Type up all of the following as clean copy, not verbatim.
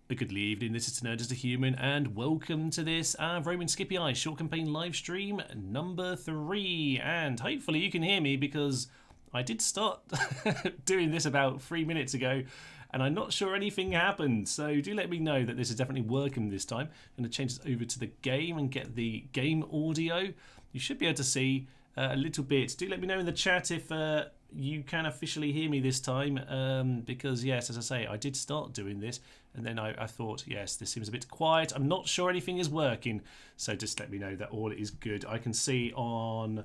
A good evening, this is Nerd as a Human, and welcome to this Roman Scipii short campaign live stream number 3. And hopefully you can hear me because I did start doing this about 3 minutes ago, and I'm not sure anything happened. So do let me know that this is definitely working this time. I'm going to change this over to the game and get the game audio. You should be able to see a little bit. Do let me know in the chat if you can officially hear me this time, because yes, as I say, I did start doing this and then I thought, yes, this seems a bit quiet. I'm not sure anything is working, so just let me know that all is good. I can see on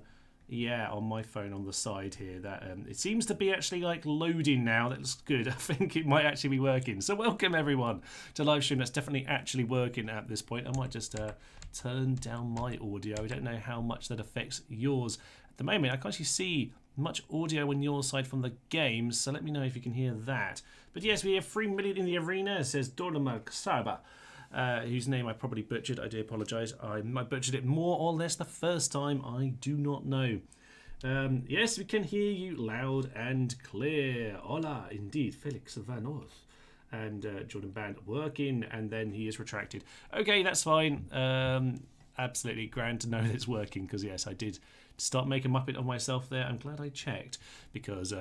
my phone on the side here that it seems to be actually like loading now. That looks good. I think it might actually be working. So welcome everyone to live stream that's definitely actually working at this point. I might just turn down my audio. I don't know how much that affects yours. At the moment I can't actually see much audio on your side from the game, so let me know if you can hear that. But yes, we have 3 million in the arena, says Dornamark Saba, whose name I probably butchered. I do apologise. I butchered it more or less the first time. I do not know. Yes, we can hear you loud and clear. Hola, indeed, Felix Van Orth. And Jordan Band working, and then he is retracted. Okay, that's fine. Absolutely grand to know that it's working, because yes, I did start making a muppet of myself there. I'm glad I checked, because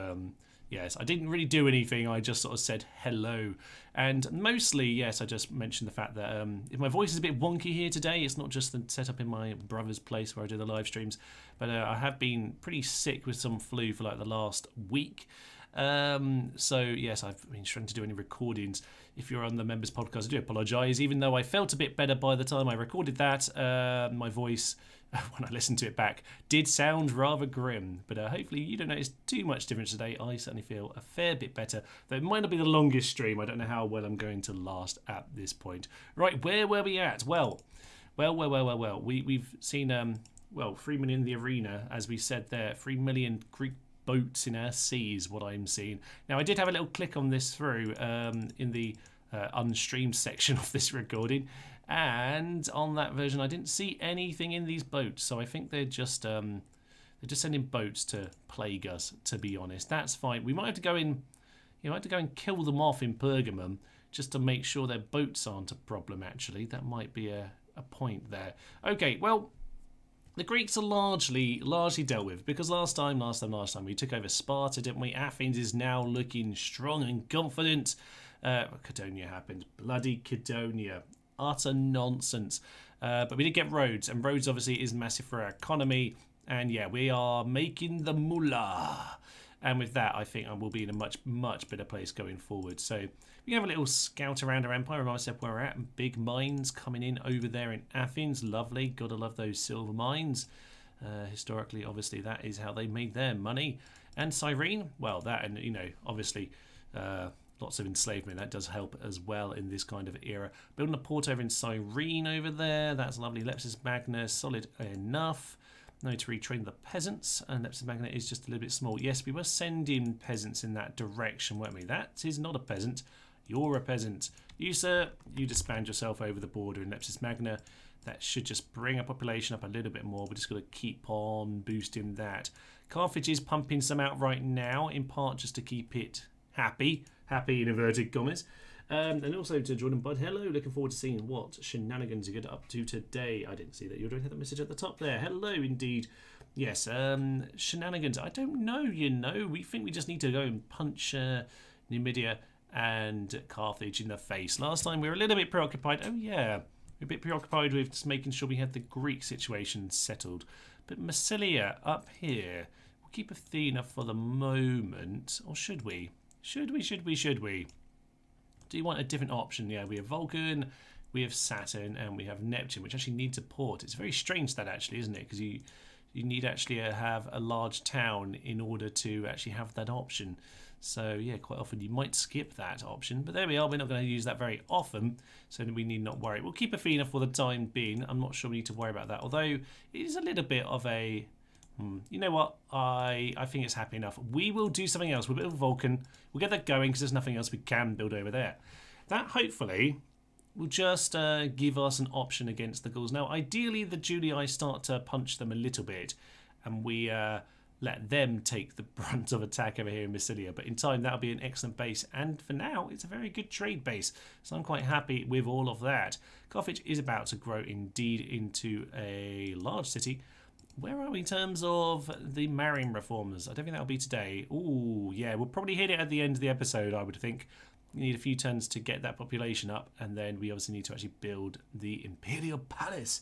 yes, I didn't really do anything. I just sort of said hello, and mostly yes, I just mentioned the fact that if my voice is a bit wonky here today, it's not just the setup in my brother's place where I do the live streams, but I have been pretty sick with some flu for like the last week. So yes, I've been trying to do any recordings. If you're on the members podcast, I do apologise. Even though I felt a bit better by the time I recorded that, my voice, when I listened to it back, did sound rather grim. But hopefully you don't notice too much difference today. I certainly feel a fair bit better. Though it might not be the longest stream. I don't know how well I'm going to last at this point. Right, where were we at? Well. We've seen 3 million in the arena, as we said there. 3 million Greek boats in our seas, what I'm seeing. Now, I did have a little click on this through in the unstreamed section of this recording, and on that version I didn't see anything in these boats, so I think they're just sending boats to plague us, to be honest. That's fine. We might have to go in, and kill them off in Pergamum just to make sure their boats aren't a problem, actually. That might be a point there. Okay, well, the Greeks are largely dealt with, because last time we took over Sparta, didn't we? Athens is now looking strong and confident. Cydonia happened. Bloody Cydonia. Utter nonsense. But we did get Rhodes, and Rhodes obviously is massive for our economy. And yeah, we are making the moolah. And with that, I think I will be in a much, much better place going forward. So we can have a little scout around our empire, remind myself where we're at. Big mines coming in over there in Athens. Lovely. Gotta love those silver mines. Historically, obviously, that is how they made their money. And Cyrene, well, that, and, obviously, lots of enslavement. That does help as well in this kind of era. Building a port over in Cyrene over there. That's lovely. Lepsis Magna, solid enough. No, to retrain the peasants, and Lepsis Magna is just a little bit small. Yes, we were sending peasants in that direction, weren't we? That is not a peasant. You're a peasant. You, sir, you disband yourself over the border in Lepsis Magna. That should just bring our population up a little bit more. We're just going to keep on boosting that. Carthage is pumping some out right now, in part just to keep it happy in inverted commas. And also to Jordan Bud, hello, looking forward to seeing what shenanigans you get up to today. I didn't see that. You already had that message at the top there. Hello, indeed. Yes, shenanigans. I don't know, We think we just need to go and punch Numidia and Carthage in the face. Last time we were a little bit preoccupied. Oh, yeah. We're a bit preoccupied with just making sure we had the Greek situation settled. But Massilia up here. We'll keep Athena for the moment. Or should we? Should we? Do you want a different option? Yeah, we have Vulcan, we have Saturn, and we have Neptune, which actually needs a port. It's very strange that, actually, isn't it? Because you need actually have a large town in order to actually have that option. So yeah, quite often you might skip that option. But there we are. We're not going to use that very often, so we need not worry. We'll keep Athena for the time being. I'm not sure we need to worry about that. Although it is a little bit of a... You know what? I think it's happy enough. We will do something else. We'll build Vulcan. We'll get that going because there's nothing else we can build over there. That hopefully will just give us an option against the Gauls. Now, ideally, the Julii start to punch them a little bit, and we let them take the brunt of attack over here in Massilia. But in time, that'll be an excellent base. And for now, it's a very good trade base. So I'm quite happy with all of that. Carthage is about to grow indeed into a large city. Where are we in terms of the marine reformers? I don't think that'll be today. Ooh, yeah, we'll probably hit it at the end of the episode, I would think. You need a few turns to get that population up, and then we obviously need to actually build the Imperial Palace.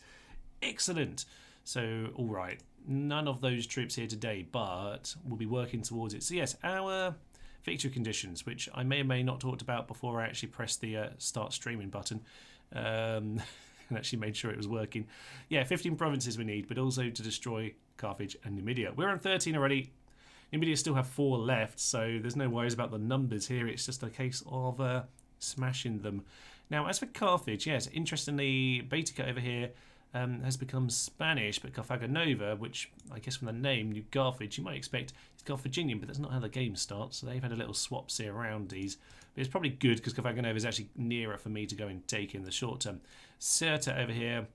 Excellent. So, all right, none of those troops here today, but we'll be working towards it. So, yes, our victory conditions, which I may or may not talked about before I actually pressed the start streaming button. And actually made sure it was working. Yeah, 15 provinces we need, but also to destroy Carthage and Numidia. We're on 13 already. Numidia still have 4 left, so there's no worries about the numbers here. It's just a case of smashing them. Now, as for Carthage, yes, interestingly, Baetica over here has become Spanish, but Carthago Nova, which I guess from the name, New Carthage, you might expect it's Carthaginian, but that's not how the game starts, so they've had a little swaps here around these. But it's probably good because Carthago Nova is actually nearer for me to go and take in the short term. Cirta over here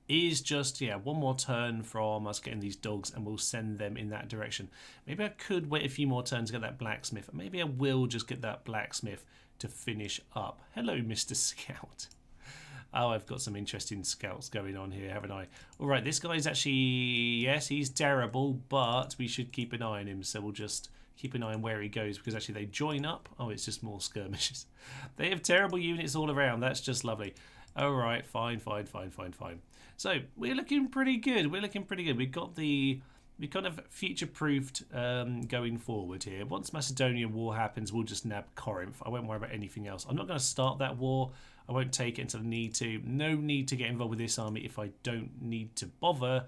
is just, yeah, one more turn from us getting these dogs, and we'll send them in that direction. Maybe I could wait a few more turns to get that blacksmith. Maybe I will just get that blacksmith to finish up. Hello, Mr. Scout. Oh, I've got some interesting scouts going on here, haven't I? All right, this guy's actually, yes, he's terrible, but we should keep an eye on him. So we'll just keep an eye on where he goes, because actually they join up. Oh, it's just more skirmishes. They have terrible units all around. That's just lovely. All right, fine. So we're looking pretty good. We've got we kind of future-proofed going forward here. Once Macedonian War happens, we'll just nab Corinth. I won't worry about anything else. I'm not going to start that war. I won't take it until I need to. No need to get involved with this army if I don't need to bother.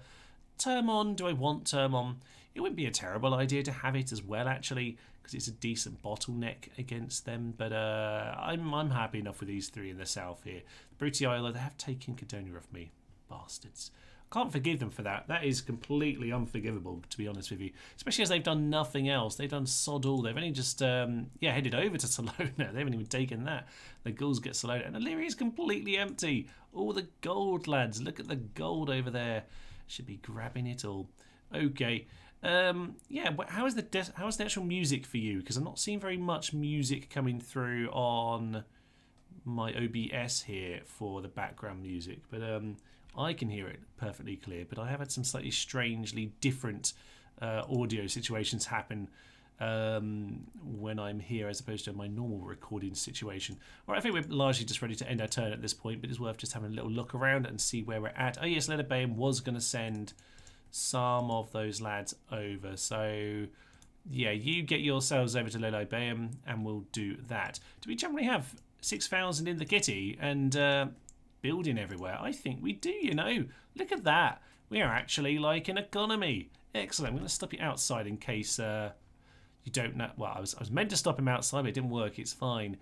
Termon, do I want Termon? It wouldn't be a terrible idea to have it as well, actually, because it's a decent bottleneck against them. But I'm happy enough with these 3 in the south here. Brutii Isla, they have taken Cadonia off me. Bastards. Can't forgive them for that. That is completely unforgivable, to be honest with you. Especially as they've done nothing else. They've done sod all. They've only just headed over to Salona. They haven't even taken that. The Gauls get Salona. And Illyria is completely empty. All the gold, lads. Look at the gold over there. Should be grabbing it all. Okay. How is the actual music for you? Because I'm not seeing very much music coming through on my OBS here for the background music. But I can hear it perfectly clear, but I have had some slightly strangely different audio situations happen when I'm here as opposed to my normal recording situation. All right, I think we're largely just ready to end our turn at this point, but it's worth just having a little look around and see where we're at. Oh yes, Leatherbayham was going to send some of those lads over. So yeah, you get yourselves over to Leatherbayham and we'll do that. Do we generally have 6,000 in the kitty and building everywhere? I think we do, you know. Look at that. We are actually like an economy. Excellent. I'm going to stop you outside in case you don't know. Well, I was meant to stop him outside, but it didn't work. It's fine.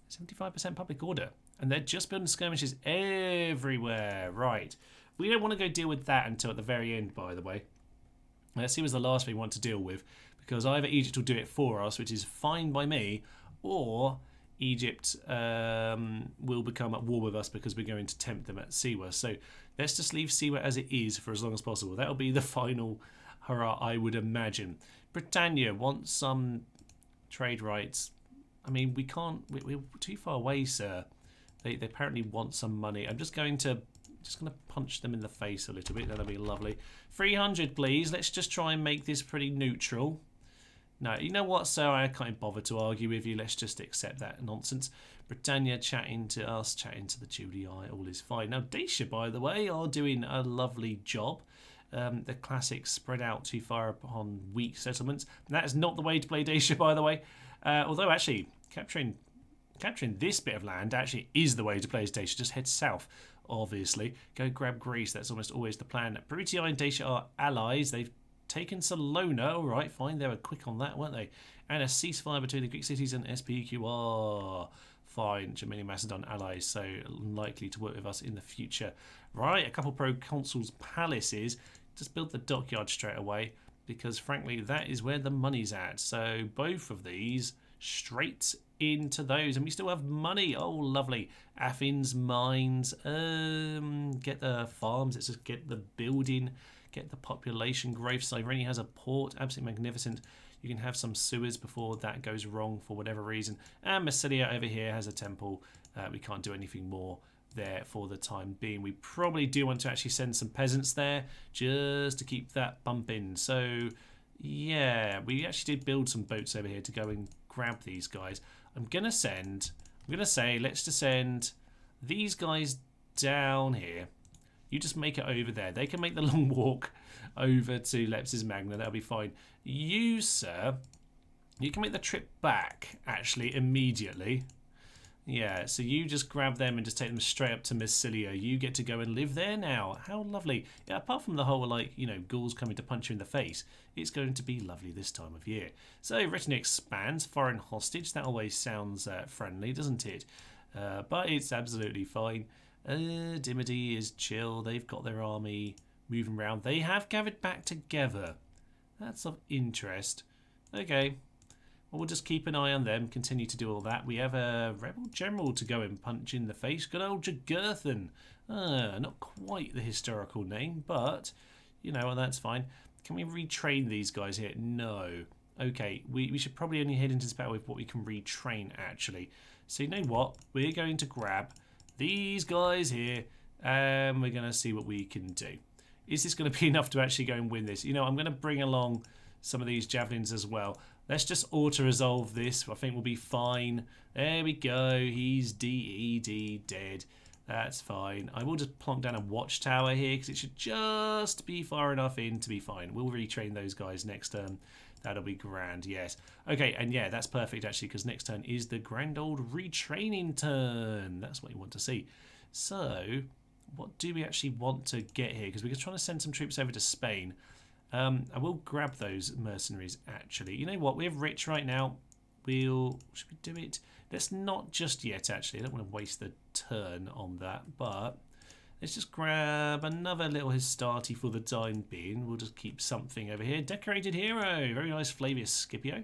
75% public order. And they're just building skirmishes everywhere. Right. We don't want to go deal with that until at the very end, by the way. Let's see what's the last thing we want to deal with. Because either Egypt will do it for us, which is fine by me, or Egypt will become at war with us because we're going to tempt them at Siwa. So let's just leave Siwa as it is for as long as possible. That'll be the final hurrah, I would imagine. Britannia wants some trade rights. I mean, we can't. We're too far away, sir. They apparently want some money. I'm just going to punch them in the face a little bit. That'll be lovely. 300, please. Let's just try and make this pretty neutral. No, you know what, sir? I can't bother to argue with you. Let's just accept that nonsense. Britannia chatting to us, chatting to the Judy Eye. All is fine. Now, Dacia, by the way, are doing a lovely job. The classic spread out too far upon weak settlements. That is not the way to play Dacia, by the way. Although, actually, capturing this bit of land actually is the way to play as Dacia. Just head south, obviously. Go grab Greece. That's almost always the plan. Brutii and Dacia are allies. They've taken Salona. All right, fine. They were quick on that, weren't they? And a ceasefire between the Greek cities and SPQR. Fine. Germany, Macedon allies, so unlikely to work with us in the future. Right, a couple proconsuls' palaces. Just build the dockyard straight away because, frankly, that is where the money's at. So both of these straight into those, and we still have money. Oh, lovely. Athens mines. Get the farms. Let's just get the building get the population growth. Cyrene has a port, absolutely magnificent. You can have some sewers before that goes wrong for whatever reason. And Massilia over here has a temple. We can't do anything more there for the time being. We probably do want to actually send some peasants there just to keep that bumping. So yeah, we actually did build some boats over here to go and grab these guys. I'm gonna say let's just send these guys down here. You just make it over there. They can make the long walk over to Lepsis Magna. That'll be fine. You, sir, you can make the trip back actually immediately. Yeah, so you just grab them and just take them straight up to Massilia. You get to go and live there now. How lovely. Yeah, apart from the whole, like, you know, ghouls coming to punch you in the face, it's going to be lovely this time of year. So, retinue expands. Foreign hostage. That always sounds friendly, doesn't it? But it's absolutely fine. Dimity is chill. They've got their army moving around. They have gathered back together. That's of interest. Okay. Well, we'll just keep an eye on them, continue to do all that. We have a rebel general to go and punch in the face. Good old Jugurthan. Not quite the historical name, but, you know, well, that's fine. Can we retrain these guys here? No. Okay, we should probably only head into this battle with what we can retrain, actually. So, you know what? We're going to grab these guys here, and we're going to see what we can do. Is this going to be enough to actually go and win this? You know, I'm going to bring along some of these javelins as well. Let's just auto-resolve this. I think we'll be fine. There we go. He's DED dead. That's fine. I will just plonk down a watchtower here because it should just be far enough in to be fine. We'll retrain those guys next turn. That'll be grand, yes. Okay, and yeah, that's perfect actually because next turn is the grand old retraining turn. That's what you want to see. So, what do we actually want to get here? Because we're trying to send some troops over to Spain. I will grab those mercenaries actually. You know what? We're rich right now. Should we do it? Let's not just yet actually. I don't want to waste the turn on that, but let's just grab another little Hastati for the time being. We'll just keep something over here. Decorated hero. Very nice, Flavius Scipio.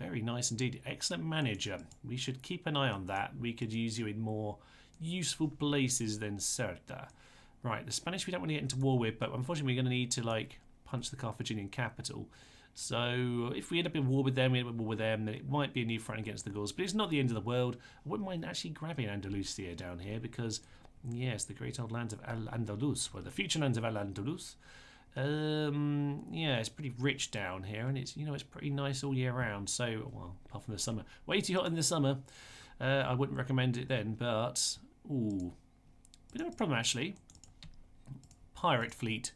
Very nice indeed. Excellent manager. We should keep an eye on that. We could use you in more useful places than Ceuta. Right, the Spanish we don't want to get into war with, but unfortunately we're going to need to like punch the Carthaginian capital. So if we end up in war with them, then it might be a new front against the Gauls. But it's not the end of the world. I wouldn't mind actually grabbing Andalusia down here because, yes, the great old lands of Al-Andalus, well, the future lands of Al-Andalus. Yeah, it's pretty rich down here, and it's, you know, it's pretty nice all year round. So, well, apart from the summer, way too hot in the summer. I wouldn't recommend it then, but ooh, bit of a problem actually. Pirate fleet.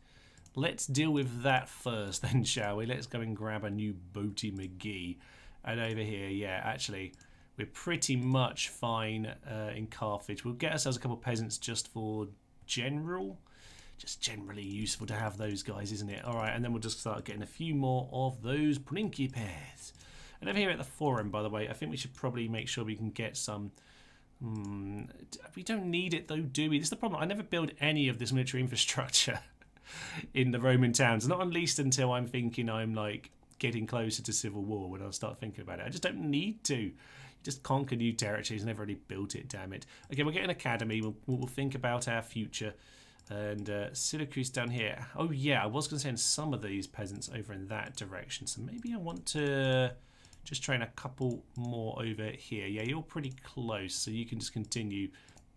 Let's deal with that first then, shall we? Let's go and grab a new Boaty McGee. And over here, yeah, actually, we're pretty much fine in Carthage. We'll get ourselves a couple of peasants just for general. Just generally useful to have those guys, isn't it? All right, and then we'll just start getting a few more of those principes. And over here at the forum, by the way, I think we should probably make sure we can get some... we don't need it though, do we? This is the problem. I never build any of this military infrastructure in the Roman towns, not at least until I'm thinking I'm like getting closer to civil war, when I'll start thinking about it. I just don't need to. Just conquer new territories. Never really built it, damn it. Okay, we'll get an academy. We'll think about our future. And Syracuse down here. Oh yeah, I was going to send some of these peasants over in that direction. So maybe I want to just train a couple more over here. Yeah, you're pretty close, so you can just continue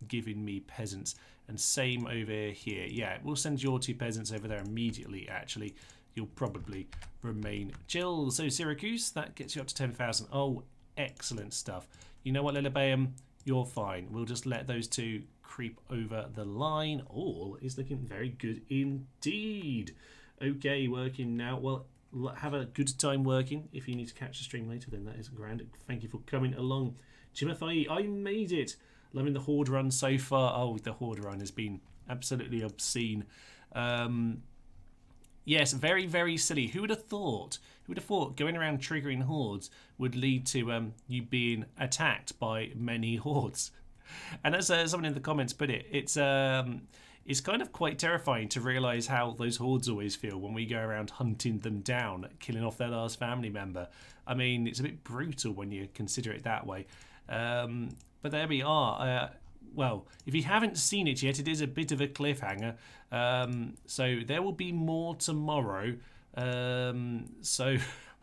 giving me peasants. And same over here. Yeah, we'll send your two peasants over there immediately, actually. You'll probably remain chill. So Syracuse, that gets you up to 10,000. Oh, excellent stuff. You know what, Lilybaeum? You're fine. We'll just let those two creep over the line. All is looking very good indeed. Okay, working now. Well, have a good time working. If you need to catch the stream later, then that is grand. Thank you for coming along. Chimathai, I made it. Loving the Horde run so far. Oh, the Horde run has been absolutely obscene. Yes, very, very silly. Who would have thought? Who would have thought going around triggering hordes would lead to you being attacked by many hordes? And as someone in the comments put it, it's kind of quite terrifying to realise how those hordes always feel when we go around hunting them down, killing off their last family member. I mean, it's a bit brutal when you consider it that way. But there we are. well, if you haven't seen it yet, it is a bit of a cliffhanger. So there will be more tomorrow. So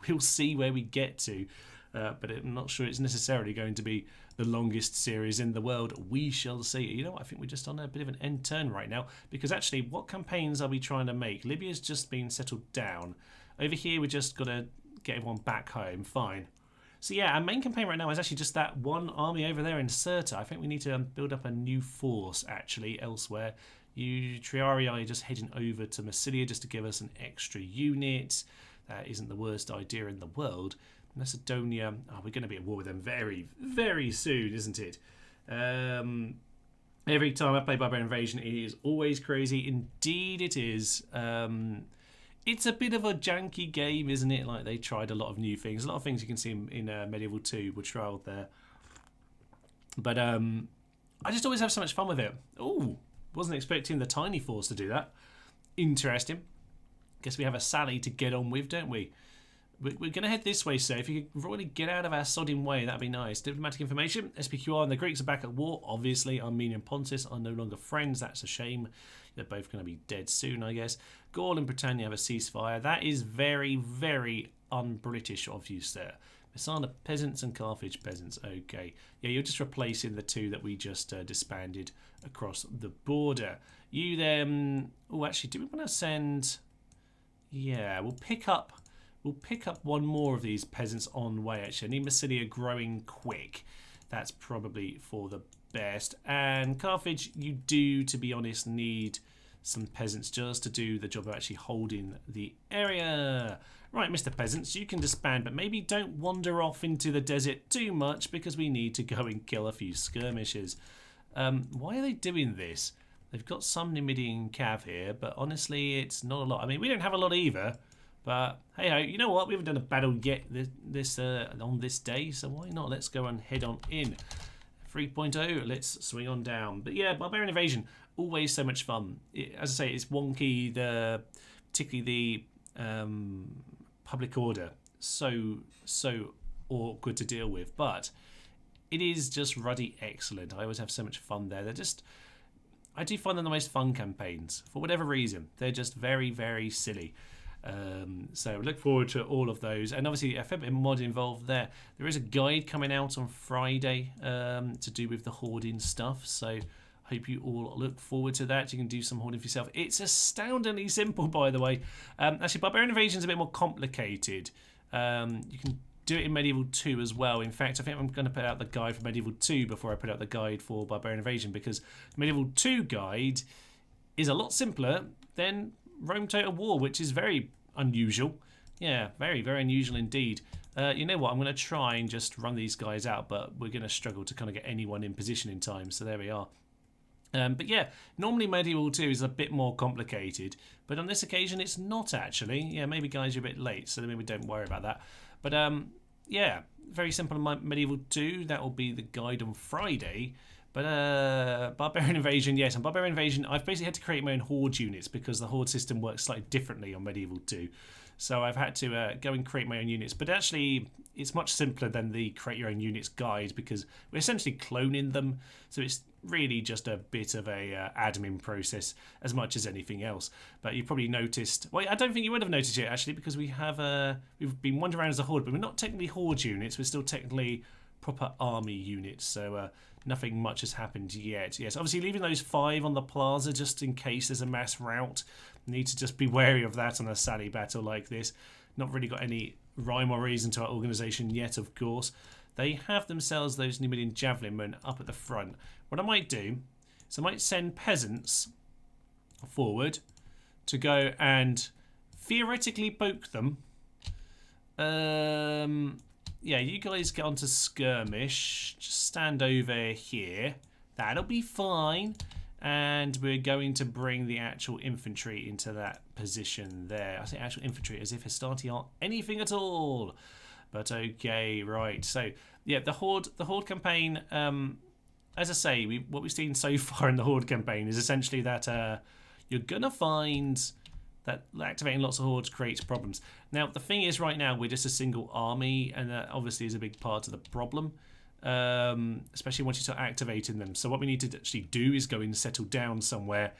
we'll see where we get to. But I'm not sure it's necessarily going to be the longest series in the world. We shall see. You know what? I think we're just on a bit of an end turn right now. Because actually, what campaigns are we trying to make? Libya's just been settled down. Over here, we just got to get everyone back home. Fine. So yeah, our main campaign right now is actually just that one army over there in Cirta. I think we need to build up a new force, actually, elsewhere. Triarii are just heading over to Massilia just to give us an extra unit. That isn't the worst idea in the world. Macedonia, we're going to be at war with them very, very soon, isn't it? Every time I play Barbarian Invasion, it is always crazy. Indeed it is. It's a bit of a janky game, isn't it? Like, they tried a lot of new things. A lot of things you can see in Medieval 2 were trialled there. But I just always have so much fun with it. Oh, wasn't expecting the tiny force to do that. Interesting. Guess we have a Sally to get on with, don't we? We're going to head this way, so if you could really get out of our sodding way, that'd be nice. Diplomatic information, SPQR and the Greeks are back at war. Obviously, Armenia and Pontus are no longer friends. That's a shame. They're both going to be dead soon, I guess. Gaul and Britannia have a ceasefire. That is very, very un-British of you, sir. Messana peasants and Carthage peasants. Okay. Yeah, you're just replacing the two that we just disbanded across the border. You then... Oh, actually, do we want to send... Yeah, we'll pick up one more of these peasants on way, actually. I need Massilia growing quick. That's probably for the best. And Carthage, you do, to be honest, need some peasants just to do the job of actually holding the area. Right, Mr. Peasants, you can disband, but maybe don't wander off into the desert too much because we need to go and kill a few skirmishes. Why are they doing this? They've got some Numidian cav here, but honestly, it's not a lot. I mean, we don't have a lot either. But hey, you know what? We haven't done a battle yet on this day, so why not? Let's go and head on in. 3.0, let's swing on down. But yeah, Barbarian Invasion, always so much fun. As I say, it's wonky, particularly the public order, so awkward to deal with. But it is just ruddy excellent. I always have so much fun there. I do find them the most fun campaigns for whatever reason. They're just very, very silly. So look forward to all of those, and obviously a fair bit of mod involved there. There is a guide coming out on Friday to do with the hoarding stuff, so hope you all look forward to that. You can do some hoarding for yourself. It's astoundingly simple, by the way. Actually, Barbarian Invasion is a bit more complicated. You can do it in Medieval 2 as well. In fact, I think I'm going to put out the guide for Medieval 2 before I put out the guide for Barbarian Invasion, because the Medieval 2 guide is a lot simpler than Rome Total War, which is very unusual. Yeah, very, very unusual indeed. You know what? I'm going to try and just run these guys out, but we're going to struggle to kind of get anyone in position in time. So there we are. But yeah, normally Medieval 2 is a bit more complicated, but on this occasion it's not actually. Yeah, maybe guys are a bit late, so maybe don't worry about that. But yeah, very simple in Medieval 2. That will be the guide on Friday. But Barbarian Invasion, yes, on Barbarian Invasion, I've basically had to create my own Horde units because the Horde system works slightly differently on Medieval 2. So I've had to go and create my own units. But actually, it's much simpler than the Create Your Own Units guide because we're essentially cloning them. So it's really just a bit of a admin process as much as anything else. But you've probably noticed... Well, I don't think you would have noticed it, actually, because we've been wandering around as a Horde, but we're not technically Horde units. We're still technically proper army units. So... nothing much has happened yet. Yes, obviously leaving those 5 on the plaza just in case there's a mass rout. Need to just be wary of that on a Sally battle like this. Not really got any rhyme or reason to our organisation yet, of course. They have themselves those Numidian javelin men up at the front. What I might do is I might send peasants forward to go and theoretically poke them. Yeah, you guys get onto skirmish. Just stand over here. That'll be fine. And we're going to bring the actual infantry into that position there. I say actual infantry as if Hastati aren't anything at all. But okay, right. So, yeah, the Horde campaign, as I say, what we've seen so far in the Horde campaign is essentially that you're going to find... that activating lots of hordes creates problems. Now, the thing is, right now, we're just a single army, and that obviously is a big part of the problem. especially once you start activating them. So what we need to actually do is go and settle down somewhere,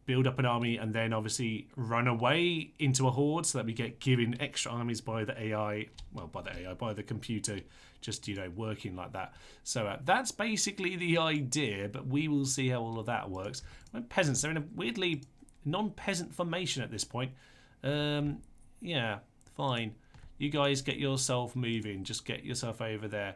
build up an army, and then obviously run away into a horde so that we get given extra armies by the AI, well, by the computer, just, you know, working like that. So that's basically the idea, but we will see how all of that works. When peasants, they're in a weirdly non-peasant formation at this point. Yeah, fine. You guys get yourself moving. Just get yourself over there.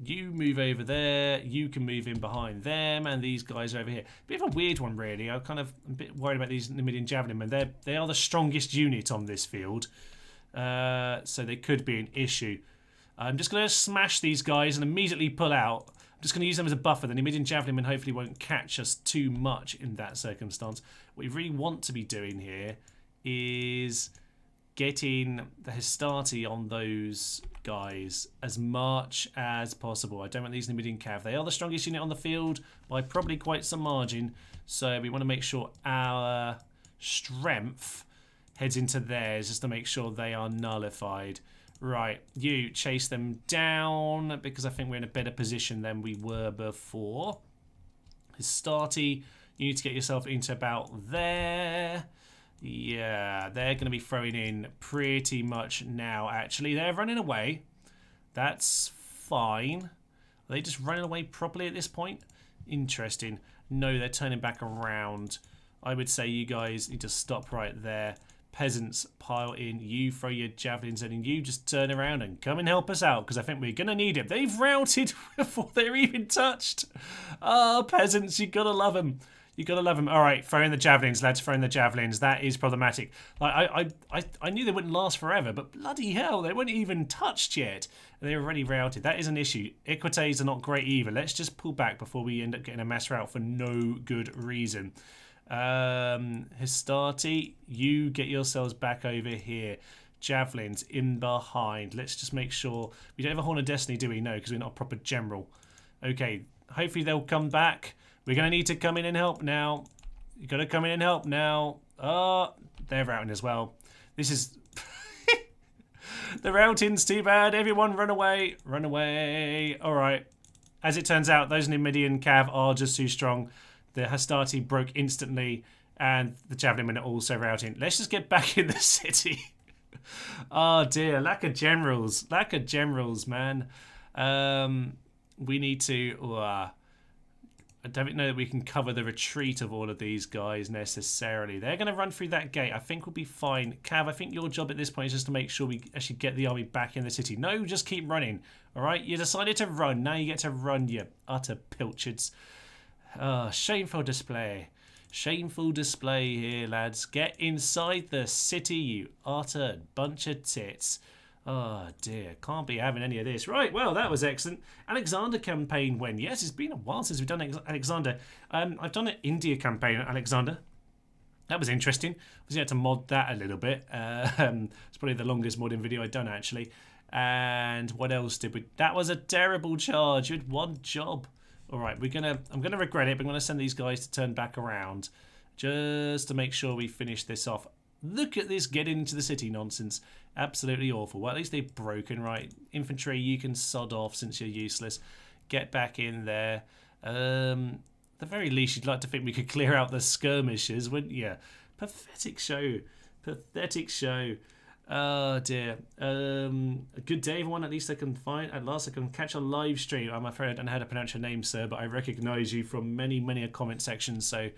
You move over there. You can move in behind them, and these guys are over here. Bit of a weird one, really. I'm kind of a bit worried about these Numidian javelin men. They are the strongest unit on this field, so they could be an issue. I'm just going to smash these guys and immediately pull out. I'm just going to use them as a buffer. The Numidian javelin men hopefully won't catch us too much in that circumstance. What we really want to be doing here is getting the Hastati on those guys as much as possible. I don't want these Numidian cav. They are the strongest unit on the field by probably quite some margin, so we want to make sure our strength heads into theirs just to make sure they are nullified. Right, you chase them down because I think we're in a better position than we were before. Hastati, you need to get yourself into about there. Yeah, they're going to be throwing in pretty much now, actually. They're running away. That's fine. Are they just running away properly at this point? Interesting. No, they're turning back around. I would say you guys need to stop right there. Peasants, pile in. You throw your javelins in, and you just turn around and come and help us out, because I think we're going to need it. They've routed before they're even touched. Oh, peasants, you got to love them. You gotta love them. All right, throw in the javelins, lads. Throw in the javelins. That is problematic. Like I knew they wouldn't last forever, but bloody hell, they weren't even touched yet. They're already routed. That is an issue. Equites are not great either. Let's just pull back before we end up getting a mass rout for no good reason. Hastati, you get yourselves back over here. Javelins in behind. Let's just make sure we don't have a Horn of Destiny, do we? No, because we're not a proper general. Okay, hopefully they'll come back. We're going to need to come in and help now. You've got to come in and help now. Oh, they're routing as well. This is... the routing's too bad. Everyone run away. Run away. All right. As it turns out, those Numidian cav are just too strong. The Hastati broke instantly, and the javelin men are also routing. Let's just get back in the city. Oh, dear. Lack of generals. Lack of generals, man. We need to... I don't know that we can cover the retreat of all of these guys necessarily. They're going to run through that gate. I think we'll be fine. Cav, I think your job at this point is just to make sure we actually get the army back in the city. No, just keep running. All right? You decided to run. Now you get to run, you utter pilchards. Shameful display. Shameful display here, lads. Get inside the city, you utter bunch of tits. Oh dear, can't be having any of this. Right, well, that was excellent. Alexander campaign when? Yes, it's been a while since we've done Alexander. I've done an India campaign at Alexander. That was interesting. I had to mod that a little bit. It's probably the longest modding video I've done, actually. And what else did we... That was a terrible charge. You had one job. All right, I'm gonna regret it, but I'm going to send these guys to turn back around just to make sure we finish this off. Look at this getting into the city nonsense. Absolutely awful. Well, at least they've broken, right? Infantry, you can sod off since you're useless. Get back in there. At the very least, you'd like to think we could clear out the skirmishes, wouldn't you? Pathetic show. Pathetic show. Oh, dear. A good day, everyone. At least I can find... At last, I can catch a live stream. I'm afraid I don't know how to pronounce your name, sir, but I recognise you from many, many a comment section, so...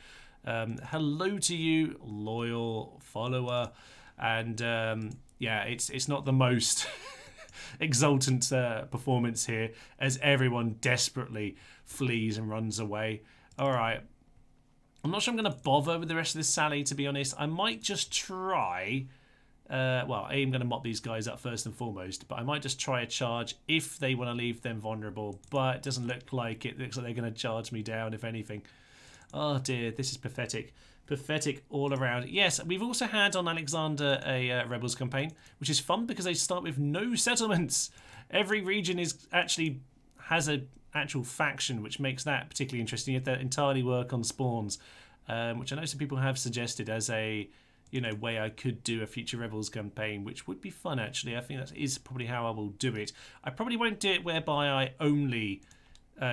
hello to you, loyal follower, and yeah, it's not the most exultant performance here as everyone desperately flees and runs away. All right, I'm not sure I'm going to bother with the rest of this sally, to be honest. I might just try. Well, I'm going to mop these guys up first and foremost, but I might just try a charge if they want to leave them vulnerable. But it doesn't look like it. It looks like they're going to charge me down, if anything. Oh dear, this is pathetic. Pathetic all around. Yes, we've also had on Alexander a Rebels campaign, which is fun because they start with no settlements. Every region has an actual faction, which makes that particularly interesting. You have to entirely work on spawns, which I know some people have suggested as a way I could do a Future Rebels campaign, which would be fun actually. I think that is probably how I will do it. I probably won't do it whereby I only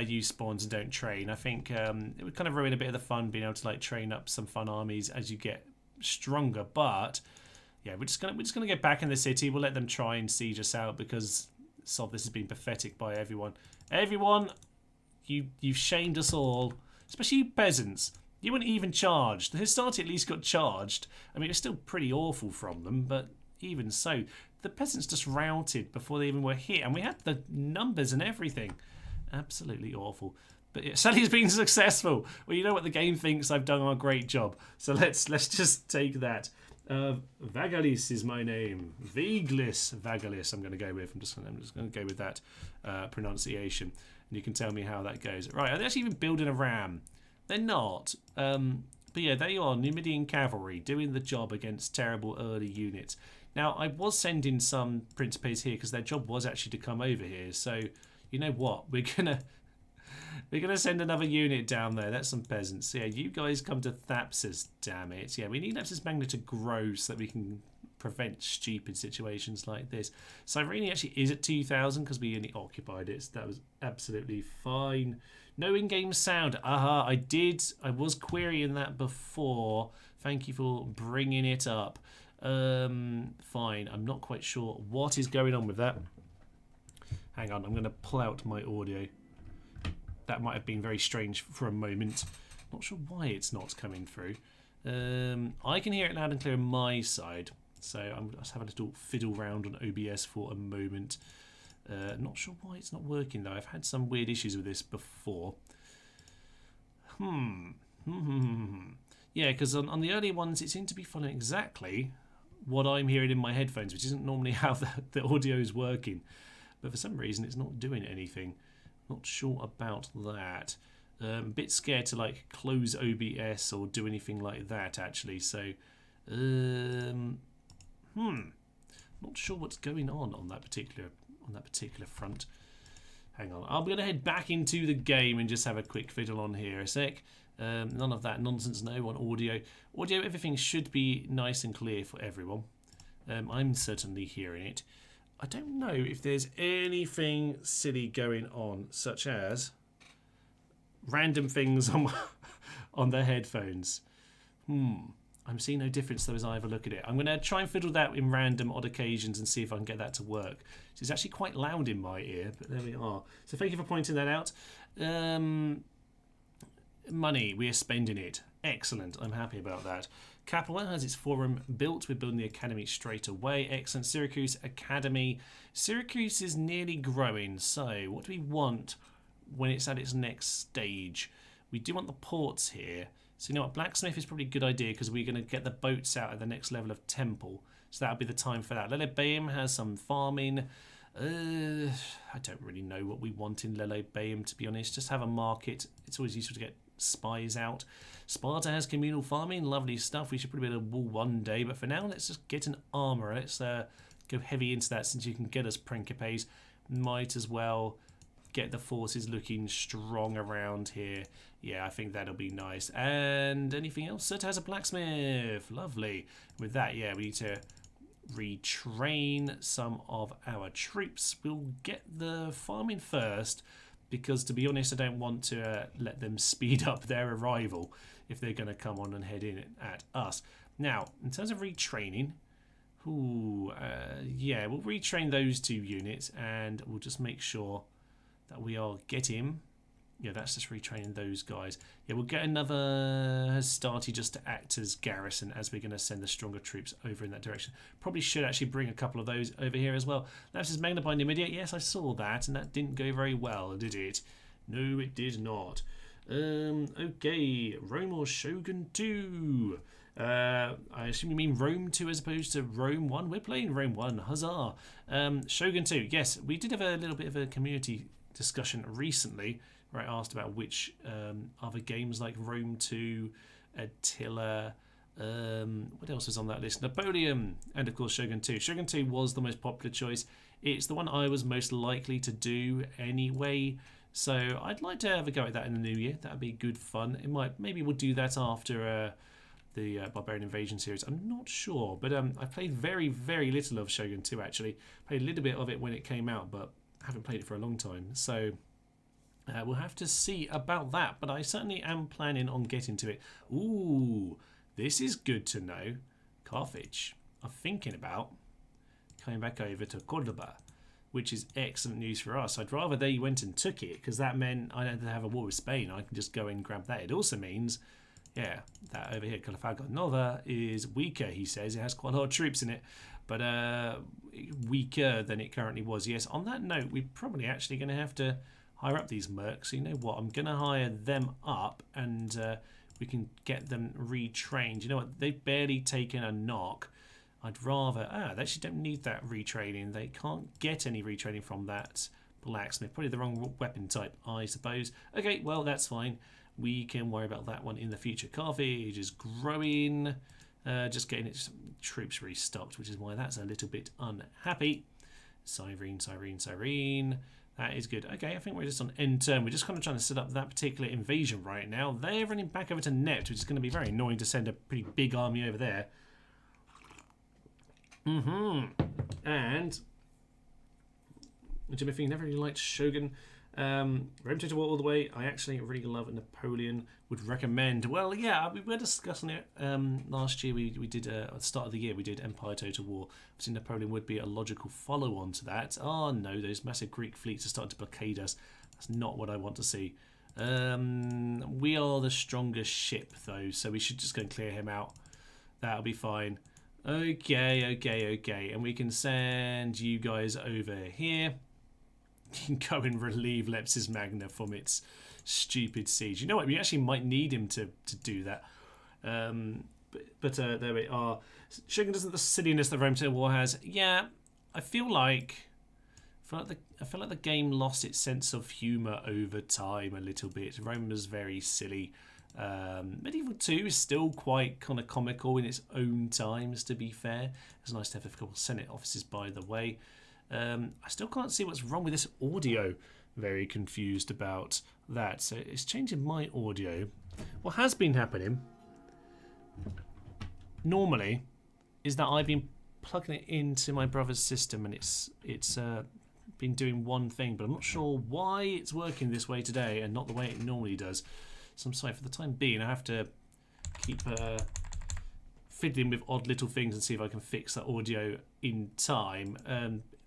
use spawns and don't train. I think it would kind of ruin a bit of the fun being able to like train up some fun armies as you get stronger. But yeah, we're just gonna get back in the city. We'll let them try and siege us out because this has been pathetic by everyone. Everyone, you've shamed us all, especially you peasants. You weren't even charged. The Hastati at least got charged. I mean, it's still pretty awful from them, but even so, the peasants just routed before they even were hit, and we had the numbers and everything. Absolutely awful. But yeah, Sally's been successful. Well, you know what the game thinks I've done a great job. So let's just take that. Vagalis is my name. Viglis Vagalis. I'm going to go with. I'm just going to go with that pronunciation, and you can tell me how that goes. Right? Are they actually even building a ram? They're not. But yeah, they are Numidian cavalry doing the job against terrible early units. Now, I was sending some Principes here because their job was actually to come over here. So, you know what? We're gonna send another unit down there. That's some peasants. Yeah, you guys come to Thapsus, damn it. Yeah, we need Thapsus Magna to grow so that we can prevent stupid situations like this. Cyrene actually is at 2,000 because we only occupied it. So that was absolutely fine. No in-game sound. Aha, I was querying that before. Thank you for bringing it up. Fine. I'm not quite sure what is going on with that. Hang on, I'm going to pull out my audio. That might have been very strange for a moment. Not sure why it's not coming through. I can hear it loud and clear on my side. So I'm just having a little fiddle round on OBS for a moment. Not sure why it's not working though. I've had some weird issues with this before. Yeah, because on the earlier ones it seemed to be following exactly what I'm hearing in my headphones, which isn't normally how the audio is working. But for some reason it's not doing anything. Not sure about that. A bit scared to like close OBS or do anything like that actually. So, not sure what's going on that particular front. Hang on, I'm gonna head back into the game and just have a quick fiddle on here a sec. None of that nonsense. No on audio. Everything should be nice and clear for everyone. I'm certainly hearing it. I don't know if there's anything silly going on, such as random things on their headphones. I'm seeing no difference though as I have a look at it. I'm going to try and fiddle that in random odd occasions and see if I can get that to work. It's actually quite loud in my ear, but there we are. So thank you for pointing that out. Money, we are spending it. Excellent, I'm happy about that. Capua has its forum built. We're building the academy straight away. Excellent. Syracuse Academy. Syracuse is nearly growing. So what do we want when it's at its next stage? We do want the ports here. So you know what? Blacksmith is probably a good idea because we're going to get the boats out at the next level of temple. So that'll be the time for that. Lelebeum has some farming. I don't really know what we want in Lelebeum, to be honest. Just have a market. It's always useful to get spies out. Sparta has communal farming, lovely stuff. We should probably be able to wall one day, but for now let's just get an armourer. Let's go heavy into that since you can get us Principes. Might as well get the forces looking strong around here. Yeah, I think that'll be nice. And anything else? It has a blacksmith. Lovely. With that, yeah, we need to retrain some of our troops. We'll get the farming first, because to be honest I don't want to let them speed up their arrival if they're going to come on and head in at us. Now in terms of retraining, yeah, we'll retrain those two units and we'll just make sure that we are getting, yeah, that's just retraining those guys. Yeah, we'll get another Hastati just to act as garrison as we're going to send the stronger troops over in that direction. Probably should actually bring a couple of those over here as well. That is Magna by Numidia. Yes, I saw that, and that didn't go very well, did it? No, it did not. Okay, Rome or Shogun 2? I assume you mean Rome 2 as opposed to Rome 1. We're playing Rome 1, huzzah. Shogun 2, yes, we did have a little bit of a community discussion recently where I asked about which other games like Rome 2, Attila, what else was on that list? Napoleon, and of course Shogun 2. Shogun 2 was the most popular choice. It's the one I was most likely to do anyway, so I'd like to have a go at that in the new year. That'd be good fun. Maybe we'll do that after the Barbarian Invasion series. I'm not sure, but I played very, very little of Shogun 2 actually. Played a little bit of it when it came out, but haven't played it for a long time. So we'll have to see about that, but I certainly am planning on getting to it. Ooh, this is good to know. Carthage are thinking about coming back over to Cordoba, which is excellent news for us. I'd rather they went and took it, because that meant I don't have to have a war with Spain. I can just go and grab that. It also means, yeah, that over here, Califago Nova is weaker, he says. It has quite a lot of troops in it, but weaker than it currently was. Yes, on that note, we're probably actually going to have to hire up these mercs. So you know what? I'm going to hire them up, and we can get them retrained. You know what? They've barely taken a knock. I'd rather... they actually don't need that retraining. They can't get any retraining from that blacksmith. Probably the wrong weapon type, I suppose. Okay, well, that's fine. We can worry about that one in the future. Carthage is growing. Just getting its troops restocked, which is why that's a little bit unhappy. Cyrene. That is good. Okay, I think we're just on end turn. We're just kind of trying to set up that particular invasion right now. They're running back over to Nept, which is going to be very annoying to send a pretty big army over there. And Timothy never really liked Shogun. Rome to war all the way. I actually really love Napoleon. Would recommend. Well, yeah, we were discussing it last year. We did at the start of the year. We did Empire Total War. I think Napoleon would be a logical follow-on to that. Oh no, those massive Greek fleets are starting to blockade us. That's not what I want to see. We are the strongest ship though, so we should just go and clear him out. That'll be fine. Okay. And we can send you guys over here. You can go and relieve Lepsis Magna from its stupid siege. You know what? We actually might need him to do that. But there we are. Shogun doesn't the silliness that Rome Total War has. Yeah, I feel like the game lost its sense of humour over time a little bit. Rome was very silly. Medieval 2 is still quite kind of comical in its own times, to be fair. It's nice to have a couple of Senate offices, by the way. I still can't see what's wrong with this audio. Very confused about that. So it's changing my audio. What has been happening normally is that I've been plugging it into my brother's system, and it's been doing one thing, but I'm not sure why it's working this way today and not the way it normally does. So I'm sorry, for the time being I have to keep fiddling with odd little things and see if I can fix that audio in time.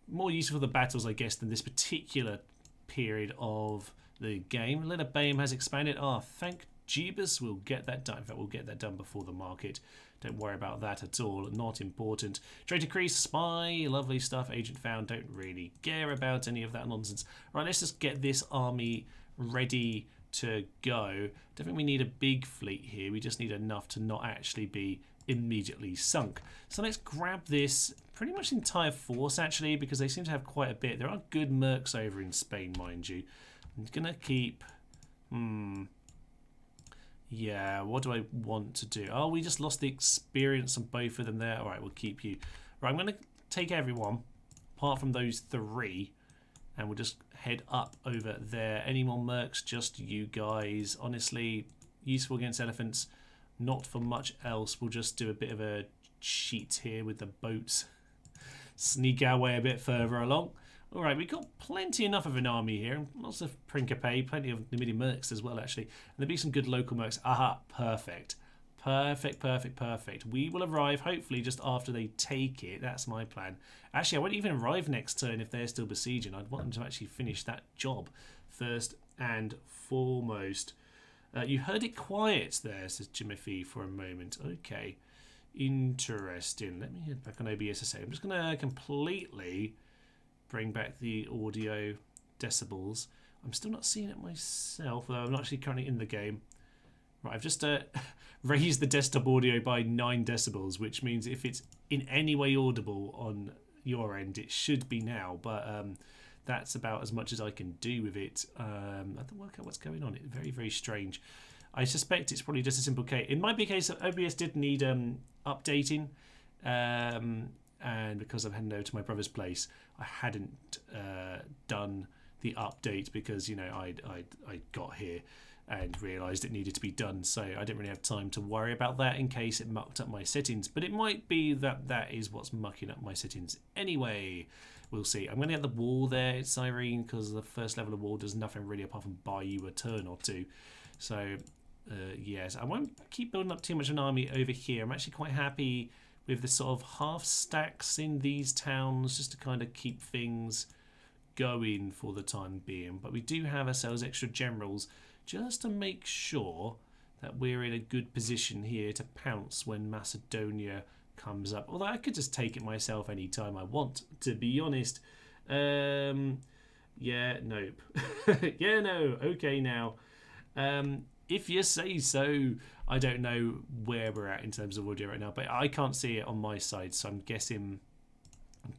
More useful for the battles, I guess, than this particular period of the game. Leonard Bayham has expanded. Thank Jeebus, we'll get that done. In fact, we'll get that done before the market. Don't worry about that at all. Not important. Trade decrease, spy, lovely stuff. Agent found. Don't really care about any of that nonsense. Right, let's just get this army ready to go. Don't think we need a big fleet here. We just need enough to not actually be immediately sunk. So let's grab this pretty much entire force actually, because they seem to have quite a bit. There are good mercs over in Spain, mind you. I'm gonna keep yeah, what do I want to do? Oh, we just lost the experience on both of them there. Alright, we'll keep you. Right, I'm gonna take everyone apart from those three, and we'll just head up over there. Any more mercs? Just you guys. Honestly, useful against elephants. Not for much else. We'll just do a bit of a cheat here with the boats. Sneak our way a bit further along. Alright, we've got plenty enough of an army here. Lots of Principe, plenty of Numidian mercs as well, actually. And there'll be some good local mercs. Aha, perfect. Perfect. We will arrive, hopefully, just after they take it. That's my plan. Actually, I won't even arrive next turn if they're still besieging. I'd want them to actually finish that job first and foremost. You heard it quiet there, says Timothy, for a moment. Okay, interesting. Let me head back on OBS a second. I'm just going to completely bring back the audio decibels. I'm still not seeing it myself, although I'm not actually currently in the game. Right, I've just raised the desktop audio by 9 decibels, which means if it's in any way audible on your end, it should be now, but that's about as much as I can do with it. I have to work out what's going on. It's very, very strange. I suspect it's probably just a simple case. It might be a case that OBS did need updating, and because I'm heading over to my brother's place, I hadn't done the update because, you know, I got here. and realised it needed to be done, so I didn't really have time to worry about that in case it mucked up my settings. But it might be that that is what's mucking up my settings anyway. We'll see. I'm going to get the wall there, Cyrene, because the first level of wall does nothing really apart from buy you a turn or two. So, yes, I won't keep building up too much of an army over here. I'm actually quite happy with the sort of half stacks in these towns just to kind of keep things going for the time being. But we do have ourselves extra generals just to make sure that we're in a good position here to pounce when Macedonia comes up. Although I could just take it myself anytime I want, to be honest. Yeah, nope. Yeah, no, okay now. If you say so. I don't know where we're at in terms of audio right now, but I can't see it on my side, so I'm guessing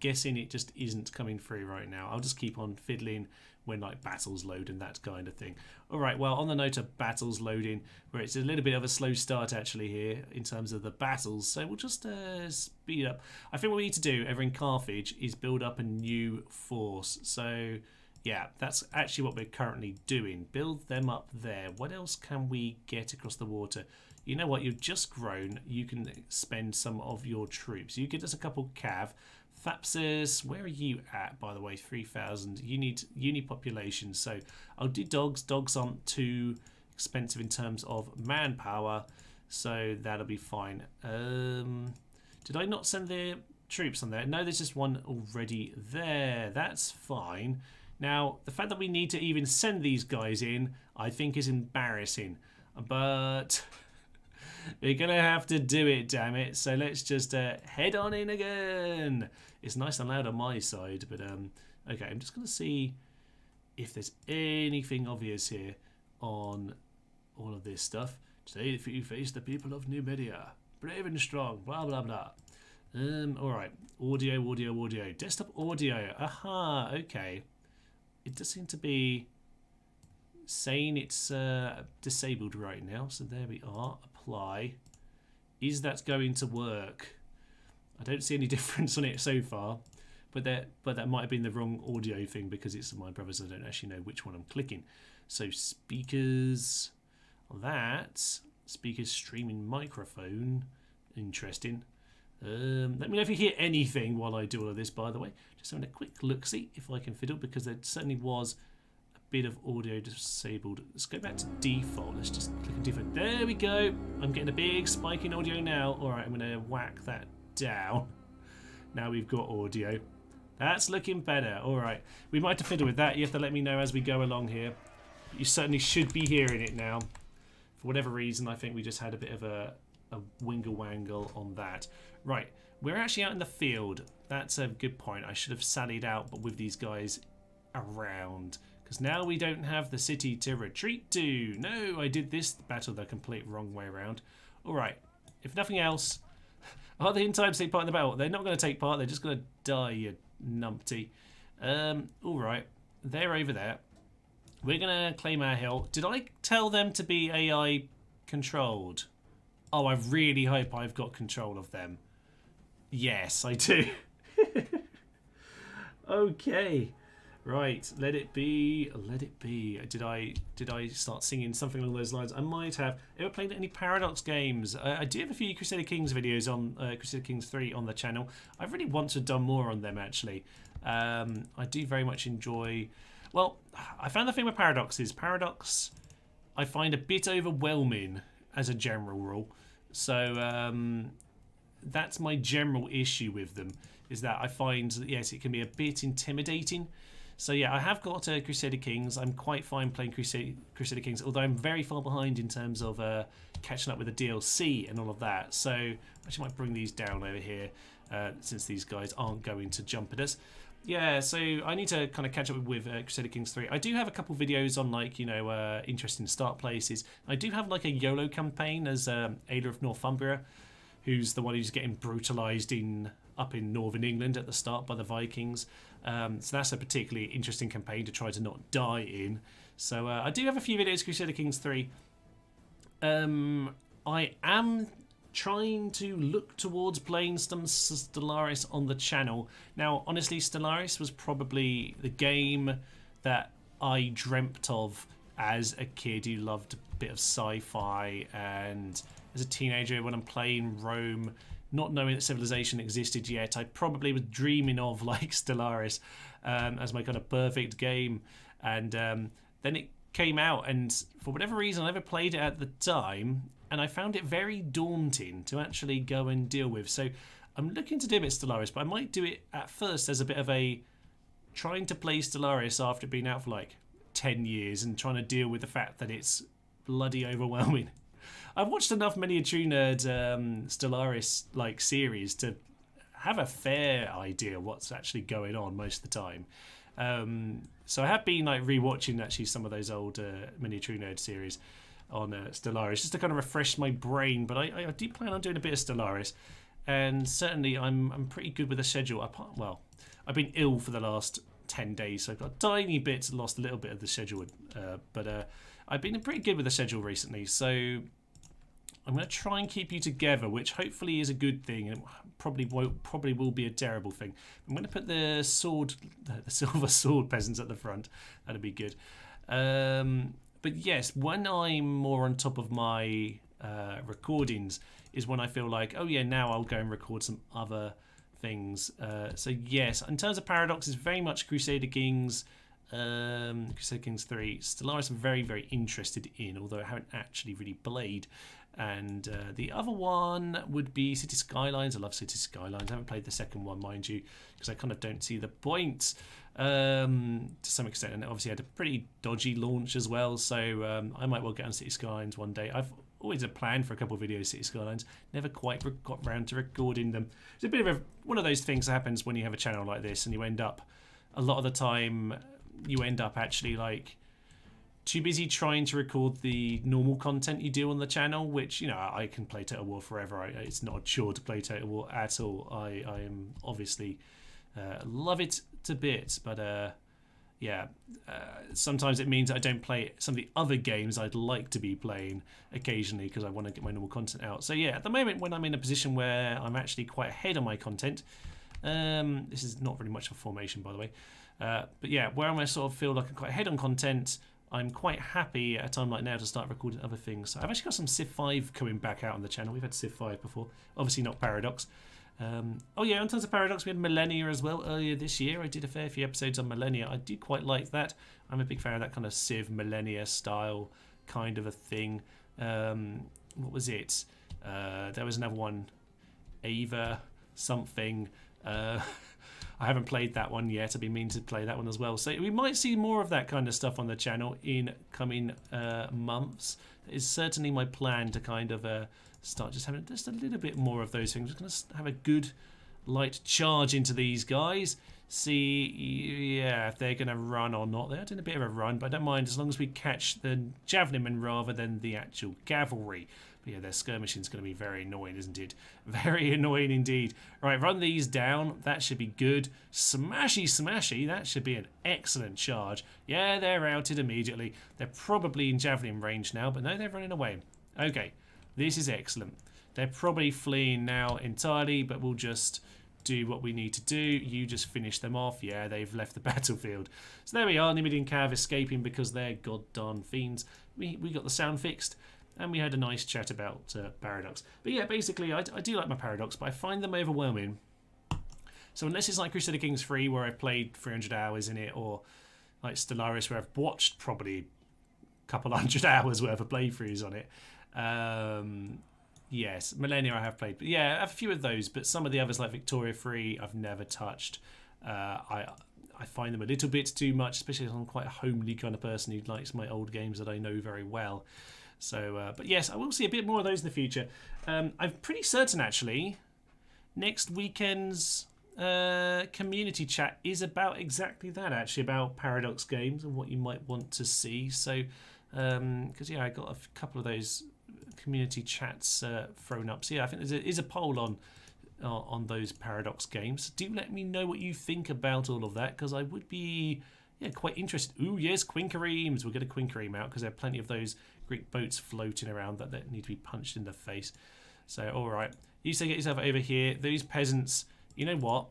it just isn't coming through right now. I'll just keep on fiddling when like battles load and that kind of thing. Alright, well, on the note of battles loading, where it's a little bit of a slow start actually here in terms of the battles, so we'll just speed up. I think what we need to do over in Carthage is build up a new force. So yeah, that's actually what we're currently doing. Build them up there. What else can we get across the water? You know what? You've just grown. You can spend some of your troops. You get us a couple cav. Thapsus, where are you at, by the way? 3,000. You need population. So I'll do dogs. Dogs aren't too expensive in terms of manpower, so that'll be fine. Did I not send the troops on there? No, there's just one already there. That's fine. Now, the fact that we need to even send these guys in, I think is embarrassing. But we're going to have to do it, damn it. So let's just head on in again. It's nice and loud on my side, but okay, I'm just going to see if there's anything obvious here on all of this stuff. Today, if you face the people of Numidia, brave and strong, blah, blah, blah. Alright, audio. Desktop audio. Aha, okay. It does seem to be saying it's disabled right now. So there we are. Apply. Is that going to work? I don't see any difference on it so far. But that might have been the wrong audio thing because it's my brother's. I don't actually know which one I'm clicking. So speakers. That. Speakers streaming microphone. Interesting. Let me know if you hear anything while I do all of this, by the way. Just having a quick look, see if I can fiddle, because there certainly was a bit of audio disabled. Let's go back to default. Let's just click on default. There we go. I'm getting a big spike in audio now. All right, I'm going to whack that down. Now we've got audio. That's looking better. All right. We might have to fiddle with that. You have to let me know as we go along here. But you certainly should be hearing it now. For whatever reason, I think we just had a bit of a wingle-wangle on that. Right, we're actually out in the field. That's a good point. I should have sallied out, but with these guys around. Because now we don't have the city to retreat to. No, I did this battle the complete wrong way around. Alright, if nothing else, are they in time to take part in the battle? They're not going to take part, they're just going to die, you numpty. Alright, they're over there. We're going to claim our hill. Did I tell them to be AI controlled? Oh, I really hope I've got control of them. Yes, I do. Okay. Right, let it be. Let it be. Did I start singing something along those lines? I might have. Ever played any Paradox games? I do have a few Crusader Kings videos on Crusader Kings 3 on the channel. I really want to have done more on them, actually. I do very much enjoy... Well, I found the thing with Paradox is Paradox I find a bit overwhelming as a general rule. So that's my general issue with them, is that I find that, yes, it can be a bit intimidating. So yeah, I have got Crusader Kings. I'm quite fine playing Crusader Kings, although I'm very far behind in terms of catching up with the DLC and all of that. So I actually might bring these down over here since these guys aren't going to jump at us. Yeah, so I need to kind of catch up with Crusader Kings 3. I do have a couple videos on, like, you know, interesting start places. I do have, like, a YOLO campaign as Ayla of Northumbria, who's the one who's getting brutalised up in northern England at the start by the Vikings. So that's a particularly interesting campaign to try to not die in. So I do have a few videos, Crusader Kings 3. I am trying to look towards playing some Stellaris on the channel. Now, honestly, Stellaris was probably the game that I dreamt of as a kid who loved a bit of sci-fi, and as a teenager when I'm playing Rome, not knowing that civilization existed yet, I probably was dreaming of like Stellaris as my kind of perfect game. And then it came out, and for whatever reason I never played it at the time, and I found it very daunting to actually go and deal with. So I'm looking to do a bit of Stellaris, but I might do it at first as a bit of a trying to play Stellaris after being out for like 10 years and trying to deal with the fact that it's bloody overwhelming. I've watched enough Miniature Nerd Stellaris like series to have a fair idea what's actually going on most of the time. So I have been like rewatching actually some of those old Miniature Nerd series on Stellaris just to kind of refresh my brain. But I do plan on doing a bit of Stellaris, and certainly I'm pretty good with the schedule. Well, I've been ill for the last 10 days, so I've got tiny bits, lost a little bit of the schedule, but I've been pretty good with the schedule recently. So I'm going to try and keep you together, which hopefully is a good thing, and probably will be a terrible thing. I'm going to put the silver sword peasants at the front. That'll be good. But yes, when I'm more on top of my recordings is when I feel like, oh yeah, now I'll go and record some other things. So yes, in terms of Paradox, it's very much Crusader Kings, Crusader Kings 3. Stellaris I'm very, very interested in, although I haven't actually really played. And the other one would be City Skylines. I love City Skylines. I haven't played the second one, mind you, because I kind of don't see the point to some extent. And it obviously had a pretty dodgy launch as well, so I might well get on City Skylines one day. I've always had a plan for a couple of videos, City Skylines. Never quite got round to recording them. It's a bit of one of those things that happens when you have a channel like this, and you end up, a lot of the time, you end up actually like too busy trying to record the normal content you do on the channel, which, you know, I can play Total War forever. It's not a chore to play Total War at all. I am obviously love it to bits, but yeah, sometimes it means I don't play some of the other games I'd like to be playing occasionally because I want to get my normal content out. So yeah, at the moment when I'm in a position where I'm actually quite ahead on my content, this is not really much of a formation, by the way, but yeah, where I sort of feel like I'm quite ahead on content, I'm quite happy at a time like now to start recording other things. So I've actually got some Civ 5 coming back out on the channel. We've had Civ 5 before, obviously not Paradox. Oh yeah, in terms of Paradox, we had Millennia as well earlier this year. I did a fair few episodes on Millennia. I do quite like that. I'm a big fan of that kind of Civ Millennia style kind of a thing. What was it? There was another one, Ava something. I haven't played that one yet. I've been meaning to play that one as well. So we might see more of that kind of stuff on the channel in coming months. It's certainly my plan to kind of start just having just a little bit more of those things. Just going to have a good light charge into these guys. See, yeah, if they're going to run or not. They're doing a bit of a run, but I don't mind as long as we catch the javelinmen rather than the actual cavalry. But yeah, their skirmishing is going to be very annoying, isn't it? Very annoying indeed. Right, run these down. That should be good. Smashy, smashy. That should be an excellent charge. Yeah, they're routed immediately. They're probably in javelin range now, but no, they're running away. Okay, this is excellent. They're probably fleeing now entirely, but we'll just do what we need to do. You just finish them off. Yeah, they've left the battlefield. So there we are, Numidian Cav escaping because they're goddamn fiends. We got the sound fixed, and we had a nice chat about Paradox. But yeah, basically, I do like my Paradox, but I find them overwhelming. So unless it's like Crusader Kings 3, where I've played 300 hours in it, or like Stellaris, where I've watched probably a couple hundred hours worth of playthroughs on it. Yes, Millennia I have played, but yeah, I have a few of those, but some of the others like Victoria 3 I've never touched. I find them a little bit too much, especially as I'm quite a homely kind of person who likes my old games that I know very well. So, but yes, I will see a bit more of those in the future. I'm pretty certain actually next weekend's community chat is about exactly that, actually, about Paradox games and what you might want to see. So, because yeah, I got a couple of those community chats thrown up. So yeah, I think there is a poll on those Paradox games. Do let me know what you think about all of that, because I would be quite interested. Ooh, yes, Quinqueremes. We'll get a Quinquereme out because there are plenty of those Greek boats floating around that need to be punched in the face. So, all right, you say get yourself over here. These peasants, you know what?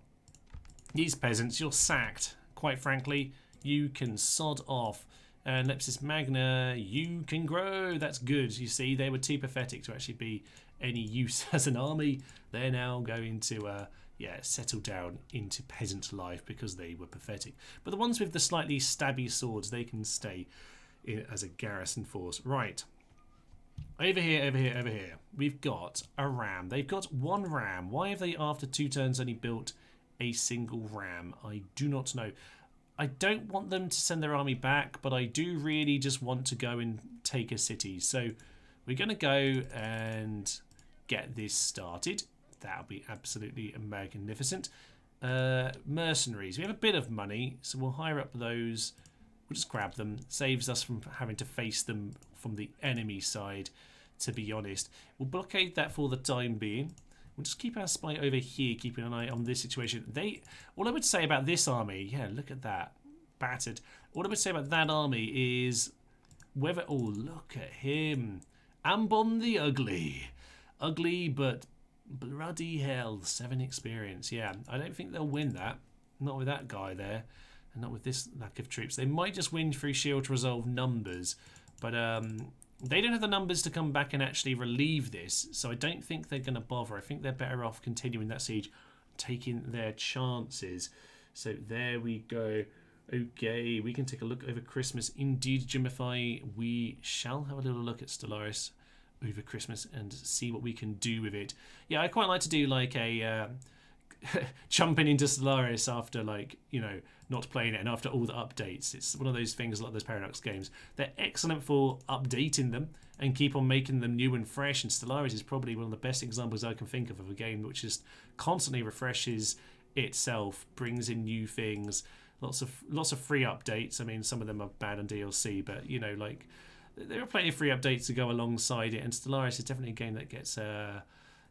These peasants, you're sacked. Quite frankly, you can sod off. And Lepsis Magna, you can grow. That's good. You see, they were too pathetic to actually be any use as an army. They're now going to settle down into peasant life because they were pathetic. But the ones with the slightly stabby swords, they can stay in as a garrison force. Right. Over here. We've got a ram. They've got one ram. Why have they, after 2 turns, only built a single ram? I do not know. I don't want them to send their army back, but I do really just want to go and take a city. So we're going to go and get this started. That'll be absolutely magnificent. Mercenaries. We have a bit of money, so we'll hire up those. We'll just grab them. Saves us from having to face them from the enemy side, to be honest. We'll blockade that for the time being. We'll just keep our spy over here, keeping an eye on this situation. All I would say about this army, yeah, look at that. Battered. All I would say about that army is whether... Oh, look at him. Ambon the Ugly. Ugly, but bloody hell. 7 experience. Yeah, I don't think they'll win that. Not with that guy there. And not with this lack of troops. They might just win through shield to resolve numbers. But they don't have the numbers to come back and actually relieve this, so I don't think they're going to bother. I think they're better off continuing that siege, taking their chances. So there we go. Okay, we can take a look over Christmas. Indeed, Jimify, we shall have a little look at Stellaris over Christmas and see what we can do with it. Yeah, I quite like to do like a jumping into Stellaris after, like, you know, not playing it and after all the updates. It's one of those things like those Paradox games. They're excellent for updating them and keep on making them new and fresh, and Stellaris is probably one of the best examples I can think of a game which just constantly refreshes itself, brings in new things, lots of free updates. I mean, some of them are bad on DLC, but you know, like, there are plenty of free updates to go alongside it, and Stellaris is definitely a game that gets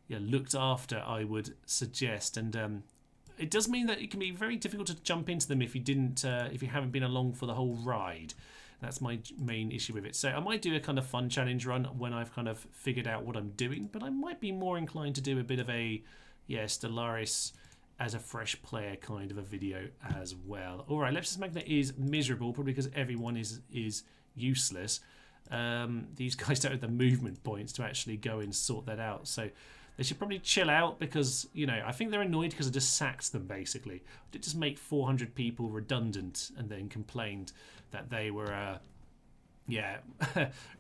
looked after, I would suggest. And it does mean that it can be very difficult to jump into them if you haven't been along for the whole ride. That's my main issue with it. So I might do a kind of fun challenge run when I've kind of figured out what I'm doing, but I might be more inclined to do a bit of a Stellaris as a fresh player kind of a video as well. All right, Lepsis Magna is miserable, probably because everyone is useless. These guys don't have the movement points to actually go and sort that out, so they should probably chill out, because, you know, I think they're annoyed because I just sacked them, basically. I did just make 400 people redundant and then complained that they were,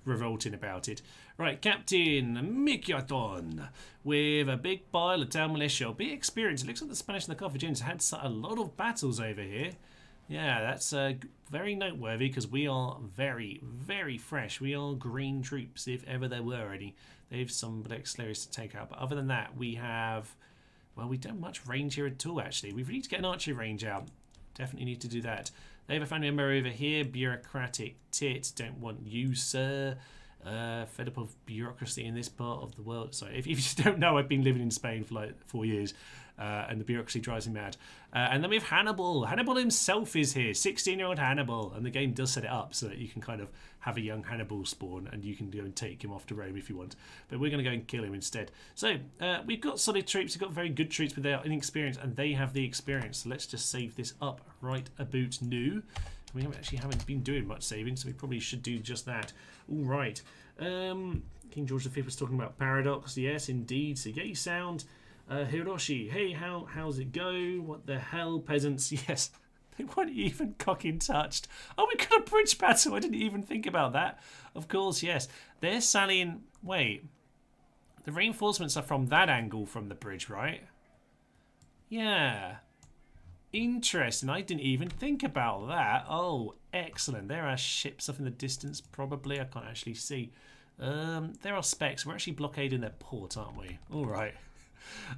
revolting about it. Right, Captain Mikyaton with a big pile of town militia. Be experienced. It looks like the Spanish and the Carthaginians had a lot of battles over here. Yeah, that's very noteworthy, because we are very, very fresh. We are green troops, if ever there were any. They have some Black Stellaris to take out. But other than that, we have... Well, we don't have much range here at all, actually. We need to get an archery range out. Definitely need to do that. They have a family member over here. Bureaucratic tit. Don't want you, sir. Fed up of bureaucracy in this part of the world. Sorry, if you don't know, I've been living in Spain for like 4 years. And the bureaucracy drives me mad. And then we have Hannibal. Hannibal himself is here, 16-year-old Hannibal, and the game does set it up so that you can kind of have a young Hannibal spawn, and you can go and take him off to Rome if you want. But we're going to go and kill him instead. So we've got solid troops, we've got very good troops, but they are inexperienced, and they have the experience. So let's just save this up right about now. We haven't been doing much saving, so we probably should do just that. All right. King George V was talking about Paradox. Yes, indeed. So yay sound. Hiroshi, hey, how's it go? What the hell, peasants? Yes, they weren't even cocking touched. Oh, we got a bridge battle. I didn't even think about that. Of course, yes. They're sallying... Wait. The reinforcements are from that angle from the bridge, right? Yeah. Interesting. I didn't even think about that. Oh, excellent. There are ships up in the distance, probably. I can't actually see. There are specs. We're actually blockading their port, aren't we? All right.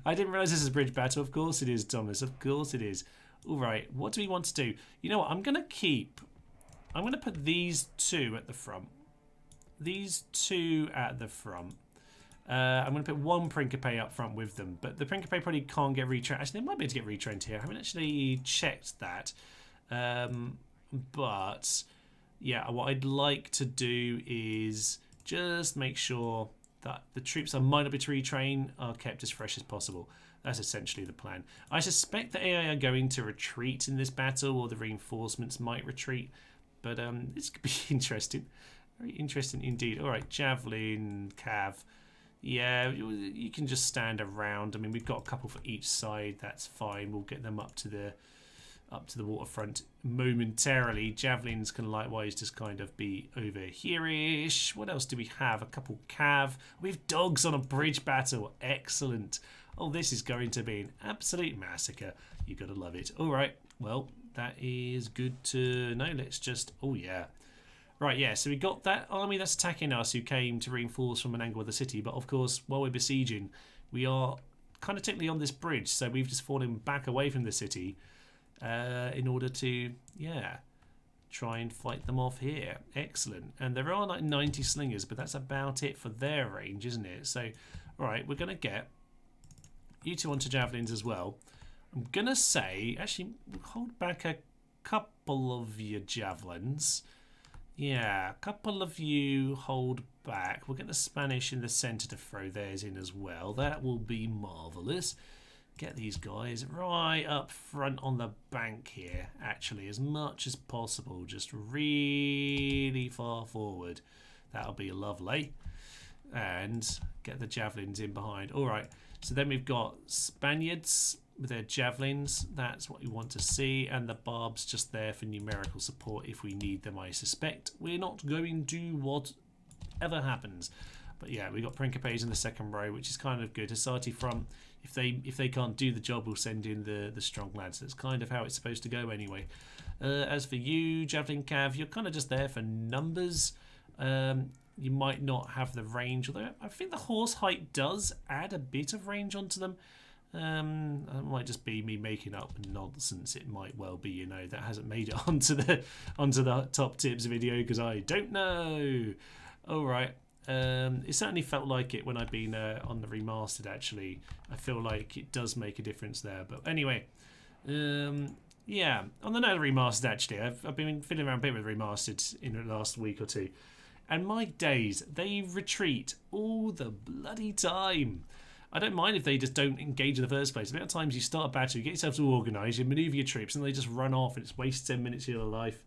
I didn't realise this is a bridge battle. Of course it is, Thomas. Of course it is. All right. What do we want to do? You know what? I'm going to put these 2 at the front. These 2 at the front. I'm going to put 1 Principe up front with them. But the Principe probably can't get retrained. Actually, they might be able to get retrained here. I haven't actually checked that. But, yeah, what I'd like to do is just make sure that the troops I might not be to retrain are kept as fresh as possible. That's essentially the plan. I suspect the AI are going to retreat in this battle, or the reinforcements might retreat, but this could be interesting. Very interesting indeed. All right, javelin, cav. Yeah, you can just stand around. I mean, we've got a couple for each side. That's fine. We'll get them up to the waterfront momentarily. Javelins can likewise just kind of be over here-ish. What else do we have? A couple cav. We have dogs on a bridge battle. Excellent. Oh, this is going to be an absolute massacre. You gotta love it. All right. Well, that is good to know. Let's just. Oh yeah. Right, yeah, so we got that army that's attacking us who came to reinforce from an angle of the city. But, of course, while we're besieging, we are kind of technically on this bridge. So we've just fallen back away from the city in order to, yeah, try and fight them off here. Excellent. And there are like 90 slingers, but that's about it for their range, isn't it? So, all right, we're going to get you two onto javelins as well. I'm going to say, actually, we'll hold back a couple of your javelins. Yeah, a couple of you hold back. We'll get the Spanish in the centre to throw theirs in as well. That will be marvellous. Get these guys right up front on the bank here, actually, as much as possible. Just really far forward. That'll be lovely. And get the javelins in behind. All right, so then we've got Spaniards with their javelins. That's what you want to see, and the barbs just there for numerical support if we need them. I suspect we're not going to whatever happens, but yeah, we got Principes in the second row, which is kind of good. Asati from if they can't do the job, we'll send in the strong lads. That's kind of how it's supposed to go anyway. As for you, javelin cav, you're kind of just there for numbers. You might not have the range, although I think the horse height does add a bit of range onto them. That might just be me making up nonsense. It might well be, you know, that hasn't made it onto the top tips video because I don't know. All right. It certainly felt like it when I've been on the remastered. Actually, I feel like it does make a difference there. But anyway, yeah. On the note of remastered, actually, I've been fiddling around a bit with remastered in the last week or two, and my days, they retreat all the bloody time. I don't mind if they just don't engage in the first place. The amount of times you start a battle, you get yourself to organise, you manoeuvre your troops, and they just run off, and it's wasted 10 minutes of your life.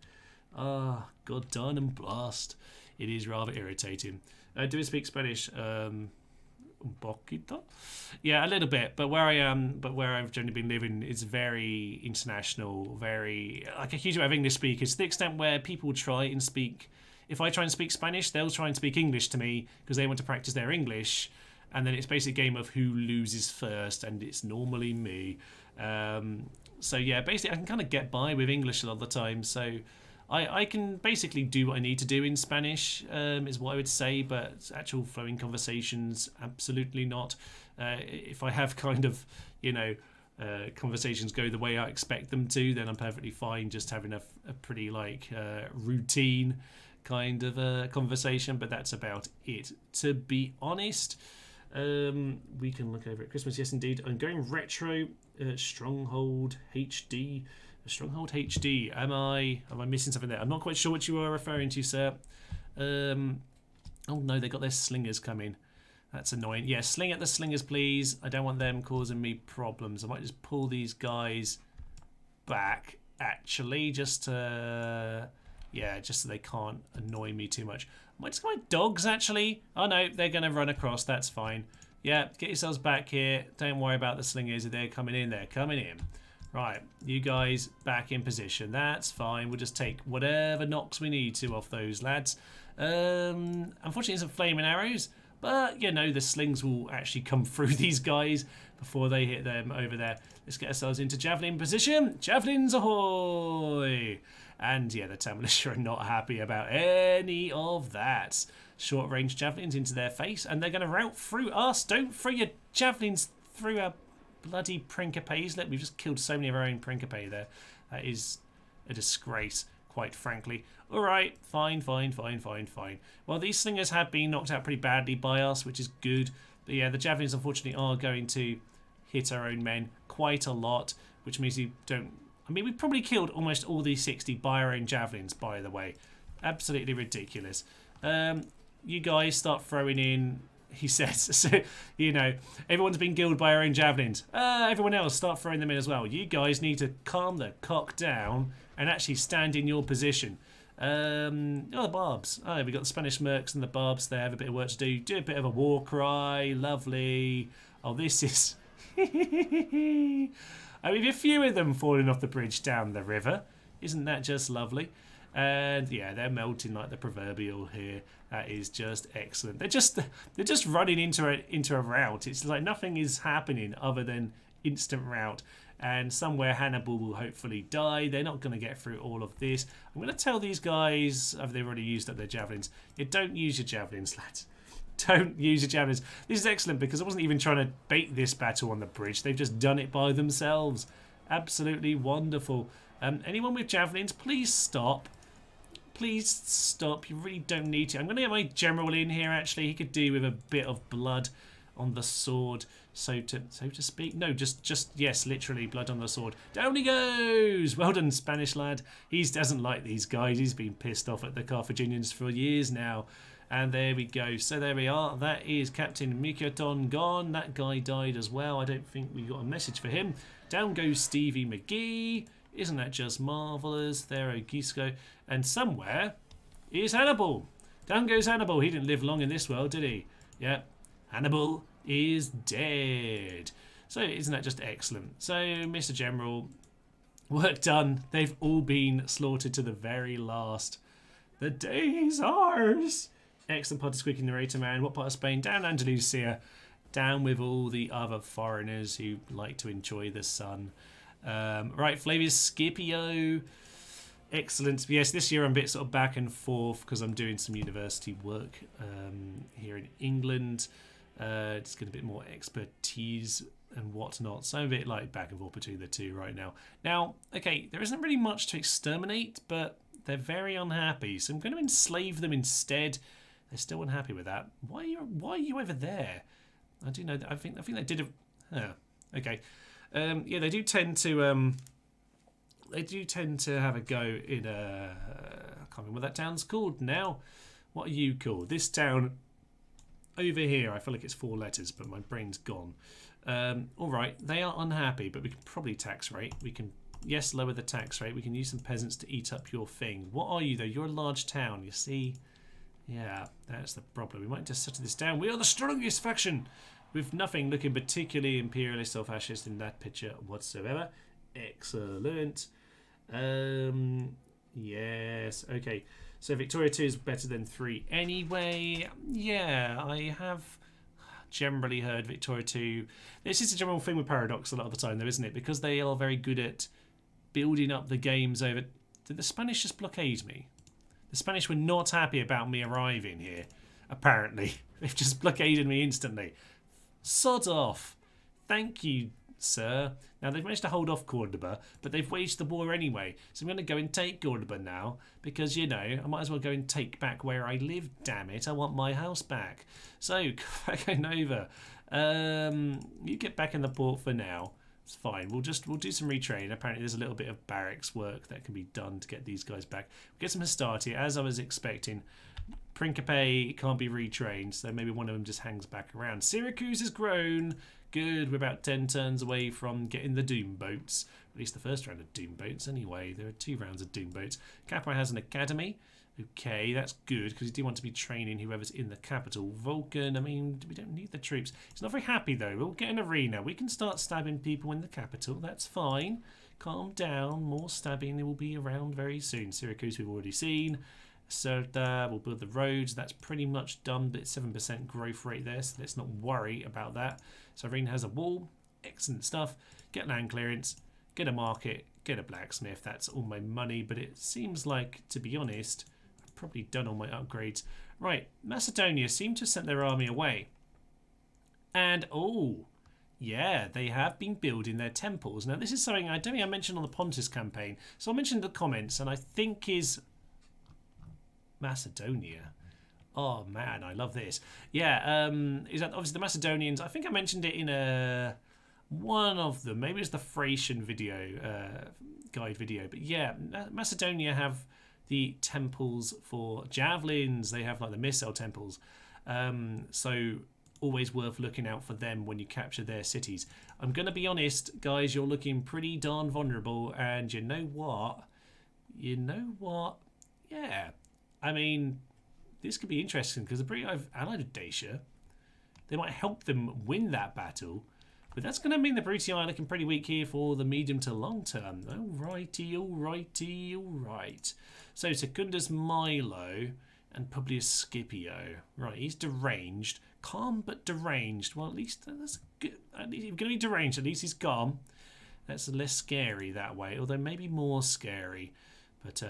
Ah, God darn and blast. It is rather irritating. Do I speak Spanish? Un poquito? Yeah, a little bit. But where I've generally been living, it's very international, very like a huge amount of English speakers. To the extent where people try and speak. If I try and speak Spanish, they'll try and speak English to me because they want to practice their English. And then it's basically a game of who loses first, and it's normally me. So yeah, basically I can kind of get by with English a lot of the time. So I can basically do what I need to do in Spanish, is what I would say. But actual flowing conversations, absolutely not. If I have kind of, you know, conversations go the way I expect them to, then I'm perfectly fine just having a pretty like routine kind of conversation. But that's about it, to be honest. We can look over at Christmas. Yes, indeed. I'm going retro. Stronghold HD. Stronghold HD. Am I missing something there? I'm not quite sure what you are referring to, sir. Oh no, they got their slingers coming. That's annoying. Yeah, sling at the slingers, please. I don't want them causing me problems. I might just pull these guys back, actually, just to, yeah, just so they can't annoy me too much. I might just go my dogs, actually. Oh no, they're going to run across. That's fine. Yeah, get yourselves back here. Don't worry about the slingers. They're coming in. They're coming in. Right, you guys back in position. That's fine. We'll just take whatever knocks we need to off those lads. Unfortunately, some flaming arrows. But, you know, the slings will actually come through these guys before they hit them over there. Let's get ourselves into javelin position. Javelins ahoy! And, yeah, the Tamilish are not happy about any of that. Short-range javelins into their face, and they're going to rout through us. Don't throw your javelins through our bloody Principes. Look, we've just killed so many of our own Principe there. That is a disgrace, quite frankly. All right, fine. Well, these slingers have been knocked out pretty badly by us, which is good. But yeah, the javelins unfortunately are going to hit our own men quite a lot, which means you don't... I mean, we probably killed almost all these 60 by our own javelins, by the way. Absolutely ridiculous. You guys start throwing in... He says, so, you know, everyone's been killed by our own javelins. Everyone else, start throwing them in as well. You guys need to calm the cock down and actually stand in your position. Oh, the barbs. Oh, we've got the Spanish mercs and the barbs there. Have a bit of work to do. Do a bit of a war cry. Lovely. Oh, this is... I mean, a few of them falling off the bridge down the river. Isn't that just lovely? And yeah, they're melting like the proverbial here. That is just excellent. They're just running into a rout. It's like nothing is happening other than instant rout. And somewhere Hannibal will hopefully die. They're not going to get through all of this. I'm going to tell these guys, they've already used up their javelins. Yeah, don't use your javelins, lads. Don't use your javelins. This is excellent because I wasn't even trying to bait this battle on the bridge. They've just done it by themselves. Absolutely wonderful. Anyone with javelins, please stop. Please stop. You really don't need to. I'm going to get my general in here, actually. He could do with a bit of blood on the sword, so to speak. No, just yes, literally blood on the sword. Down he goes. Well done, Spanish lad. He doesn't like these guys. He's been pissed off at the Carthaginians for years now. And there we go. So there we are. That is Captain Mikaton gone. That guy died as well. I don't think we got a message for him. Down goes Stevie McGee. Isn't that just marvellous? There, Gisco. And somewhere is Hannibal. Down goes Hannibal. He didn't live long in this world, did he? Yeah. Hannibal is dead. So isn't that just excellent? So, Mr. General, work done. They've all been slaughtered to the very last. The day is ours. Excellent part of squeaking narrator, man. What part of Spain? Down Andalusia. Down with all the other foreigners who like to enjoy the sun. Right, Flavius Scipio. Excellent. Yes, this year I'm a bit sort of back and forth because I'm doing some university work here in England. Just getting a bit more expertise and whatnot. So I'm a bit like back and forth between the two right now. Now, okay, there isn't really much to exterminate, but they're very unhappy. So I'm going to enslave them instead. They're still unhappy with that. Why are you over there? I do know that. I think they did a. Okay. Yeah, they do tend to. They do tend to have a go in a. I can't remember what that town's called now. What are you called? This town over here. I feel like it's 4 letters, but my brain's gone. All right, they are unhappy, but we can probably tax rate. We can, yes, lower the tax rate. We can use some peasants to eat up your thing. What are you though? You're a large town. You see. Yeah, that's the problem. We might just settle this down. We are the strongest faction, with nothing looking particularly imperialist or fascist in that picture whatsoever. Excellent. Yes. Okay. So Victoria 2 is better than 3 anyway. Yeah, I have generally heard Victoria 2. This is a general thing with Paradox a lot of the time, though, isn't it? Because they are very good at building up the games over. Did the Spanish just blockade me? The Spanish were not happy about me arriving here, apparently. They've just blockaded me instantly. Sod off. Thank you, sir. Now, they've managed to hold off Cordoba, but they've waged the war anyway. So I'm going to go and take Cordoba now, because, you know, I might as well go and take back where I live, damn it. I want my house back. So, back over. You get back in the port for now. It's fine. We'll do some retraining. Apparently there's a little bit of barracks work that can be done to get these guys back. We'll get some Hastati, as I was expecting. Principe can't be retrained, so maybe one of them just hangs back around. Syracuse has grown. Good. We're about 10 turns away from getting the Doom boats. At least the first round of Doom boats anyway. There are 2 rounds of Doom boats. Capra has an academy. Okay, that's good, because you do want to be training whoever's in the capital. Vulcan, I mean, we don't need the troops. He's not very happy, though. We'll get an arena. We can start stabbing people in the capital. That's fine. Calm down. More stabbing will be around very soon. Syracuse, we've already seen. So we'll build the roads. That's pretty much done, but it's 7% growth rate there, so let's not worry about that. So arena has a wall. Excellent stuff. Get land clearance. Get a market. Get a blacksmith. That's all my money, but it seems like, to be honest, probably done all my upgrades. Right, Macedonia seem to have sent their army away. And, oh, yeah, they have been building their temples. Now, this is something I don't think I mentioned on the Pontus campaign. So I mentioned the comments, and I think is Macedonia. Oh, man, I love this. Yeah, is that obviously the Macedonians. I think I mentioned it in one of them. Maybe it's the Thracian video, guide video. But yeah, Macedonia have the temples for javelins. They have like the missile temples. So always worth looking out for them when you capture their cities. I'm going to be honest, guys, you're looking pretty darn vulnerable. And you know what? Yeah. I mean, this could be interesting because the British have allied with Dacia. They might help them win that battle. But that's going to mean the British are looking pretty weak here for the medium to long term. Alrighty, alrighty, alright. So Secundus Milo and Publius Scipio. Right, he's deranged. Calm but deranged. Well, at least that's good. At least, if you're going to be deranged, at least he's calm. That's less scary that way, although maybe more scary. But,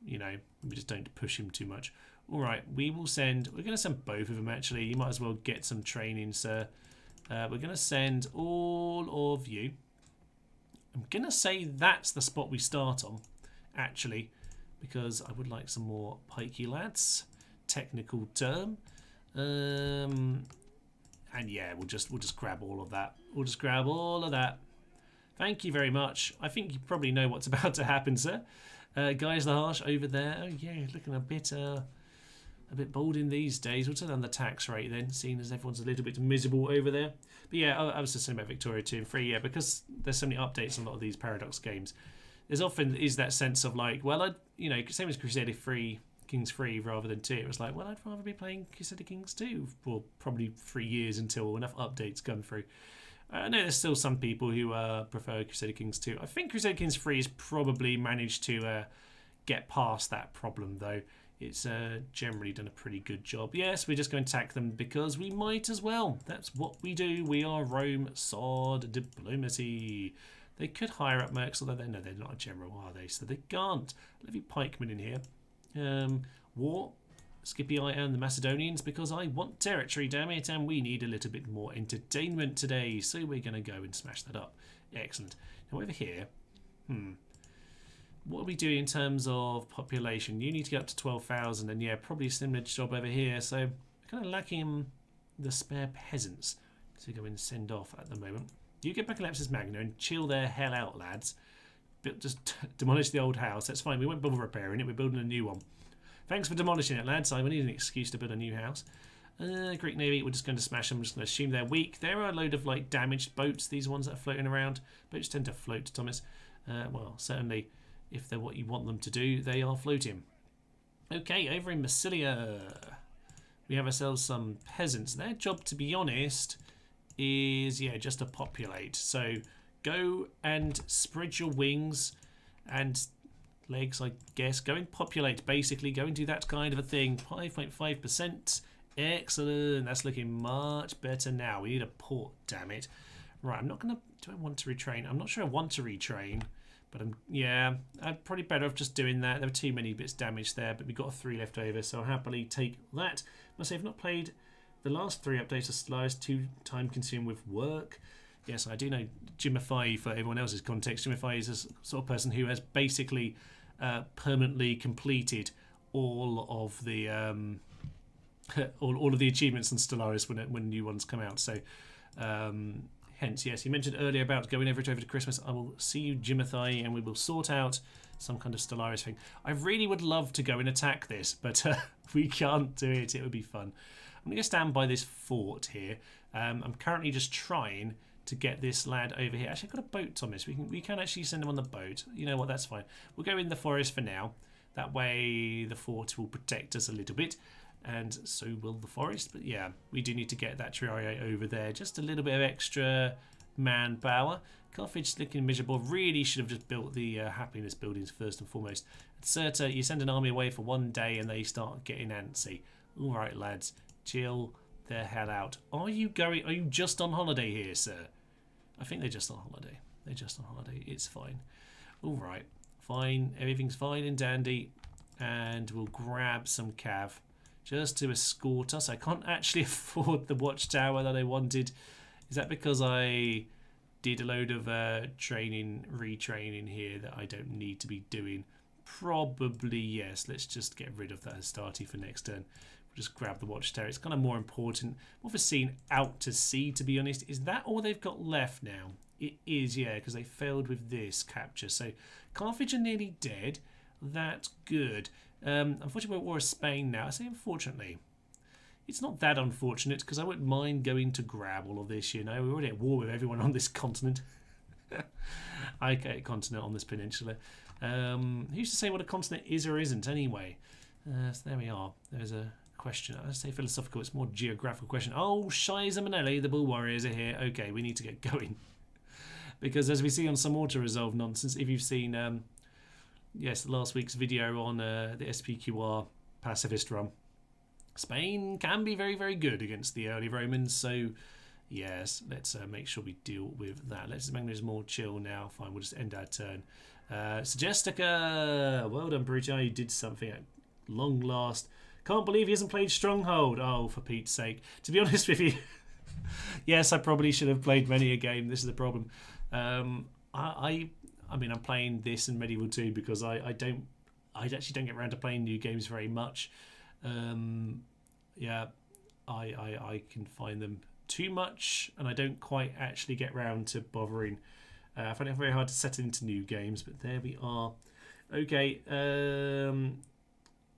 you know, we just don't push him too much. Alright, we're going to send both of them actually. You might as well get some training, sir. We're going to send all of you. I'm going to say that's the spot we start on, actually, because I would like some more pikey lads. Technical term. And yeah, we'll just grab all of that. We'll just grab all of that. Thank you very much. I think you probably know what's about to happen, sir. Guys the Harsh over there. Oh yeah, looking a bit bold in these days. We'll turn down the tax rate then, seeing as everyone's a little bit miserable over there. But yeah, I was just saying about Victoria 2 and 3, yeah, because there's so many updates on a lot of these Paradox games. There's often that sense of like, well, you know, same as Crusader 3, Kings 3 rather than 2. It was like, well, I'd rather be playing Crusader Kings 2 for probably 3 years until enough updates come through. I know there's still some people who prefer Crusader Kings 2. I think Crusader Kings 3 has probably managed to get past that problem, though. It's generally done a pretty good job. Yes, we're just going to attack them because we might as well. That's what we do. We are Rome, sword, diplomacy. They could hire up mercs, although they're not a general, are they? So they can't. Levy pikemen in here. War, Scipii and the Macedonians, because I want territory, damn it, and we need a little bit more entertainment today. So we're going to go and smash that up. Excellent. Now over here, what are we doing in terms of population? You need to get up to 12,000, and yeah, probably a similar job over here. So we're kind of lacking the spare peasants to go and send off at the moment. You get back Lepsis Magna and chill their hell out, lads. Just demolish the old house. That's fine. We won't bother repairing it. We're building a new one. Thanks for demolishing it, lads. I need an excuse to build a new house. Greek Navy, we're just going to smash them. We're just going to assume they're weak. There are a load of like damaged boats, these ones that are floating around. Boats tend to float, Thomas. Well, certainly if they're what you want them to do, they are floating. Okay, over in Massilia, we have ourselves some peasants. Their job, to be honest, is, yeah, just to populate. So go and spread your wings and legs, I guess. Go and populate, basically. Go and do that kind of a thing. 5.5%. Excellent. That's looking much better now. We need a port, damn it. Right, I'm not going to... Do I want to retrain? I'm not sure I want to retrain. But I'm probably better off just doing that. There were too many bits damaged there, but we've got 3 left over, so I'll happily take that. Must say I've not played the last 3 updates of Stellaris, too time consuming with work. Yes, I do know Jimify, for everyone else's context, Jimify is a sort of person who has basically permanently completed all of the all of the achievements in Stellaris when new ones come out. So hence, yes, you mentioned earlier about going over to Christmas. I will see you, Jimothy, and we will sort out some kind of Stellaris thing. I really would love to go and attack this, but we can't do it. It would be fun. I'm going to stand by this fort here. I'm currently just trying to get this lad over here. Actually, I've got a boat, Thomas. We can actually send him on the boat. You know what? That's fine. We'll go in the forest for now. That way the fort will protect us a little bit. And so will the forest. But yeah, we do need to get that Triarii over there. Just a little bit of extra manpower. Carthage looking miserable. Really should have just built the happiness buildings first and foremost. At Cirta, you send an army away for 1 day and they start getting antsy. All right, lads, chill the hell out. Are you just on holiday here, sir? I think they're just on holiday. They're just on holiday. It's fine. All right, fine. Everything's fine and dandy. And we'll grab some cav just to escort us. I can't actually afford the watchtower that I wanted. Is that because I did a load of retraining here that I don't need to be doing? Probably yes. Let's just get rid of that Astarte for next turn. We'll just grab the watchtower. It's kind of more important. More for seeing out to sea, to be honest. Is that all they've got left now? It is, yeah, because they failed with this capture. So Carthage are nearly dead. That's good. Unfortunately, we're at war with Spain now. I say unfortunately. It's not that unfortunate because I wouldn't mind going to grab all of this, you know. We're already at war with everyone on this continent. Okay, continent on this peninsula. Who's to say what a continent is or isn't anyway? So there we are. There's a question. Let's say philosophical. It's more geographical question. Oh, Shiza Manelli, the Bull Warriors are here. Okay, we need to get going. Because as we see on some auto-resolve nonsense, if you've seen, yes, last week's video on the SPQR pacifist run, Spain can be very, very good against the early Romans. So, yes, let's make sure we deal with that. Let's make this more chill now. Fine, we'll just end our turn. Segestica, well done, Brutia. You did something at long last. Can't believe he hasn't played Stronghold. Oh, for Pete's sake. To be honest with you, yes, I probably should have played many a game. This is the problem. I mean, I'm playing this and Medieval 2 because I actually don't get around to playing new games very much. Yeah, I can find them too much, and I don't quite actually get round to bothering. I find it very hard to settle into new games, but there we are. Okay,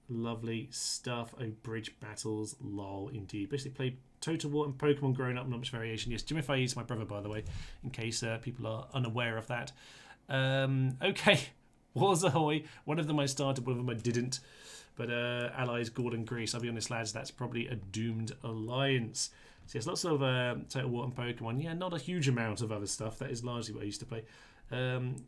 lovely stuff. Oh, bridge battles, lol, indeed. Basically played Total War and Pokemon growing up, not much variation. Yes, Jimmy Fahey is my brother, by the way, in case people are unaware of that. Okay, Wars Ahoy. One of them I started, one of them I didn't. But Allies, Gordon, Greece. I'll be honest, lads, that's probably a doomed alliance. So yes, lots of Total War and Pokemon. Yeah, not a huge amount of other stuff. That is largely what I used to play.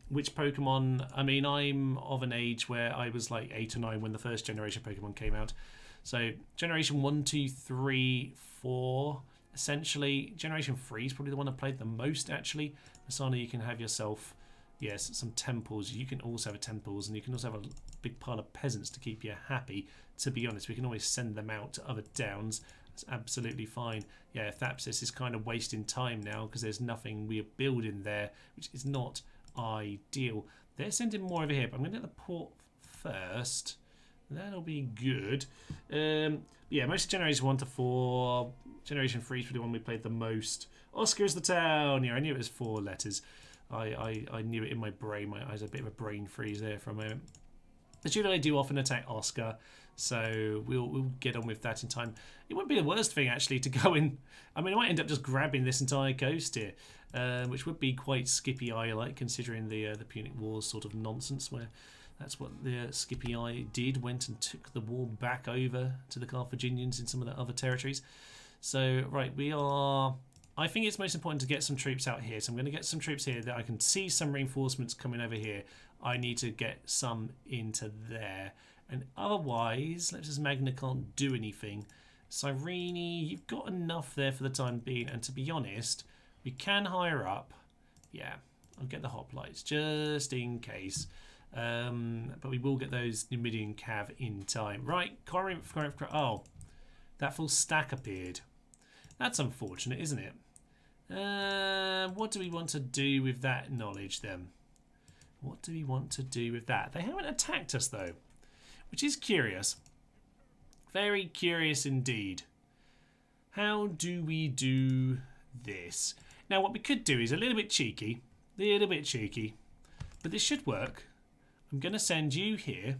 Which Pokemon? I mean, I'm of an age where I was like 8 or 9 when the first generation Pokemon came out. So generation 1, 2, 3, 4. Essentially, generation 3 is probably the one I played the most, actually. Asana, you can have yourself, yes, some temples. You can also have temples, and you can also have a big pile of peasants to keep you happy. To be honest, we can always send them out to other downs. That's absolutely fine. Yeah, Thapsis is kind of wasting time now because there's nothing we are building there, which is not ideal. They're sending more over here, but I'm going to get the port first. That'll be good. Yeah, most generation 1 to 4. Generation 3 is the one we played the most. Oscar is the town. Yeah, I knew it was 4 letters. I knew it in my brain. I had a bit of a brain freeze there for a moment. The Judo do often attack Oscar, so we'll get on with that in time. It wouldn't be the worst thing, actually, to go in. I mean, I might end up just grabbing this entire coast here, which would be quite Scipii-like, considering the Punic Wars sort of nonsense, where that's what the Scipii did, went and took the war back over to the Carthaginians in some of the other territories. So, right, we are... I think it's most important to get some troops out here. So I'm going to get some troops here that I can see some reinforcements coming over here. I need to get some into there. And otherwise, let's just Magna can't do anything. Cyrene, you've got enough there for the time being. And to be honest, we can hire up. Yeah, I'll get the hoplites just in case. But we will get those Numidian cav in time. Right, Corinth. Oh, that full stack appeared. That's unfortunate, isn't it? What do we want to do with that knowledge then? What do we want to do with that? They haven't attacked us though, which is curious. Very curious indeed. How do we do this? Now what we could do is a little bit cheeky, but this should work. I'm going to send you here,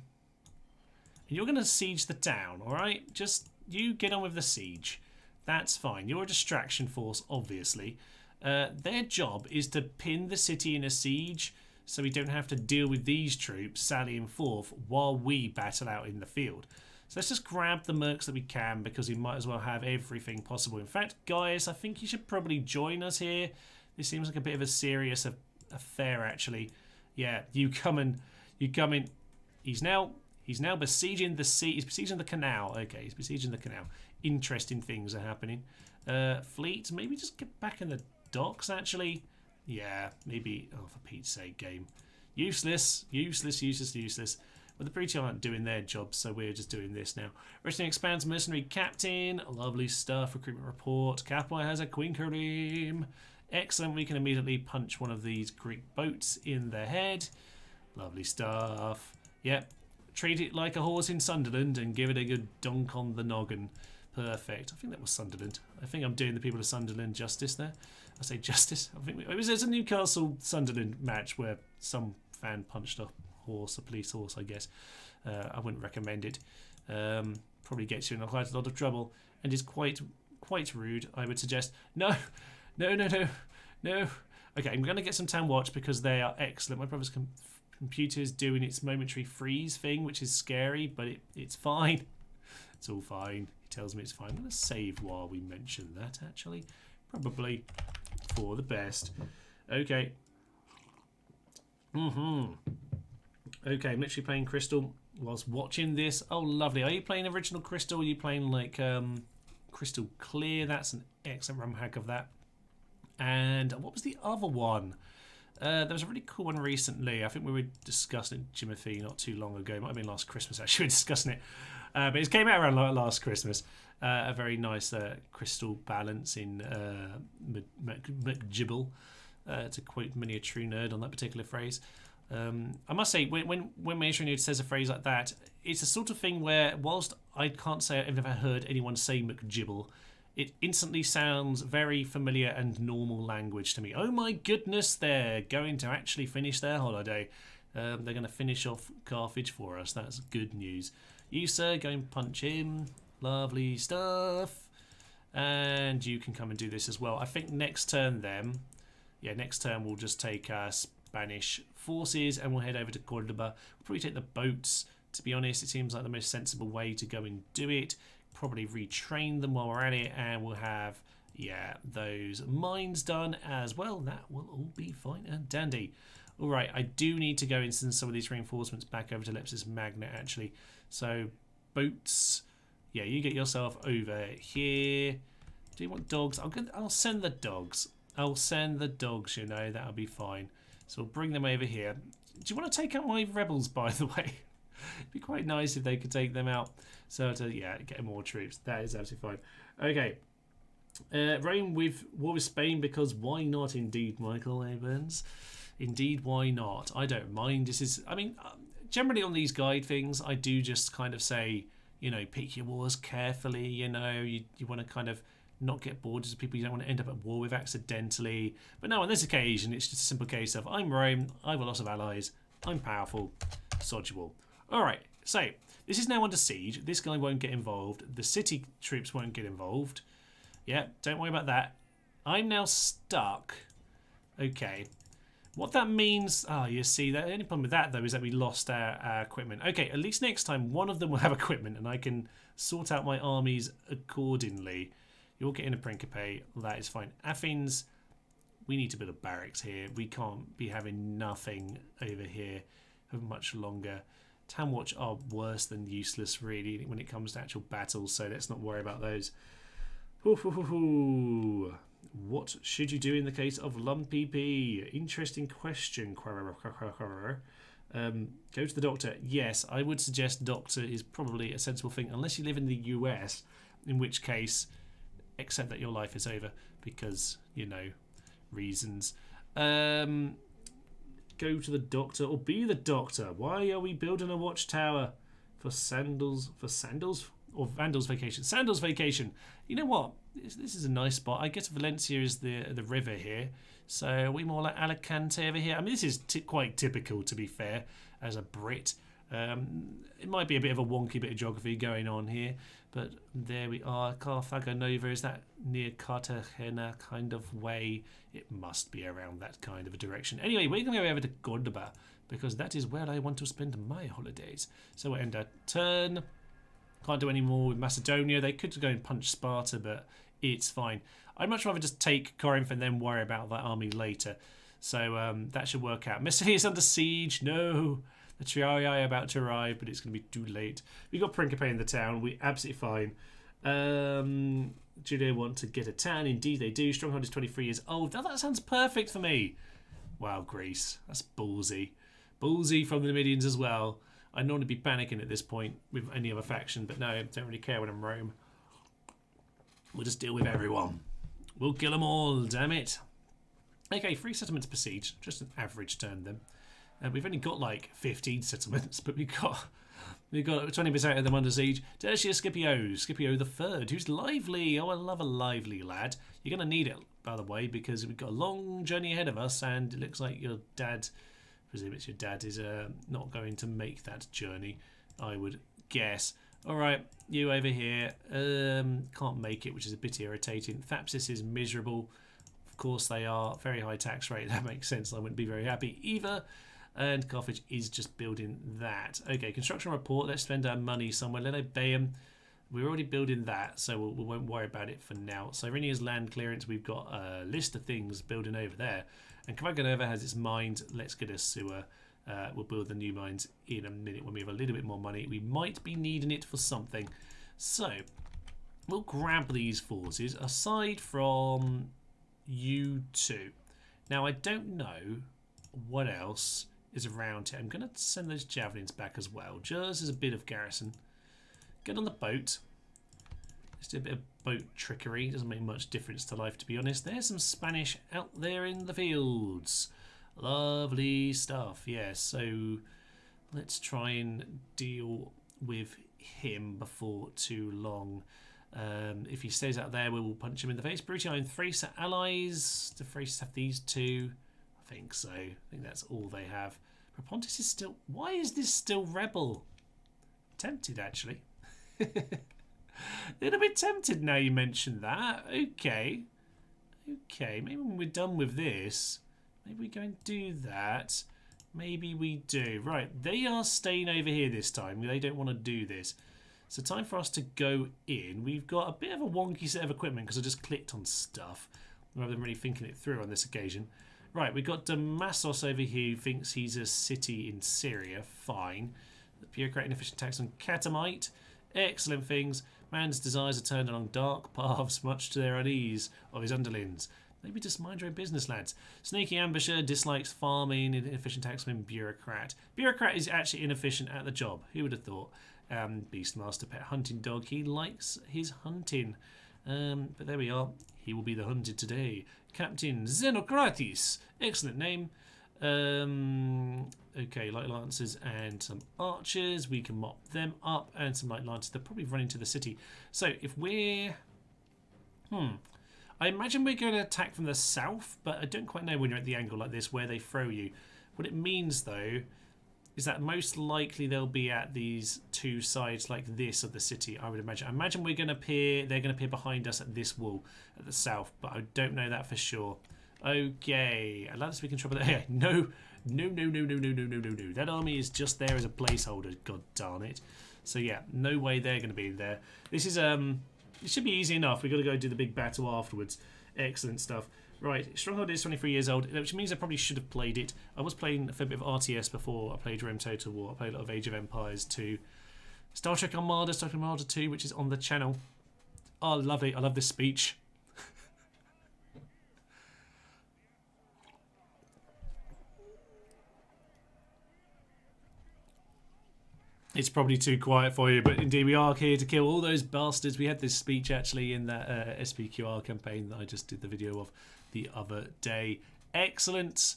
and you're going to siege the town, alright? Just you get on with the siege. That's fine. You're a distraction force, obviously. Their job is to pin the city in a siege so we don't have to deal with these troops sallying forth while we battle out in the field. So let's just grab the mercs that we can because we might as well have everything possible. In fact, guys, I think you should probably join us here. This seems like a bit of a serious affair, actually. Yeah, you come in. He's now besieging the sea. He's besieging the canal. Okay, he's besieging the canal. Interesting things are happening. Fleet, maybe just get back in the docks, actually. Yeah, maybe. Oh, for Pete's sake, game. Useless. But the British aren't doing their job, so we're just doing this now. Wrestling expands mercenary captain. Lovely stuff. Recruitment report. Capua has a quinquereme. Excellent. We can immediately punch one of these Greek boats in the head. Lovely stuff. Yep. Treat it like a horse in Sunderland and give it a good donk on the noggin. Perfect. I think that was Sunderland. I think I'm doing the people of Sunderland justice there. I say justice. I think it was a Newcastle Sunderland match where some fan punched a horse, a police horse, I guess. I wouldn't recommend it. Probably gets you in quite a lot of trouble and is quite rude. I would suggest no. Okay, I'm going to get some town watch because they are excellent. My brother's computer's doing its momentary freeze thing, which is scary, but it's fine. It's all fine. He tells me it's fine. I'm going to save while we mention that, actually. Probably for the best. Okay. Okay, I'm literally playing Crystal whilst watching this. Oh, lovely. Are you playing original Crystal? Are you playing like Crystal Clear? That's an excellent rum hack of that. And what was the other one? There was a really cool one recently. I think we were discussing it, Jimothy, not too long ago. It might have been last Christmas, actually. We were discussing it. But it came out around last Christmas. A very nice crystal balance in McGibble, to quote many a true nerd on that particular phrase. I must say, when Major Nerd says a phrase like that, it's the sort of thing where, whilst I can't say I've never heard anyone say McGibble, it instantly sounds very familiar and normal language to me. Oh my goodness, they're going to actually finish their holiday. They're going to finish off Carthage for us. That's good news. You, sir, go and punch him. Lovely stuff. And you can come and do this as well. I think next turn then, next turn we'll just take Spanish forces and we'll head over to Cordoba. We'll probably take the boats. To be honest, it seems like the most sensible way to go and do it. Probably retrain them while we're at it, and we'll have those mines done as well. That will all be fine and dandy. All right, I do need to go and send some of these reinforcements back over to Lepsis Magna, actually. So boats, you get yourself over here. Do you want dogs? I'll send the dogs. I'll send the dogs, that'll be fine. So we'll bring them over here. Do you want to take out my rebels, by the way? It'd be quite nice if they could take them out. So to get more troops. That is absolutely fine. Okay. Rome with war with Spain, because why not indeed, Michael Evans? Indeed, why not? I don't mind. Generally on these guide things, I do just kind of say, pick your wars carefully. You want to kind of not get bored with people you don't want to end up at war with accidentally. But no, on this occasion, it's just a simple case of I'm Rome, I have a lot of allies, I'm powerful, sod you all. Alright, so this is now under siege. This guy won't get involved. The city troops won't get involved. Yeah, don't worry about that. I'm now stuck. Okay. What that means... you see, the only problem with that, though, is that we lost our equipment. Okay, at least next time one of them will have equipment and I can sort out my armies accordingly. You'll get in a Principe. That is fine. Athens, we need to build a barracks here. We can't be having nothing over here for much longer. Town Watch are worse than useless, really, when it comes to actual battles, so let's not worry about those. What should you do in the case of Lumpy P? Interesting question. Go to the doctor. Yes, I would suggest doctor is probably a sensible thing, unless you live in the US, in which case, accept that your life is over, because, reasons. Go to the doctor or be the doctor. Why are we building a watchtower? For Vandals vacation. Sandals vacation. You know what? This is a nice spot. I guess Valencia is the river here. So are we more like Alicante over here? I mean, this is quite typical, to be fair, as a Brit. It might be a bit of a wonky bit of geography going on here, but there we are. Carthago Nova, is that near Cartagena kind of way? It must be around that kind of a direction. Anyway, we're going to go over to Cordoba, because that is where I want to spend my holidays. So we'll end our turn. Can't do any more with Macedonia. They could go and punch Sparta, but it's fine. I'd much rather just take Corinth and then worry about that army later. So that should work out. Messina is under siege. No. The Triarii are about to arrive, but it's going to be too late. We got Principe in the town. We're absolutely fine. Do they want to get a town? Indeed they do. Stronghold is 23 years old. Now that sounds perfect for me. Wow, Greece. That's ballsy. Ballsy from the Numidians as well. I'd normally be panicking at this point with any other faction, but no, I don't really care when I'm Rome. We'll just deal with everyone. We'll kill them all, damn it. Okay, 3 settlements per siege. Just an average turn then. We've only got like 15 settlements, but we've got 20% of them under siege. Tertius Scipio the Third, who's lively. Oh, I love a lively lad. You're going to need it, by the way, because we've got a long journey ahead of us, and it looks like your dad, presume it's your dad, is not going to make that journey, I would guess. All right, you over here can't make it, which is a bit irritating. Thapsis is miserable. Of course they are. Very high tax rate. That makes sense. I wouldn't be very happy either. And Carthage is just building that. Okay, construction report. Let's spend our money somewhere. Let obey them. We're already building that, so we won't worry about it for now. Cyrenia's land clearance, we've got a list of things building over there. And Kvaganova has its mines. Let's get a sewer. We'll build the new mines in a minute when we have a little bit more money. We might be needing it for something. So, we'll grab these forces, aside from you two. Now, I don't know what else is around here. I'm going to send those javelins back as well, just as a bit of garrison. Get on the boat. Let's do a bit of boat trickery. Doesn't make much difference to life, to be honest. There's some Spanish out there in the fields. Lovely stuff. Yeah, so let's try and deal with him before too long. If he stays out there, we will punch him in the face. Brutio and Thrace are allies. Do Thrace have these two? I think so. I think that's all they have. Propontis is still... Why is this still rebel? Tempted, actually. A little bit tempted now you mentioned that. Okay. Okay, maybe when we're done with this, maybe we go and do that. Maybe we do. Right, they are staying over here this time. They don't want to do this. So time for us to go in. We've got a bit of a wonky set of equipment because I just clicked on stuff rather than really thinking it through on this occasion. Right, we've got Damassos over here who thinks he's a city in Syria. Fine. The bureaucrat inefficient tax on Catamite. Excellent things. Man's desires are turned along dark paths, much to their unease of his underlings. Maybe just mind your own business, lads. Sneaky ambusher dislikes farming, inefficient taxman, bureaucrat. Bureaucrat is actually inefficient at the job. Who would have thought? Beastmaster, pet hunting dog. He likes his hunting. But there we are. He will be the hunted today. Captain Xenocrates. Excellent name. Okay, light lancers and some archers. We can mop them up, and some light lancers. They're probably running to the city. So if we're... I imagine we're going to attack from the south, but I don't quite know when you're at the angle like this where they throw you. What it means, though, is that most likely they'll be at these two sides like this of the city, I would imagine. I imagine we're going to appear, they're going to appear behind us at this wall at the south, but I don't know that for sure. Okay, allow us to be controlled by that. No. That army is just there as a placeholder, god darn it. So yeah, no way they're going to be there. This is, it should be easy enough. We've got to go do the big battle afterwards. Excellent stuff. Right, Stronghold is 23 years old, which means I probably should have played it. I was playing a fair bit of RTS before I played Rome Total War. I played a lot of Age of Empires 2. Star Trek Armada, Star Trek Armada 2, which is on the channel. Oh, lovely. I love this speech. It's probably too quiet for you, but indeed we are here to kill all those bastards. We had this speech actually in that SPQR campaign that I just did the video of the other day. Excellent,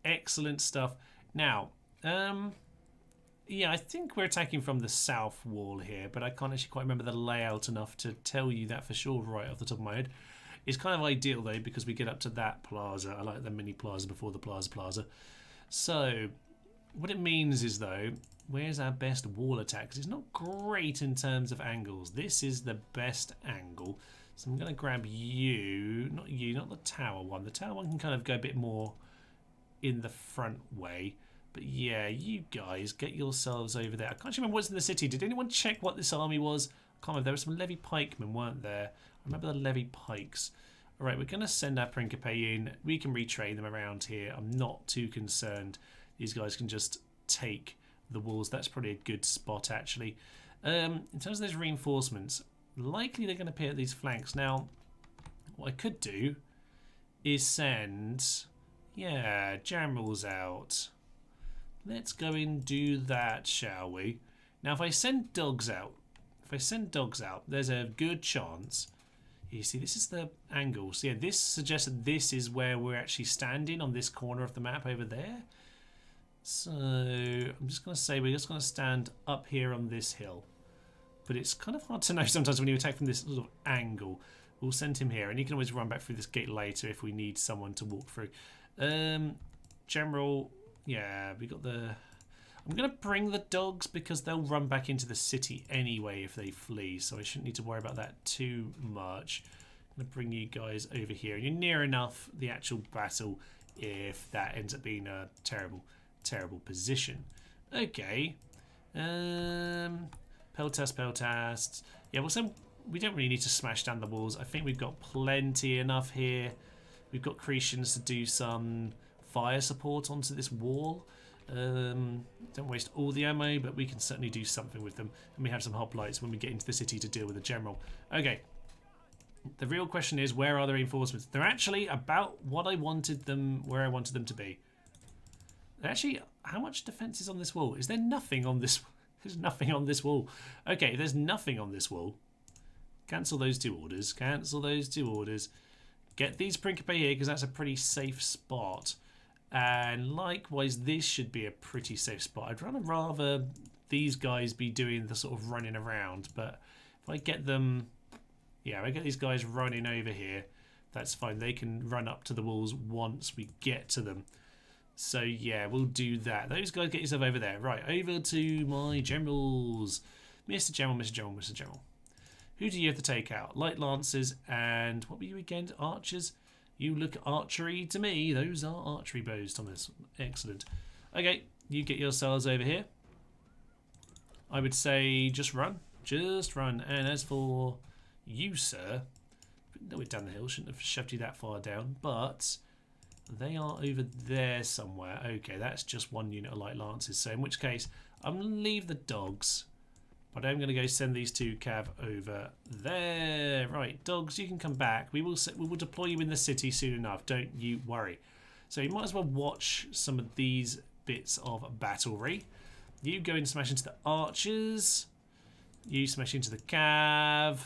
excellent stuff. Now, yeah, I think we're attacking from the south wall here, but I can't actually quite remember the layout enough to tell you that for sure right off the top of my head. It's kind of ideal though because we get up to that plaza. I like the mini plaza before the plaza. So, what it means is though, where's our best wall attack? Because it's not great in terms of angles. This is the best angle. So I'm going to grab you, not the tower one. The tower one can kind of go a bit more in the front way. But yeah, you guys, get yourselves over there. I can't remember what's in the city. Did anyone check what this army was? I can't remember. There were some levy pikemen, weren't there? I remember the levy pikes. All right, we're going to send our Principe in. We can retrain them around here. I'm not too concerned. These guys can just take the walls. That's probably a good spot actually. In terms of those reinforcements, likely they're going to appear at these flanks. Now, what I could do is send, yeah, generals out. Let's go and do that, shall we? Now, if I send dogs out, there's a good chance. You see, this is the angle. So yeah, this suggests that this is where we're actually standing on this corner of the map over there. So I'm just going to say we're just going to stand up here on this hill. But it's kind of hard to know sometimes when you attack from this sort of angle. We'll send him here, and you can always run back through this gate later if we need someone to walk through. General, yeah, we got the... I'm going to bring the dogs because they'll run back into the city anyway if they flee, so I shouldn't need to worry about that too much. I'm going to bring you guys over here. You're near enough the actual battle if that ends up being terrible. terrible position. Okay. Peltasts. Yeah, well, we don't really need to smash down the walls. I think we've got plenty enough here. We've got Cretians to do some fire support onto this wall. Don't waste all the ammo, but we can certainly do something with them. And we have some hoplites when we get into the city to deal with the general. Okay. The real question is, where are the reinforcements? They're actually about what I wanted them, where I wanted them to be. Actually, how much defense is on this wall? Is there nothing on this? There's nothing on this wall. Okay, there's nothing on this wall. Cancel those 2 orders. Cancel those 2 orders. Get these Principe here because that's a pretty safe spot. And likewise, this should be a pretty safe spot. I'd rather these guys be doing the sort of running around. But if I get them... Yeah, I get these guys running over here. That's fine. They can run up to the walls once we get to them. So, yeah, we'll do that. Those guys, get yourself over there. Right, over to my generals. Mr. General, Mr. General, Mr. General. Who do you have to take out? Light Lancers and... What were you again? Archers? You look archery to me. Those are archery bows, Thomas. Excellent. Okay, you get yourselves over here. I would say just run. Just run. And as for... You, sir, no, we're down the hill. Shouldn't have shoved you that far down, but they are over there somewhere. Okay, that's just 1 unit of light lancers. So in which case, I'm going to leave the dogs, but I'm going to go send these 2 cav over there. Right, dogs, you can come back. We will deploy you in the city soon enough. Don't you worry. So you might as well watch some of these bits of battlery. You go and smash into the archers. You smash into the cav.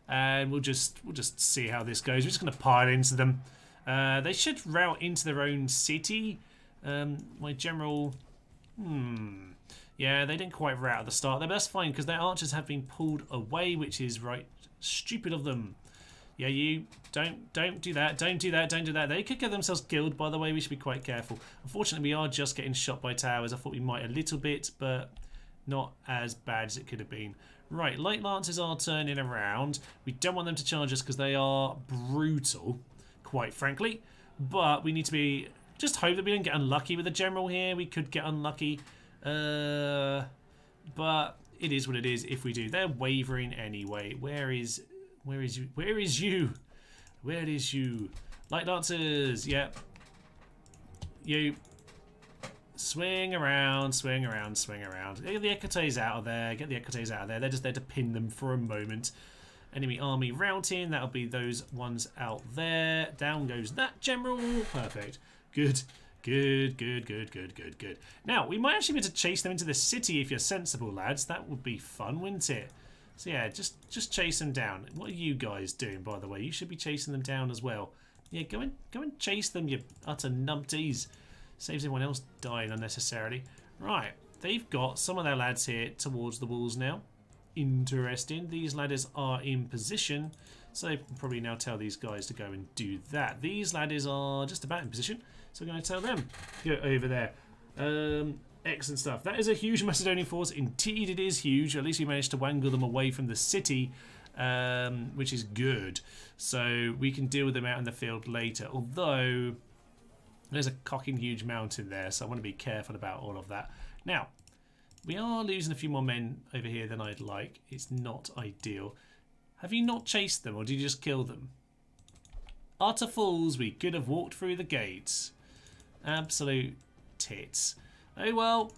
And we'll just see how this goes. We're just going to pile into them. They should route into their own city. My general... Yeah, they didn't quite route at the start there, but that's fine because their archers have been pulled away, which is right stupid of them. Yeah, you don't do that. Don't do that. Don't do that. They could get themselves killed, by the way. We should be quite careful. Unfortunately, we are just getting shot by towers. I thought we might a little bit, but not as bad as it could have been. Right, light lancers are turning around. We don't want them to charge us because they are brutal, quite frankly. But we need to be... Just hope that we don't get unlucky with the general here. We could get unlucky. But it is what it is if we do. They're wavering anyway. Where is you? Where is you? Where is you? Light lancers, yep. You... Swing around, swing around, swing around. Get the Equites out of there. Get the Equites out of there. They're just there to pin them for a moment. Enemy army routing. That'll be those ones out there. Down goes that general. Perfect. Good. Good, good, good, good, good, good. Now, we might actually be able to chase them into the city if you're sensible, lads. That would be fun, wouldn't it? So yeah, just chase them down. What are you guys doing, by the way? You should be chasing them down as well. Yeah, go and chase them, you utter numpties. Saves everyone else dying unnecessarily. Right, they've got some of their lads here towards the walls now. Interesting. These ladders are in position, so they can probably now tell these guys to go and do that. These ladders are just about in position, so we're going to tell them go over there. Excellent stuff. That is a huge Macedonian force. Indeed, it is huge. At least we managed to wangle them away from the city, which is good. So we can deal with them out in the field later. Although... There's a cocking huge mountain there, so I want to be careful about all of that. Now, we are losing a few more men over here than I'd like. It's not ideal. Have you not chased them, or did you just kill them? Utter fools, we could have walked through the gates. Absolute tits. Oh well,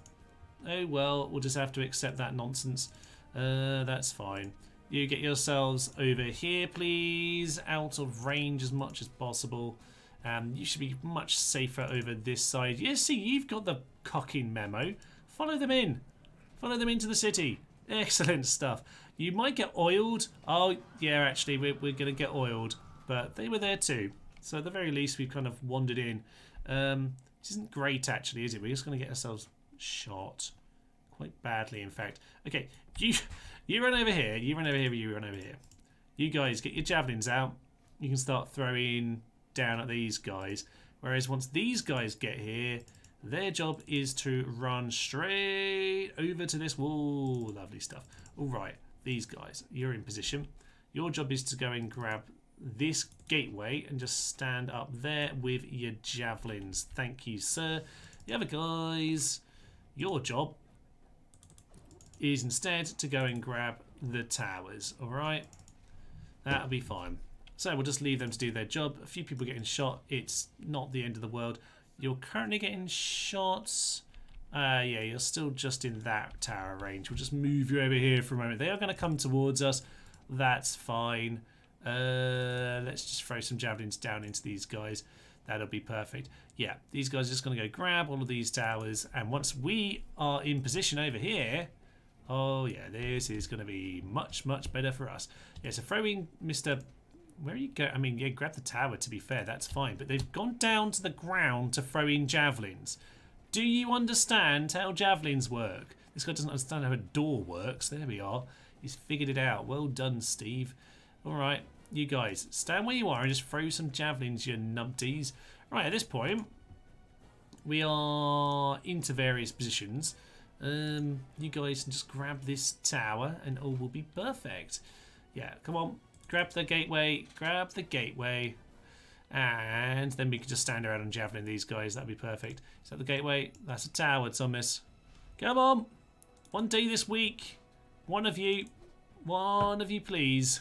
we'll just have to accept that nonsense. That's fine. You get yourselves over here, please. Out of range as much as possible. You should be much safer over this side. Yes, see, you've got the cocking memo. Follow them in. Follow them into the city. Excellent stuff. You might get oiled. Oh, yeah, actually, we're going to get oiled. But they were there too. So at the very least, we've kind of wandered in. This isn't great, actually, is it? We're just going to get ourselves shot. Quite badly, in fact. Okay, you run over here. You run over here. You run over here. You guys, get your javelins out. You can start throwing... down at these guys, whereas once these guys get here, their job is to run straight over to this wall. Lovely stuff. All right, these guys, you're in position. Your job is to go and grab this gateway and just stand up there with your javelins. Thank you, sir. The other guys, your job is instead to go and grab the towers. All right, that'll be fine. So we'll just leave them to do their job. A few people getting shot. It's not the end of the world. You're currently getting shots. Yeah, you're still just in that tower range. We'll just move you over here for a moment. They are going to come towards us. That's fine. Let's just throw some javelins down into these guys. That'll be perfect. Yeah, these guys are just going to go grab all of these towers. And once we are in position over here, oh yeah, this is going to be much, much better for us. Yeah, so throw in Mr. Where are you go? I mean, yeah, grab the tower, to be fair. That's fine. But they've gone down to the ground to throw in javelins. Do you understand how javelins work? This guy doesn't understand how a door works. There we are. He's figured it out. Well done, Steve. All right, you guys, stand where you are and just throw some javelins, you numpties. Right, at this point, we are into various positions. You guys can just grab this tower and all will be perfect. Yeah, come on. Grab the gateway. Grab the gateway. And then we can just stand around and javelin these guys. That'd be perfect. Is that the gateway? That's a tower, Thomas. Come on. One day this week. One of you, please.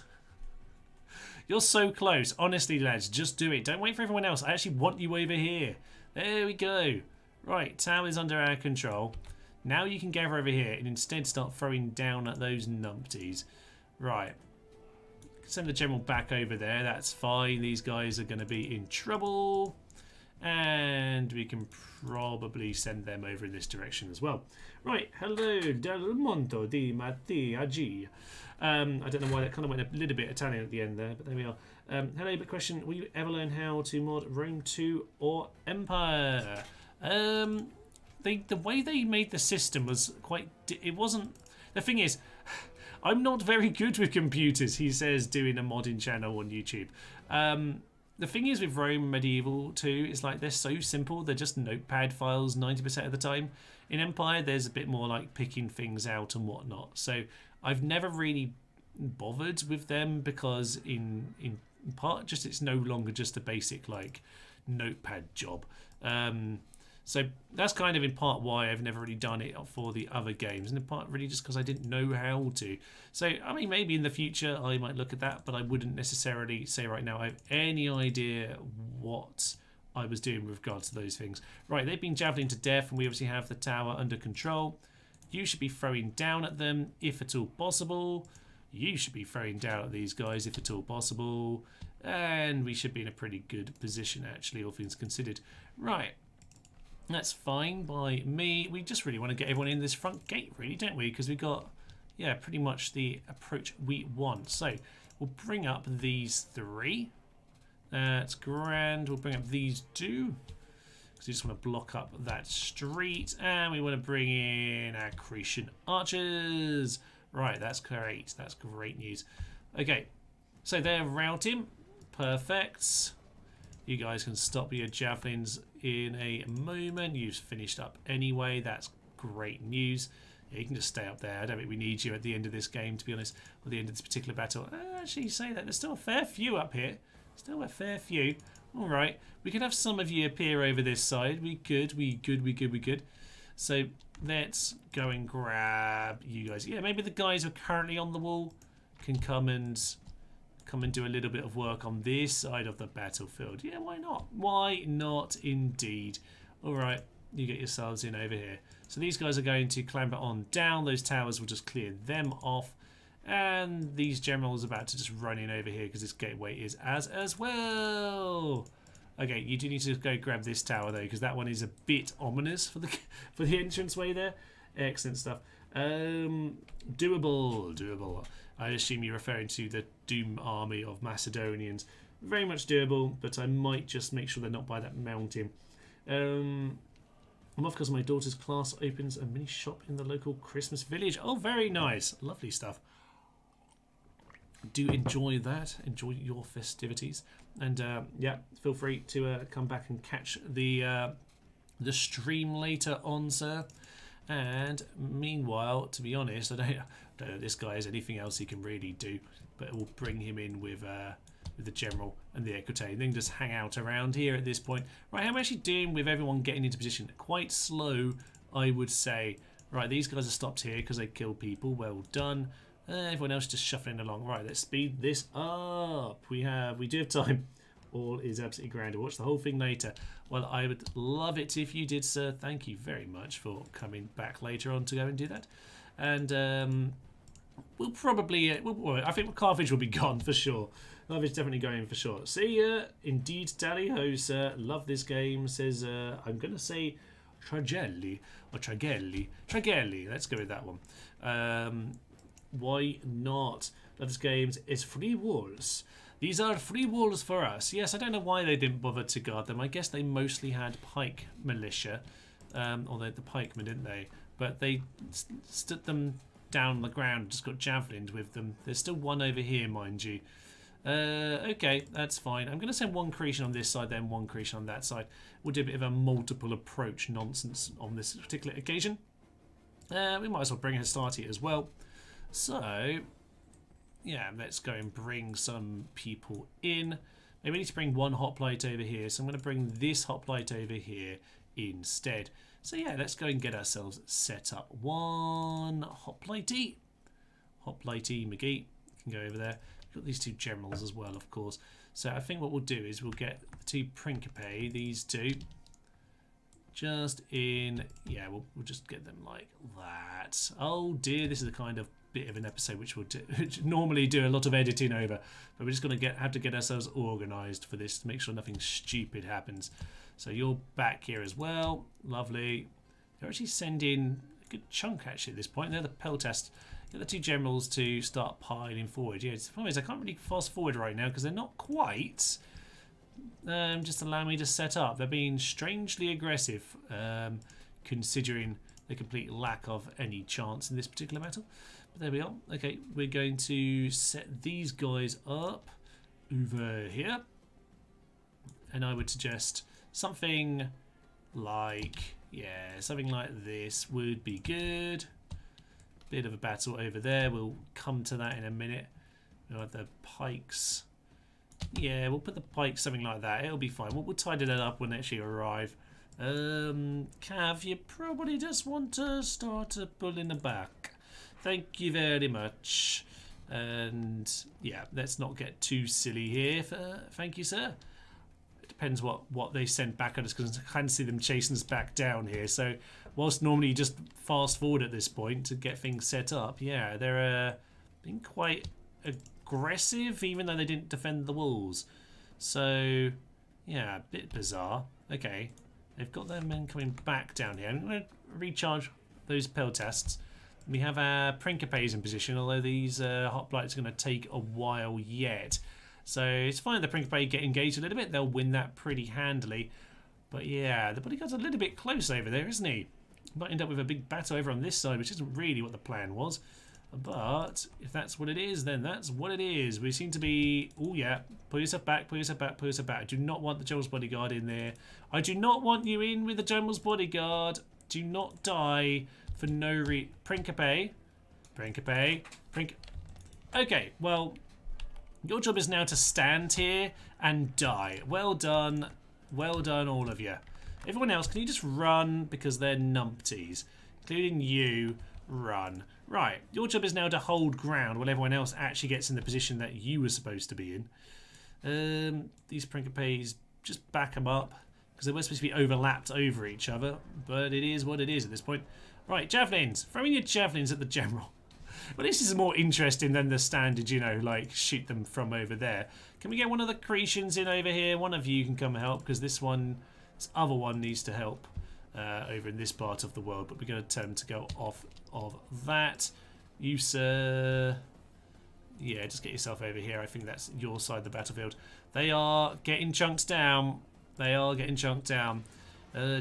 You're so close. Honestly, lads, just do it. Don't wait for everyone else. I actually want you over here. There we go. Right, tower's under our control. Now you can gather over here and instead start throwing down at those numpties. Right. Send the general back over there. That's fine. These guys are going to be in trouble. And we can probably send them over in this direction as well. Right. Hello, Del Monto di Mattia G. I don't know why that kind of went a little bit Italian at the end there, but there we are. Hello, but question, will you ever learn how to mod Rome 2 or Empire? The way they made the system was quite... It wasn't... The thing is... I'm not very good with computers, he says, doing a modding channel on YouTube. The thing is with Rome Medieval 2, it's like they're so simple. They're just notepad files 90% of the time. In Empire, there's a bit more like picking things out and whatnot. So I've never really bothered with them because in part, just it's no longer just a basic like notepad job. So that's kind of in part why I've never really done it for the other games, and in part really just because I didn't know how to. So, I mean, maybe in the future I might look at that, but I wouldn't necessarily say right now I have any idea what I was doing with regards to those things. Right, they've been javelin to death, and we obviously have the tower under control. You should be throwing down at them if at all possible. You should be throwing down at these guys if at all possible. And we should be in a pretty good position, actually, all things considered. Right. That's fine by me. We just really want to get everyone in this front gate, really, don't we? Because we've got, yeah, pretty much the approach we want. So we'll bring up these three. That's grand. We'll bring up these two. Because we just want to block up that street. And we want to bring in our Cretan archers. Right, that's great. That's great news. Okay, so they're routing. Perfect. You guys can stop your javelins in a moment. You've finished up anyway. That's great news. Yeah, you can just stay up there. I don't think we need you at the end of this game, to be honest, or the end of this particular battle. Actually, you say that. There's still a fair few up here. Still a fair few. All right. We could have some of you appear over this side. We could. So let's go and grab you guys. Yeah, maybe the guys who are currently on the wall can come and do a little bit of work on this side of the battlefield. Yeah, why not? Why not indeed? All right, you get yourselves in over here. So these guys are going to clamber on down. Those towers will just clear them off. And these generals are about to just run in over here because this gateway is as well. Okay, you do need to go grab this tower though, because that one is a bit ominous for the entranceway there. Excellent stuff. Doable. I assume you're referring to the Doom army of Macedonians. Very much doable, but I might just make sure they're not by that mountain. I'm off because my daughter's class opens a mini shop in the local Christmas village. Oh, very nice. Lovely stuff. Do enjoy that. Enjoy your festivities. And yeah, feel free to come back and catch the stream later on, sir. And meanwhile, to be honest, I don't know if this guy has anything else he can really do, but we'll bring him in with with the general and the equity. Then just hang out around here at this point. Right, how am I actually doing with everyone getting into position? Quite slow, I would say. Right, these guys are stopped here because they kill people. Well done. Everyone else just shuffling along. Right, let's speed this up. We do have time. All is absolutely grand. I'll watch the whole thing later. Well, I would love it if you did, sir. Thank you very much for coming back later on to go and do that. And we'll probably, I think Carthage will be gone for sure. Carthage definitely going for sure. See ya. Indeed, tally-ho, sir. Love this game. Says, I'm going to say Tragelli or Tragelli. Tragelli. Let's go with that one. Why not? Love this game. It's free walls. These are free walls for us. Yes, I don't know why they didn't bother to guard them. I guess they mostly had pike militia. Or the pikemen, didn't they? But they stood them down on the ground, just got javelins with them. There's still one over here, mind you. Okay, that's fine. I'm going to send one creation on this side, then one creation on that side. We'll do a bit of a multiple approach nonsense on this particular occasion. We might as well bring Hastati as well. So, yeah, let's go and bring some people in. Maybe we need to bring one hoplite over here, so I'm going to bring this hoplite over here instead. So yeah, let's go and get ourselves set up. One hoplitey. Hoplitey McGee can go over there. We've got these two generals as well, of course. So I think what we'll do is we'll get the two Principe, these two, just in, yeah, we'll just get them like that. Oh dear, this is the kind of bit of an episode which we'll normally do a lot of editing over, but we're just going to have to get ourselves organised for this to make sure nothing stupid happens. So you're back here as well. Lovely. They're actually sending a good chunk actually at this point. They're the Peltast. Get the two generals to start piling forward. Yeah, the problem is I can't really fast forward right now because they're not quite just allow me to set up. They're being strangely aggressive considering the complete lack of any chance in this particular battle. But there we are. Okay, we're going to set these guys up over here. And I would suggest something like, yeah, something like this would be good. Bit of a battle over there. We'll come to that in a minute. We'll have the pikes. Yeah, we'll put the pikes, something like that. It'll be fine. We'll tidy that up when they actually arrive. Cav, you probably just want to start a pull in the back. Thank you very much. And yeah, let's not get too silly here. Thank you, sir. Depends what they send back at us because I can see them chasing us back down here. So whilst normally you just fast forward at this point to get things set up, yeah, they're being quite aggressive even though they didn't defend the walls. So yeah, a bit bizarre. Okay, they've got their men coming back down here. I'm going to recharge those Peltasts. We have our Principes in position, although these hoplites are going to take a while yet. So it's fine if the Principe get engaged a little bit. They'll win that pretty handily. But yeah, the bodyguard's a little bit close over there, isn't he? Might end up with a big battle over on this side, which isn't really what the plan was. But if that's what it is, then that's what it is. We seem to be... Oh yeah, pull yourself back, pull yourself back, pull yourself back. I do not want the General's bodyguard in there. I do not want you in with the General's bodyguard. Do not die for no reason. Principe. Principe. Okay, well... Your job is now to stand here and die. Well done. Well done, all of you. Everyone else, can you just run because they're numpties? Including you, run. Right, your job is now to hold ground while everyone else actually gets in the position that you were supposed to be in. These Principes, just back them up because they were supposed to be overlapped over each other, but it is what it is at this point. Right, javelins. Throw in your javelins at the general. Well, this is more interesting than the standard, you know, like shoot them from over there. Can we get one of the Cretians in over here? One of you can come help because this other one needs to help over in this part of the world. But we're going to tell them to go off of that. You, sir. Yeah, just get yourself over here. I think that's your side of the battlefield. They are getting chunked down. They are getting chunked down.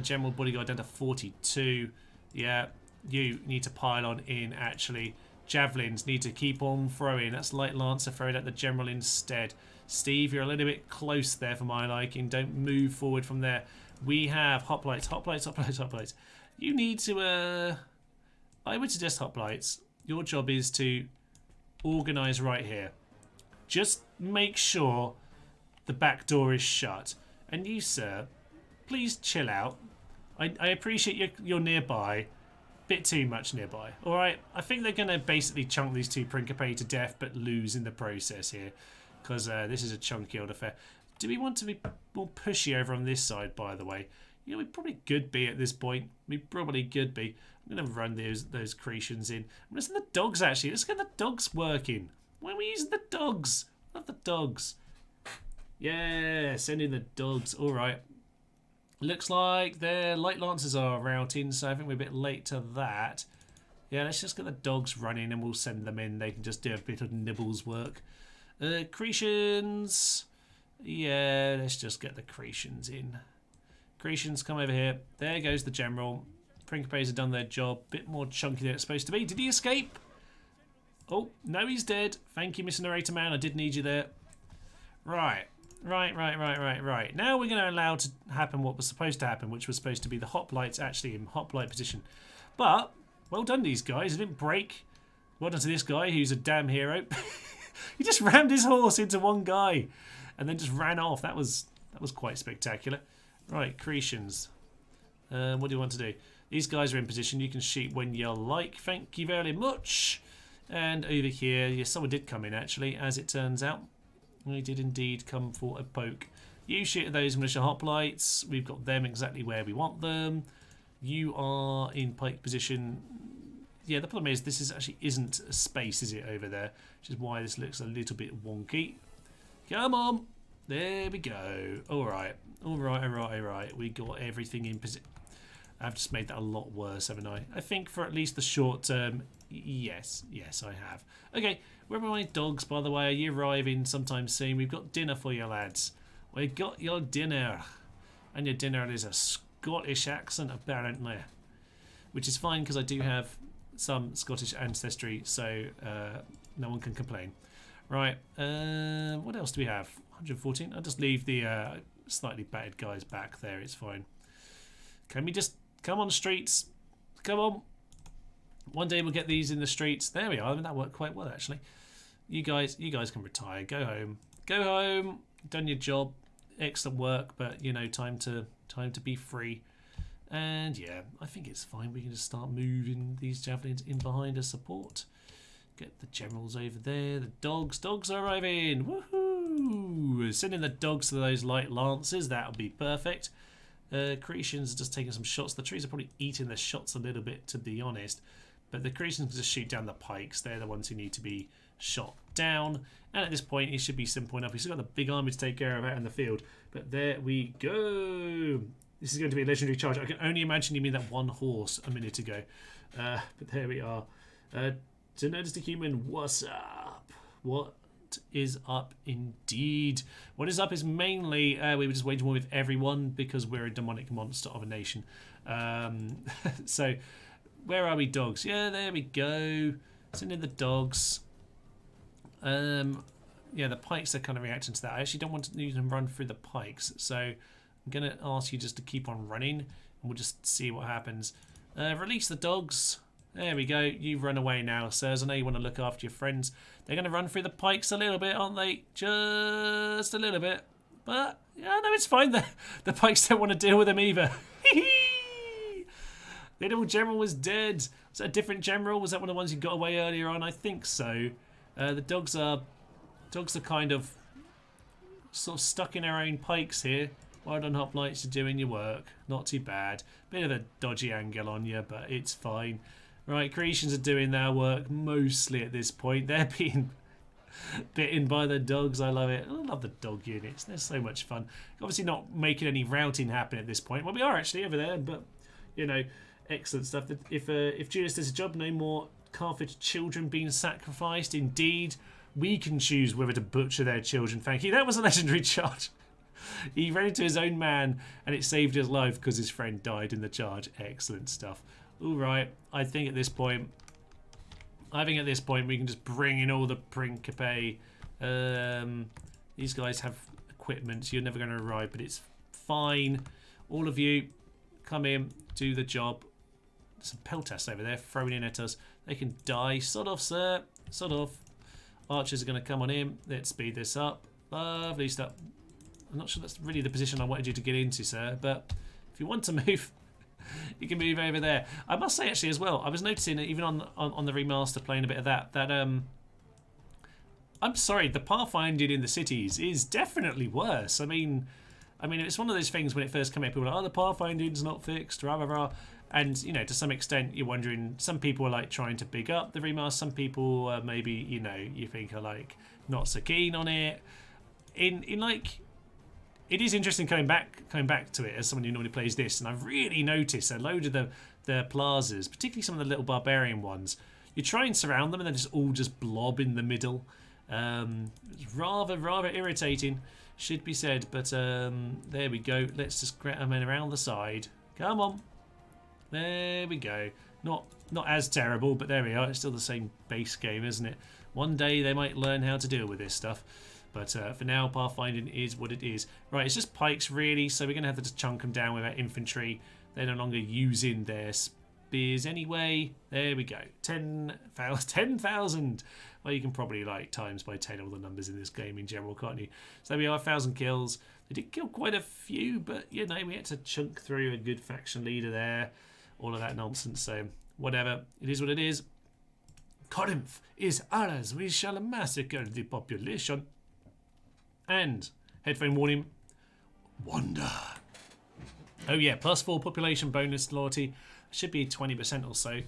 General bodyguard down to 42. Yeah, you need to pile on in, actually. Javelins need to keep on throwing. That's Light Lancer throwing at the general instead. Steve, you're a little bit close there for my liking. Don't move forward from there. We have hoplites, hoplites, hoplites, hoplites. You need to, I would suggest hoplites. Your job is to organise right here. Just make sure the back door is shut. And you, sir, please chill out. I appreciate you're nearby. Bit too much nearby. Alright, I think they're going to basically chunk these two Principe to death, but lose in the process here. Because this is a chunky old affair. Do we want to be more pushy over on this side, by the way? You know, we probably could be at this point. We probably could be. I'm going to run those Cretians in. I'm going to send the dogs, actually. Let's get the dogs working. Why are we using the dogs? Love the dogs. Yeah, send in the dogs. Alright. Looks like their light lancers are routing, so I think we're a bit late to that. Yeah, let's just get the dogs running and we'll send them in. They can just do a bit of nibbles work. Cretians. Yeah, let's just get the Cretians in. Cretians, come over here. There goes the general. Principes have done their job. Bit more chunky than it's supposed to be. Did he escape? Oh, no, he's dead. Thank you, Mr. Narrator Man. I did need you there. Right. Right. Now we're going to allow to happen what was supposed to happen, which was supposed to be the hoplites actually in hoplite position. But, well done, these guys. It didn't break. Well done to this guy, who's a damn hero. He just rammed his horse into one guy and then just ran off. That was quite spectacular. Right, Cretians. What do you want to do? These guys are in position. You can shoot when you like. Thank you very much. And over here, yes, someone did come in, actually, as it turns out. We did indeed come for a poke. You shoot at those militia hoplites. We've got them exactly where we want them. You are in pike position. Yeah, the problem is this actually isn't a space, is it, over there? Which is why this looks a little bit wonky. Come on. There we go. All right. We got everything in position. I've just made that a lot worse, haven't I? I think for at least the short term, yes, I have. Okay, where are my dogs, by the way? Are you arriving sometime soon? We've got dinner for you, lads. We got your dinner. And your dinner is a Scottish accent, apparently. Which is fine, because I do have some Scottish ancestry, so no one can complain. Right, what else do we have? 114? I'll just leave the slightly battered guys back there, it's fine. Can we just come on the streets? Come on. One day we'll get these in the streets. There we are. I mean, that worked quite well, actually. You guys can retire. Go home. Go home. Done your job. Excellent work, but you know, time to be free. And yeah, I think it's fine. We can just start moving these javelins in behind as support. Get the generals over there. The dogs are arriving. Woohoo! Sending the dogs to those light lancers. That'll be perfect. Cretians are just taking some shots. The trees are probably eating the shots a little bit, to be honest. But the Cretians can just shoot down the pikes. They're the ones who need to be shot down. And at this point, it should be simple enough. We've still got the big army to take care of out in the field. But there we go. This is going to be a legendary charge. I can only imagine you mean that one horse a minute ago. But there we are. To notice the human, what's up? What is up indeed? What is up is mainly we were just waging war with everyone because we're a demonic monster of a nation. So where are we, dogs? Yeah, there we go. Send in the dogs. Yeah, the pikes are kind of reacting to that. I actually don't want to even run through the pikes, so I'm going to ask you just to keep on running and we'll just see what happens. Release the dogs. There we go. You run away now, sirs. I know you want to look after your friends. They're going to run through the pikes a little bit, aren't they? Just a little bit. But, yeah, no, it's fine. The pikes don't want to deal with them either. The little general was dead. Was that a different general? Was that one of the ones you got away earlier on? I think so. The dogs are kind of sort of stuck in their own pikes here. Well done, hoplites, you're doing your work. Not too bad. Bit of a dodgy angle on you, but it's fine. Right, Cretians are doing their work mostly at this point. They're being bitten by the dogs. I love it. I love the dog units. They're so much fun. Obviously not making any routing happen at this point. Well, we are actually over there, but, you know, excellent stuff. If Julius does a job, no more Carthage children being sacrificed. Indeed, we can choose whether to butcher their children. Thank you. That was a legendary charge. He ran into his own man and it saved his life because his friend died in the charge. Excellent stuff. All right, I think at this point we can just bring in all the Principe. These guys have equipment. So you're never going to arrive, but it's fine. All of you, come in, do the job. Some peltasts over there thrown in at us. They can die. Sod off, sir. Sod off. Archers are going to come on in. Let's speed this up. Lovely stuff. I'm not sure that's really the position I wanted you to get into, sir, but if you want to move, you can move over there. I must say, actually, as well, I was noticing, even on the remaster, playing a bit of that I'm sorry, the pathfinding in the cities is definitely worse. I mean, it's one of those things when it first came out, people were like, oh, the pathfinding's not fixed, rah, rah, rah. And, you know, to some extent, you're wondering, some people are, like, trying to big up the remaster. Some people, maybe, you know, you think are, like, not so keen on it. Like, it is interesting coming back to it as someone who normally plays this. And I've really noticed a load of the plazas, particularly some of the little barbarian ones, you try and surround them and they just blob in the middle. It's rather irritating, should be said, but there we go. Let's just get them in around the side. Come on, there we go. Not as terrible, but there we are. It's still the same base game, isn't it? One day they might learn how to deal with this stuff, but for now, pathfinding is what it is. Right, it's just pikes really, so we're gonna have to just chunk them down with our infantry. They're no longer using their spears anyway. There we go. 10,000. Well, you can probably like times by 10 all the numbers in this game in general, can't you? So there we are, 1,000 kills. They did kill quite a few, but you know, we had to chunk through a good faction leader there. All of that nonsense, so whatever. It is what it is. Corinth is ours. We shall massacre the population. And, headphone warning, wonder. Oh yeah, +4 population bonus loyalty. Should be 20% or so.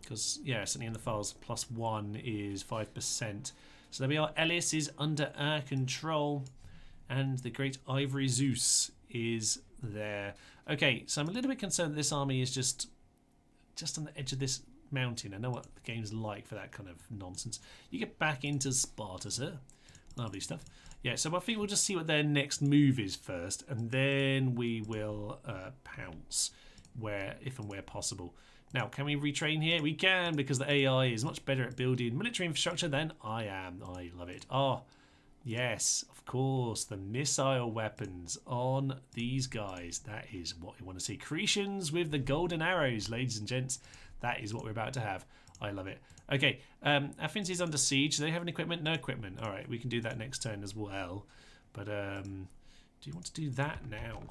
Because, yeah, something in the files, +1 is 5%. So there we are. Ellis is under our control. And the great Ivory Zeus is there. Okay, so I'm a little bit concerned that this army is just on the edge of this mountain. I know what the game's like for that kind of nonsense. You get back into Sparta, sir. Lovely stuff. Yeah, so I think we'll just see what their next move is first, and then we will pounce if and where possible. Now, can we retrain here? We can, because the AI is much better at building military infrastructure than I am. I love it. Oh, yes, of course, the missile weapons on these guys. That is what we want to see. Cretians with the golden arrows, ladies and gents. That is what we're about to have. I love it. Okay, Athens is under siege. Do they have any equipment? No equipment. All right, we can do that next turn as well. But do you want to do that now?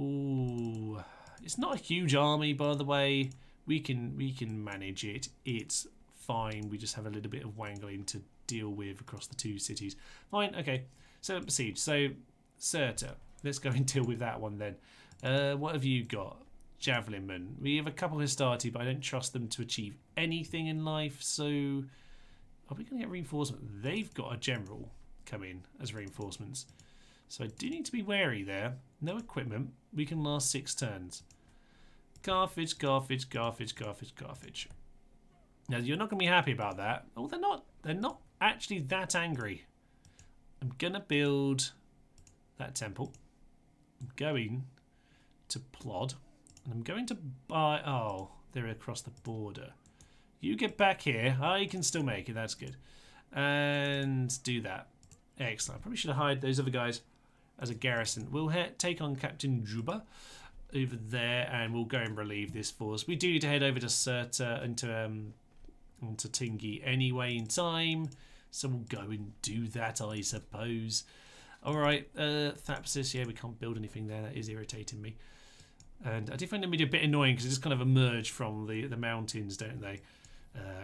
Ooh, it's not a huge army, by the way. We can manage it. It's fine. We just have a little bit of wangling to deal with across the two cities. Fine. Okay. So siege. So Cirta. Let's go and deal with that one then. What have you got? Javelin men. We have a couple of Hastati, but I don't trust them to achieve anything in life. So are we going to get reinforcement? They've got a general come in as reinforcements. So I do need to be wary there. No equipment. We can last 6 turns. Carthage, Carthage, Carthage, Carthage, Carthage. Now you're not going to be happy about that. Oh, they're not. They're not actually that angry. I'm going to build that temple. I'm going to plod. And I'm going to buy... Oh, they're across the border. You get back here. I can still make it. That's good. And do that. Excellent. I probably should have hired those other guys as a garrison. We'll take on Captain Juba over there, and we'll go and relieve this force. We do need to head over to Cirta and to Tingi anyway in time. So we'll go and do that, I suppose. All right. Thapsis. Yeah, we can't build anything there. That is irritating me. And I do find them a bit annoying because they just kind of emerge from the mountains, don't they?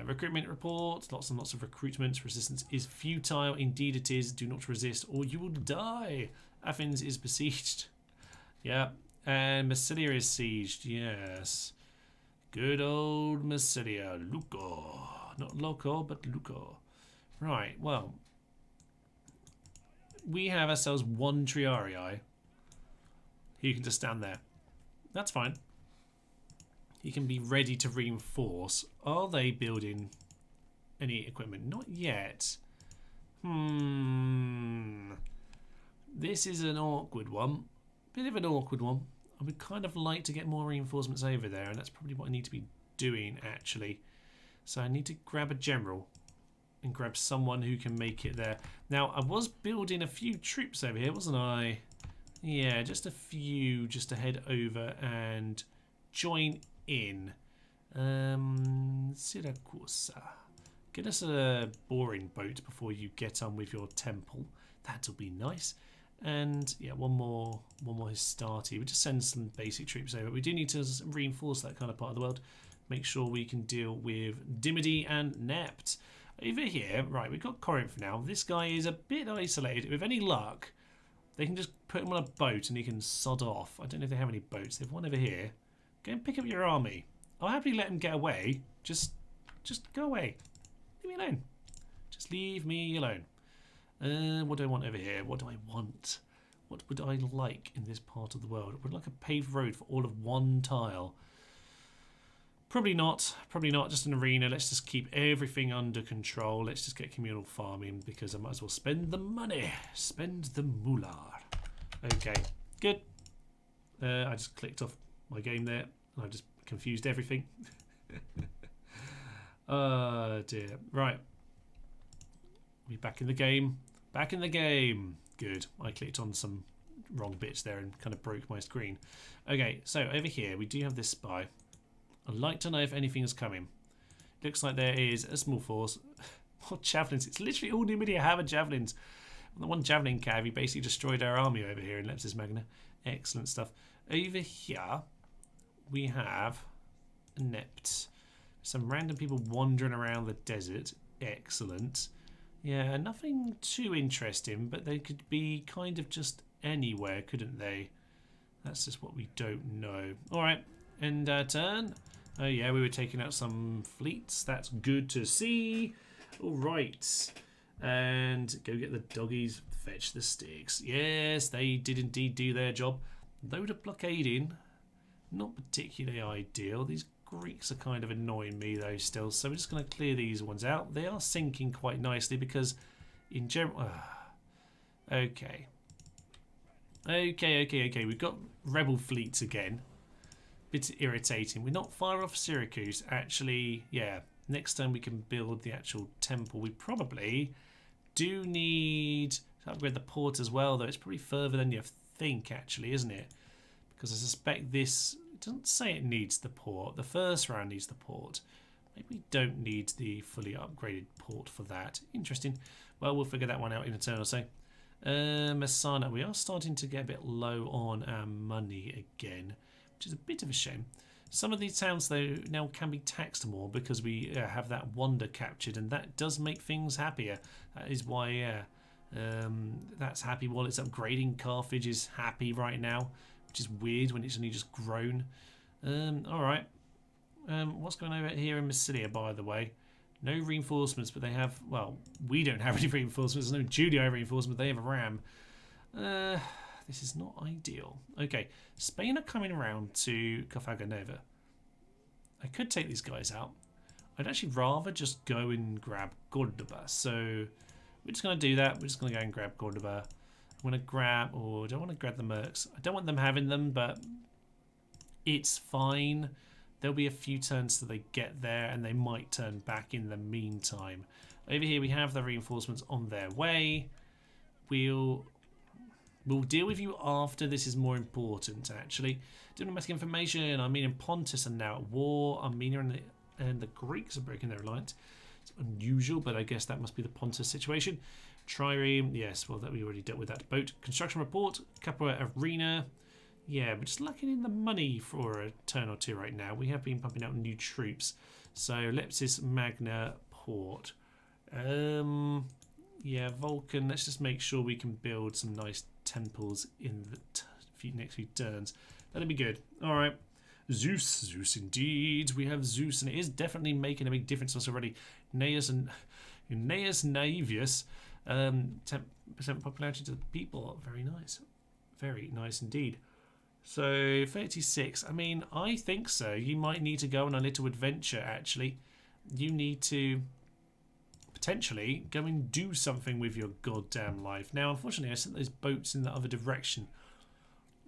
Recruitment report. Lots and lots of recruitment. Resistance is futile. Indeed it is. Do not resist or you will die. Athens is besieged. Yeah. And Massilia is sieged. Yes. Good old Massilia. Luco. Not Loco, but Luco. Right. Well. We have ourselves one Triarii. He can just stand there. That's fine. He can be ready to reinforce. Are they building any equipment? Not yet. This is an awkward one. Bit of an awkward one. I would kind of like to get more reinforcements over there, and that's probably what I need to be doing, actually. So I need to grab a general and grab someone who can make it there. Now, I was building a few troops over here, wasn't I? Yeah, just a few just to head over and join in. Siracusa. Get us a boring boat before you get on with your temple. That'll be nice. And yeah, one more Hastati. We just send some basic troops over. We do need to reinforce that kind of part of the world. Make sure we can deal with Dimity and Nept. Over here, right, we've got Corinth now. This guy is a bit isolated. With any luck, they can just put him on a boat and he can sod off. I don't know if they have any boats. They have one over here. Go and pick up your army. I'll happily let him get away. Just go away. Leave me alone. Just leave me alone. What do I want over here? What do I want? What would I like in this part of the world? I would like a paved road for all of one tile. Probably not. Probably not. Just an arena. Let's just keep everything under control. Let's just get communal farming because I might as well spend the money. Spend the moolah. Okay. Good. I just clicked off my game there. And I just confused everything. Oh dear. Right. We back in the game. Back in the game. Good. I clicked on some wrong bits there and kind of broke my screen. Okay. So over here we do have this spy. I'd like to know if anything is coming. Looks like there is a small force. What javelins? It's literally all Numidia have javelins. The one javelin cav, he basically destroyed our army over here in Lepsis Magna. Excellent stuff. Over here, we have Nept. Some random people wandering around the desert. Excellent. Yeah, nothing too interesting, but they could be kind of just anywhere, couldn't they? That's just what we don't know. All right, end turn. Oh yeah, we were taking out some fleets. That's good to see. All right. And go get the doggies. Fetch the sticks. Yes, they did indeed do their job. Load of blockading. Not particularly ideal. These Greeks are kind of annoying me though still. So we're just going to clear these ones out. They are sinking quite nicely because in general... Okay. Okay. We've got rebel fleets again. Bit irritating. We're not far off Syracuse. Actually, yeah. Next time we can build the actual temple. We probably do need to upgrade the port as well, though. It's probably further than you think, actually, isn't it? Because I suspect this... It doesn't say it needs the port. The first round needs the port. Maybe we don't need the fully upgraded port for that. Interesting. Well, we'll figure that one out in a turn or so. Messana. We are starting to get a bit low on our money again, which is a bit of a shame. Some of these towns, though, now can be taxed more because we have that wonder captured, and that does make things happier. That is why, that's happy while it's upgrading. Carthage is happy right now, which is weird when it's only just grown. All right. What's going on over here in Massilia, by the way? No reinforcements, but they have... Well, we don't have any reinforcements. There's no Judio reinforcement. They have a ram. This is not ideal. Okay, Spain are coming around to Carthagonova. I could take these guys out. I'd actually rather just go and grab Cordoba. So we're just going to do that. We're just going to go and grab Cordoba. I'm going to grab... Or do I want to grab the Mercs? I don't want them having them, but it's fine. There'll be a few turns till they get there, and they might turn back in the meantime. Over here we have the reinforcements on their way. We'll deal with you after. This is more important, actually. Diplomatic information. Armenia and Pontus are now at war. Armenia and the Greeks are breaking their alliance. It's unusual, but I guess that must be the Pontus situation. Trireme. Yes, well, that we already dealt with that. Boat. Construction report. Capua Arena. Yeah, we're just lacking in the money for a turn or two right now. We have been pumping out new troops. So, Lepsis Magna Port. Yeah, Vulcan. Let's just make sure we can build some nice temples in the next few turns. That'll be good. All right. Zeus indeed. We have Zeus, and it is definitely making a big difference to us already. Gnaeus Naevius, 10% popularity to the people. Very nice. Very nice indeed. So 36. I mean, I think so. You might need to go on a little adventure, actually. You need to potentially go and do something with your goddamn life. Now, unfortunately, I sent those boats in the other direction.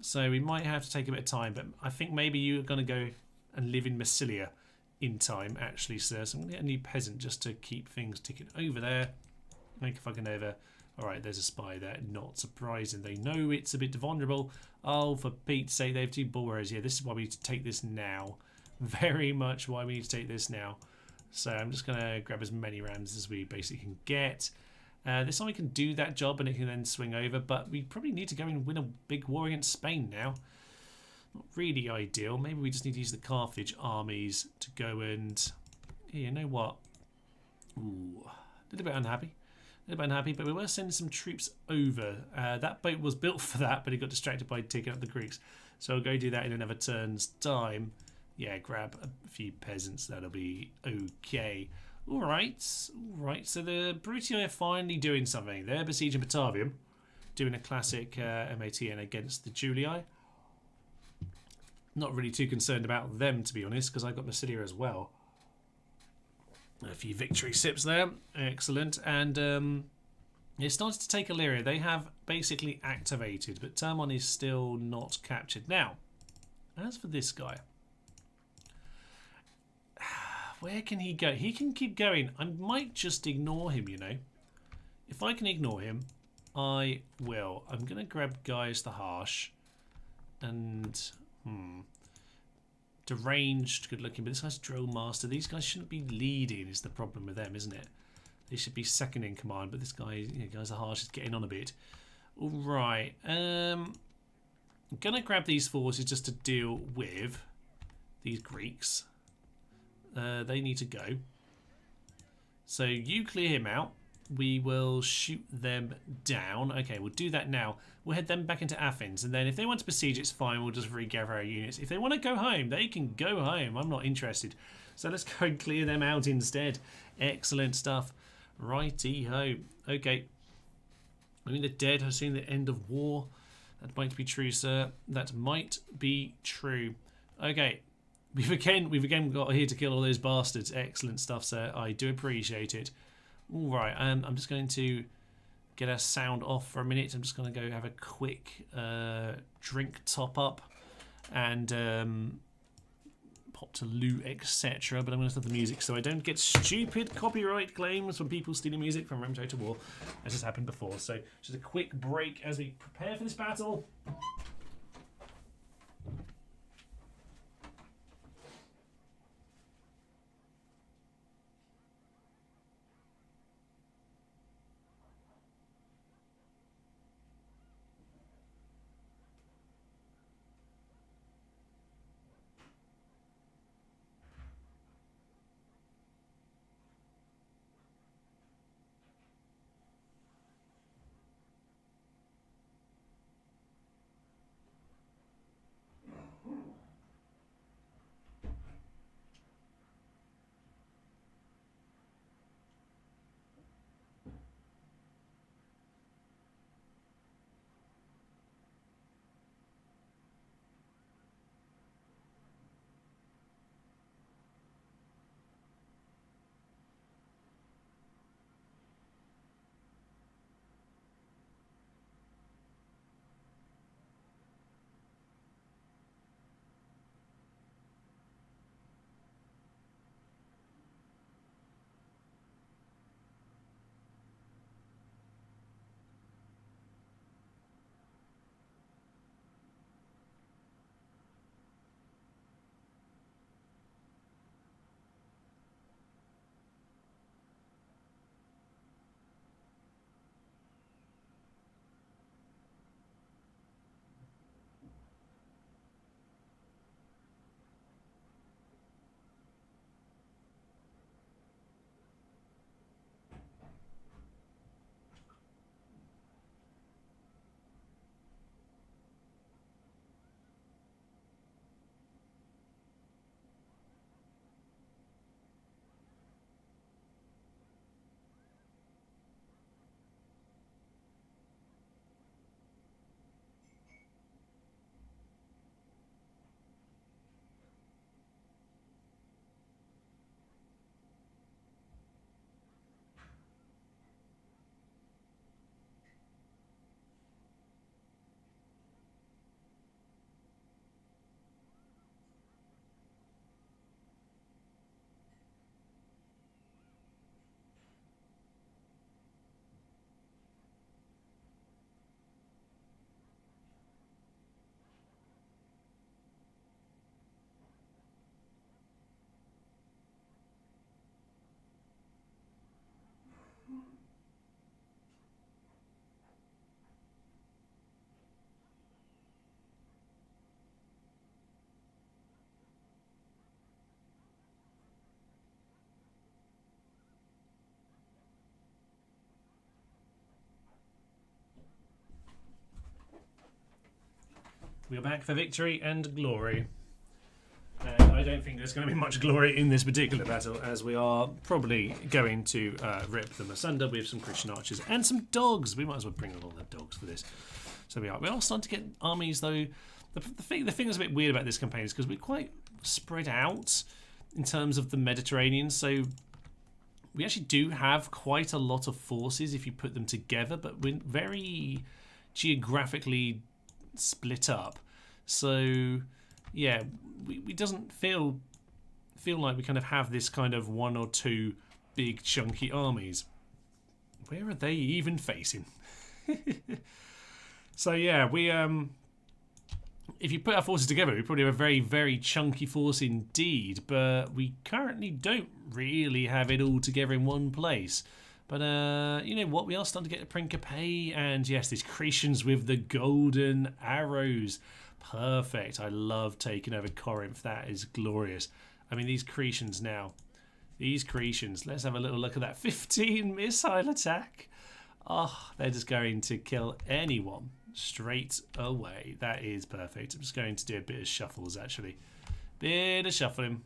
So we might have to take a bit of time, but I think maybe you're going to go and live in Massilia in time, actually, sir. So I'm going to get a new peasant just to keep things ticking over there. Make a fucking over. All right, there's a spy there. Not surprising. They know it's a bit vulnerable. Oh, for Pete's sake, they have two bull warriors here. This is why we need to take this now. Very much why we need to take this now. So I'm just going to grab as many rams as we basically can get. This army can do that job and it can then swing over, but we probably need to go and win a big war against Spain now. Not really ideal. Maybe we just need to use the Carthage armies to go and... Hey, you know what? Ooh, a little bit unhappy. A little bit unhappy, but we were sending some troops over. That boat was built for that, but it got distracted by taking out the Greeks. So I'll go do that in another turn's time. Yeah, grab a few peasants. That'll be okay. All right. So the Brutii are finally doing something. They're besieging Batavium, doing a classic MATN against the Julii. Not really too concerned about them, to be honest, because I've got Massilia as well. A few victory sips there. Excellent. And it started to take Illyria. They have basically activated, but Termon is still not captured. Now, as for this guy, where can he go? He can keep going. I might just ignore him, you know. If I can ignore him, I will. I'm going to grab Gaius the Harsh. And, deranged, good looking. But this guy's Drill Master. These guys shouldn't be leading is the problem with them, isn't it? They should be second in command. But this guy, Gaius the Harsh is getting on a bit. All right. I'm going to grab these forces just to deal with these Greeks. They need to go. So you clear him out. We will shoot them down. Okay, we'll do that now. We'll head them back into Athens. And then if they want to besiege, it's fine. We'll just regather our units. If they want to go home, they can go home. I'm not interested. So let's go and clear them out instead. Excellent stuff. Righty-ho. Okay. I mean, the dead have seen the end of war. That might be true, sir. That might be true. Okay. We've again got here to kill all those bastards. Excellent stuff, sir. I do appreciate it. All right, I'm just going to get our sound off for a minute. I'm just going to go have a quick drink top up and pop to loot, etc. But I'm going to stop the music so I don't get stupid copyright claims from people stealing music from Rome Total War, as has happened before. So just a quick break as we prepare for this battle. We're back for victory and glory. And I don't think there's going to be much glory in this particular battle, as we are probably going to rip them asunder with some Christian archers and some dogs. We might as well bring along the dogs for this. So we are. We are starting to get armies, though. The thing that's a bit weird about this campaign is because we're quite spread out in terms of the Mediterranean. So we actually do have quite a lot of forces if you put them together, but we're very geographically split up. So yeah, we doesn't feel like we kind of have this kind of one or two big chunky armies. Where are they even facing? So yeah, we if you put our forces together, we probably have a very, very chunky force indeed, but we currently don't really have it all together in one place. But you know what, we are starting to get a Principe, and yes, these Cretians with the golden arrows. Perfect. I love taking over Corinth. That is glorious. I mean, these Cretians now. These Cretians. Let's have a little look at that. 15 missile attack. Oh, they're just going to kill anyone straight away. That is perfect. I'm just going to do a bit of shuffles, actually. Bit of shuffling.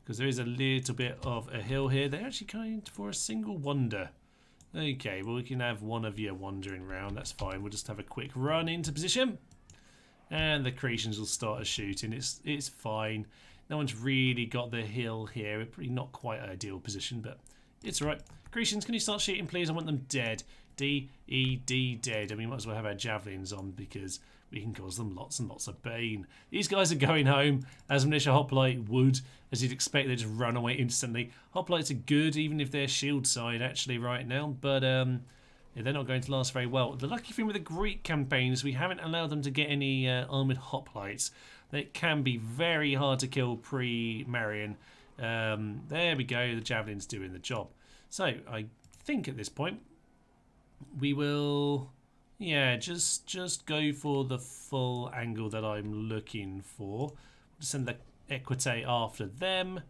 Because there is a little bit of a hill here. They're actually going for a single wander. Okay, well, we can have one of you wandering around. That's fine. We'll just have a quick run into position. And the Cretians will start a shooting. It's fine. No one's really got the hill here. We're probably not quite ideal position, but it's all right. Cretians, can you start shooting, please? I want them dead. D-E-D, dead. And we might as well have our javelins on because we can cause them lots and lots of pain. These guys are going home, as militia hoplite would. As you'd expect, they just run away instantly. Hoplites are good, even if they're shield side, actually, right now. But yeah, they're not going to last very well. The lucky thing with the Greek campaign is we haven't allowed them to get any armoured hoplites. It can be very hard to kill pre-Marion. There we go, the javelin's doing the job. So I think at this point we will, yeah, just go for the full angle that I'm looking for. Send the Equite after them.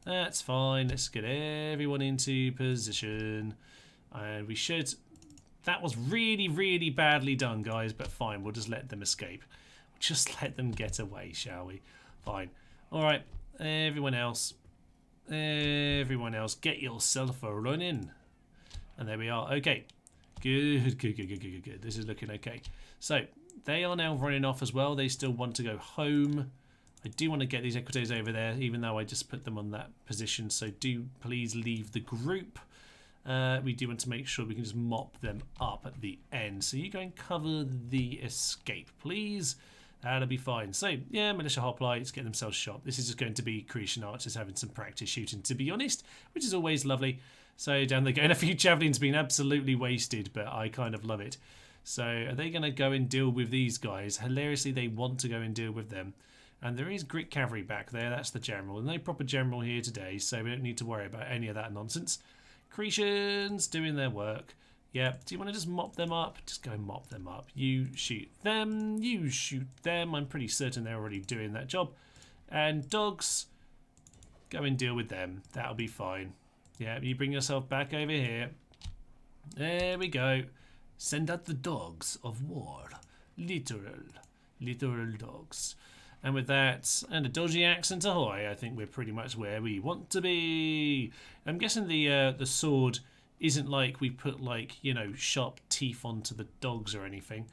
That's fine. Let's get everyone into position. And we should... That was really, really badly done, guys, but fine. We'll just let them escape. Just let them get away, shall we? Fine. All right. Everyone else, get yourself a run in. And there we are. Okay. Good. This is looking okay. So they are now running off as well. They still want to go home. I do want to get these Equites over there, even though I just put them on that position. So do please leave the group. We do want to make sure we can just mop them up at the end. So you go and cover the escape, please. That'll be fine. So, yeah, militia hoplites get themselves shot. This is just going to be Cretan archers having some practice shooting, to be honest, which is always lovely. So down they go. And a few javelins being absolutely wasted, but I kind of love it. So are they going to go and deal with these guys? Hilariously, they want to go and deal with them. And there is Greek cavalry back there. That's the general. No proper general here today, so we don't need to worry about any of that nonsense. Cretians doing their work. Yeah, do you want to just mop them up? Just go mop them up. You shoot them. You shoot them. I'm pretty certain they're already doing that job. And dogs, go and deal with them. That'll be fine. Yeah, you bring yourself back over here. There we go. Send out the dogs of war. Literal dogs. And with that, and a dodgy accent ahoy, I think we're pretty much where we want to be. I'm guessing the sword isn't like we put, like, you know, sharp teeth onto the dogs or anything.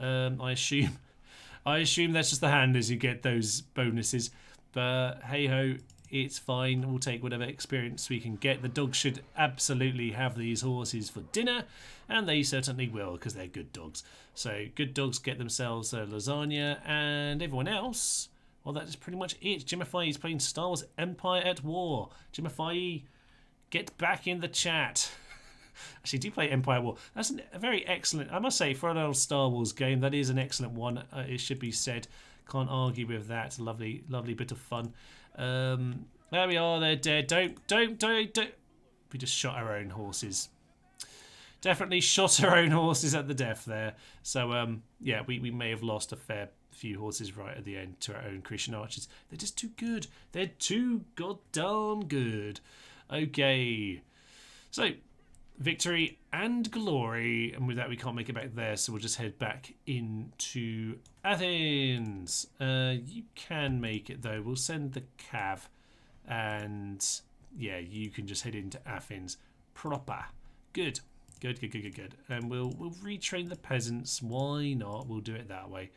I assume that's just the hand as you get those bonuses. But hey ho, it's fine. We'll take whatever experience we can get. The dogs should absolutely have these horses for dinner, and they certainly will because they're good dogs. So good dogs get themselves lasagna, and everyone else, well, that's pretty much it. Jimify is playing Star Wars Empire at War. Jimify, get back in the chat. Actually, do play Empire War. That's a very excellent, I must say, for an old Star Wars game, that is an excellent one. It should be said. Can't argue with that. Lovely bit of fun. There we are. They're dead. Don't. We just shot our own horses. Definitely shot our own horses at the death there. So, yeah, we may have lost a fair few horses right at the end to our own Christian archers. They're just too good. They're too goddamn good. Okay. So, victory and glory. And with that, we can't make it back there, so we'll just head back into Athens. You can make it, though. We'll send the cav, and yeah, you can just head into Athens proper. Good. Good. And we'll retrain the peasants. Why not? We'll do it that way.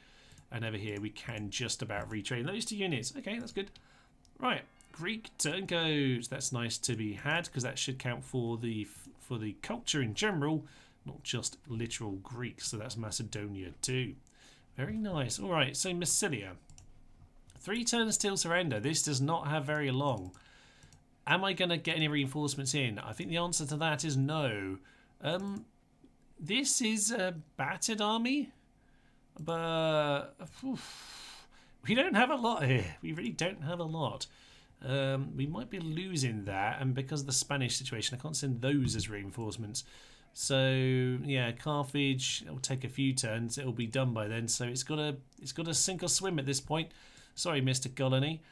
And over here, we can just about retrain those 2 units. Okay, that's good. Right, Greek turncoats. That's nice to be had, because that should count for the culture in general, not just literal Greek. So that's Macedonia too. Very nice. All right, so Massilia. 3 turns till surrender. This does not have very long. Am I going to get any reinforcements in? I think the answer to that is no. This is a battered army, but we don't have a lot here. We really don't have a lot. We might be losing that, and because of the Spanish situation, I can't send those as reinforcements. So yeah, Carthage, it'll take a few turns. It'll be done by then. So it's got to sink or swim at this point. Sorry, Mr. Colony.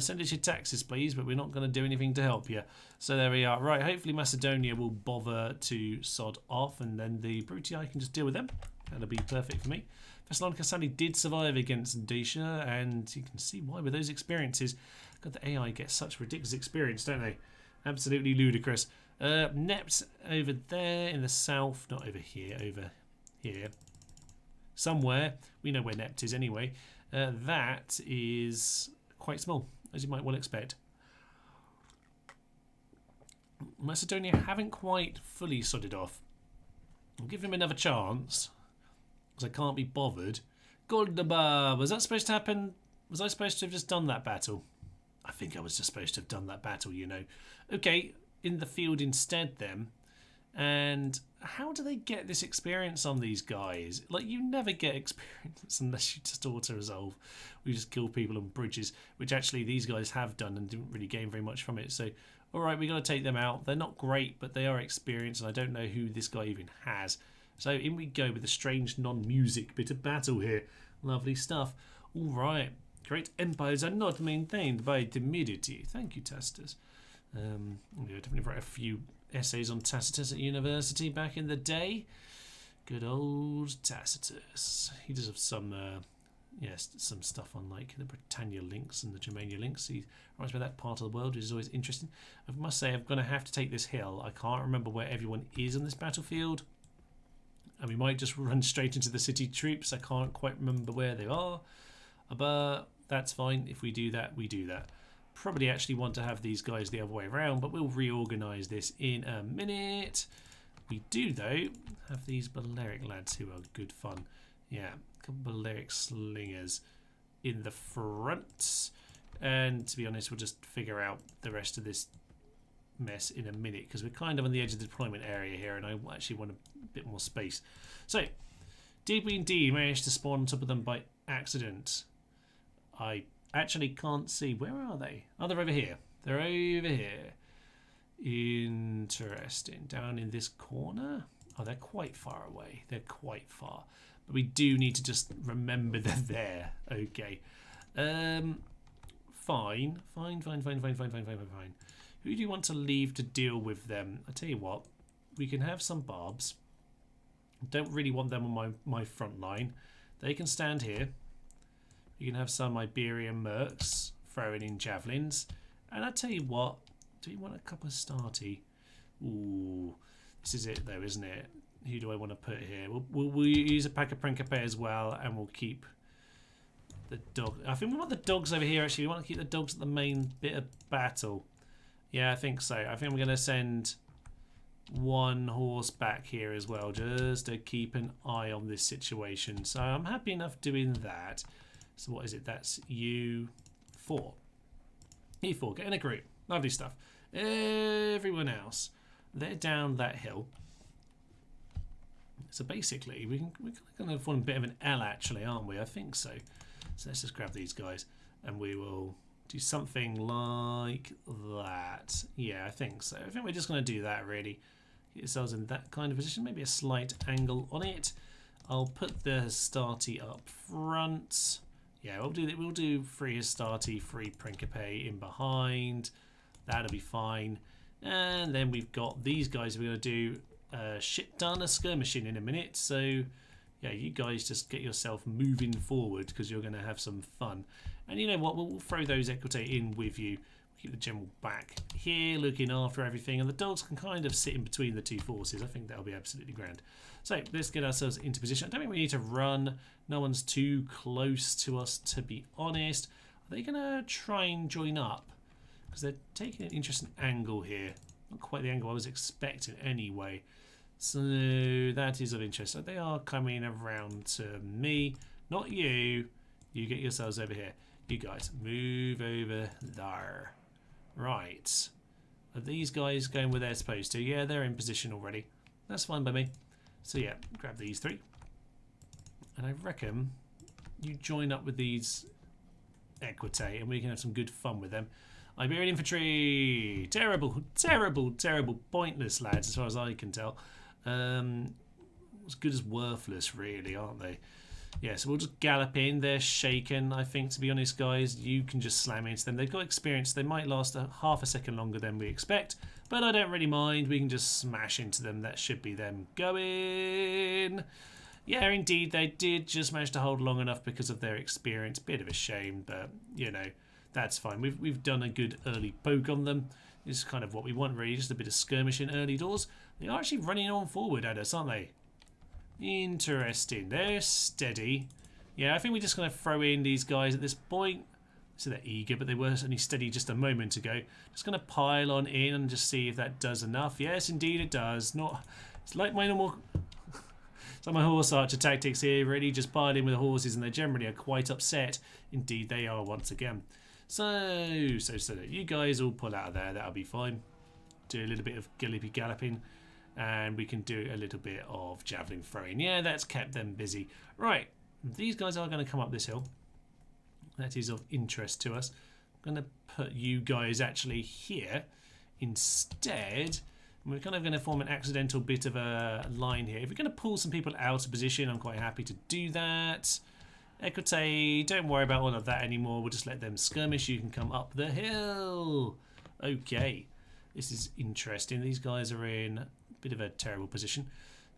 Send us your taxes, please, but we're not going to do anything to help you. So there we are. Right, hopefully Macedonia will bother to sod off, and then the Brutii can just deal with them. That'll be perfect for me. Thessalonica sadly did survive against Dacia, and you can see why with those experiences. God, the AI gets such ridiculous experience, don't they? Absolutely ludicrous. Nept over there in the south, not over here, over here. Somewhere. We know where Nept is anyway. That is quite small, as you might well expect. Macedonia haven't quite fully sodded off. I'll give him another chance, because I can't be bothered. Cordoba, was that supposed to happen? Was I supposed to have just done that battle? I think I was just supposed to have done that battle, you know. Okay, in the field instead then. And how do they get this experience on these guys? Like, you never get experience unless you just auto-resolve. We just kill people on bridges, which actually these guys have done and didn't really gain very much from it. So, all right, we got to take them out. They're not great, but they are experienced, and I don't know who this guy even has. So in we go with a strange non-music bit of battle here. Lovely stuff. All right. Great empires are not maintained by timidity. Thank you, Tacitus. I definitely wrote a few essays on Tacitus at university back in the day. Good old Tacitus. He does have some, some stuff on like the Britannia links and the Germania links. He writes about that part of the world, which is always interesting. I must say, I'm going to have to take this hill. I can't remember where everyone is on this battlefield. And we might just run straight into the city troops. I can't quite remember where they are. But that's fine. If we do that, we do that. Probably actually want to have these guys the other way around, but we'll reorganise this in a minute. We do, though, have these Balearic lads who are good fun. Yeah, a couple of Balearic slingers in the front. And to be honest, we'll just figure out the rest of this mess in a minute, because we're kind of on the edge of the deployment area here, and I actually want a bit more space. So, did we indeed manage to spawn on top of them by accident? I actually can't see. Where are they? Oh, they're over here. They're over here. Interesting. Down in this corner? Oh, they're quite far away. They're quite far. But we do need to just remember they're there. Okay. Fine. Who do you want to leave to deal with them? I tell you what. We can have some barbs. Don't really want them on my front line. They can stand here. You can have some Iberian mercs throwing in javelins. And I tell you what, do you want a couple of starty? Ooh, this is it though, isn't it? Who do I want to put here? We'll use a pack of Principe as well, and we'll keep the dog. I think we want the dogs over here actually. We want to keep the dogs at the main bit of battle. Yeah, I think so. I think we're going to send one horse back here as well, just to keep an eye on this situation. So I'm happy enough doing that. So what is it? That's U4. E4, get in a group. Lovely stuff. Everyone else, they're down that hill. So basically, we're going to form a bit of an L actually, aren't we? I think so. So let's just grab these guys and we will do something like that. Yeah, I think so. I think we're just going to do that really. Get yourselves in that kind of position. Maybe a slight angle on it. I'll put the Hastati up front. Yeah, we'll do 3 Hastati, 3 Principe in behind. That'll be fine. And then we've got these guys we're going to do shit ton of skirmishing in a minute. So yeah, you guys just get yourself moving forward because you're going to have some fun. And you know what? We'll throw those Equite in with you. Keep the general back here looking after everything, and the dogs can kind of sit in between the two forces. I think that'll be absolutely grand. So let's get ourselves into position. I don't think we need to run. No one's too close to us, to be honest. Are they going to try and join up? Because they're taking an interesting angle here. Not quite the angle I was expecting anyway. So that is of interest. So they are coming around to me. Not you. You get yourselves over here. You guys move over there. Right. Are these guys going where they're supposed to? Yeah, they're in position already. That's fine by me. So yeah, grab these three. And I reckon you join up with these Equite and we can have some good fun with them. Iberian infantry! Terrible, terrible, terrible. Pointless, lads, as far as I can tell. As good as worthless, really, aren't they? Yeah, so we'll just gallop in. They're shaken, I think, to be honest, guys. You can just slam into them. They've got experience. They might last half a second longer than we expect, but I don't really mind. We can just smash into them. That should be them going. Yeah, indeed, they did just manage to hold long enough because of their experience. Bit of a shame, but, you know, that's fine. We've done a good early poke on them. This is kind of what we want, really, just a bit of skirmishing early doors. They are actually running on forward at us, aren't they? Interesting. They're steady. Yeah, I think we're just going to throw in these guys at this point. So they're eager, but they were only steady just a moment ago. Just going to pile on in and just see if that does enough. Yes, indeed it does. It's like my normal... It's like my horse archer tactics here, really. Just pile in with the horses, and they generally are quite upset. Indeed, they are once again. So you guys all pull out of there. That'll be fine. Do a little bit of galloping. And we can do a little bit of javelin throwing. Yeah, that's kept them busy. Right, these guys are going to come up this hill. That is of interest to us. I'm going to put you guys actually here instead. We're kind of going to form an accidental bit of a line here. If we're going to pull some people out of position, I'm quite happy to do that. Equite, don't worry about all of that anymore. We'll just let them skirmish. You can come up the hill. Okay, this is interesting. These guys are in... bit of a terrible position.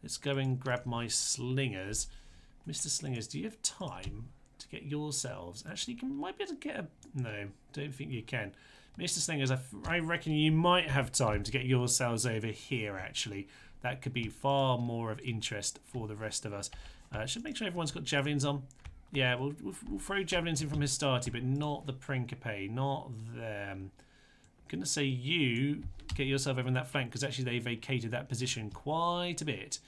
Let's go and grab my slingers. Mr. Slingers, do you have time to get yourselves? Actually, you might be able to get a... No, don't think you can. Mr. Slingers, I reckon you might have time to get yourselves over here, actually. That could be far more of interest for the rest of us. Should make sure everyone's got javelins on. Yeah, we'll throw javelins in from Hastati, but not the Principe, not them. I'm going to say you get yourself over on that flank because actually they vacated that position quite a bit.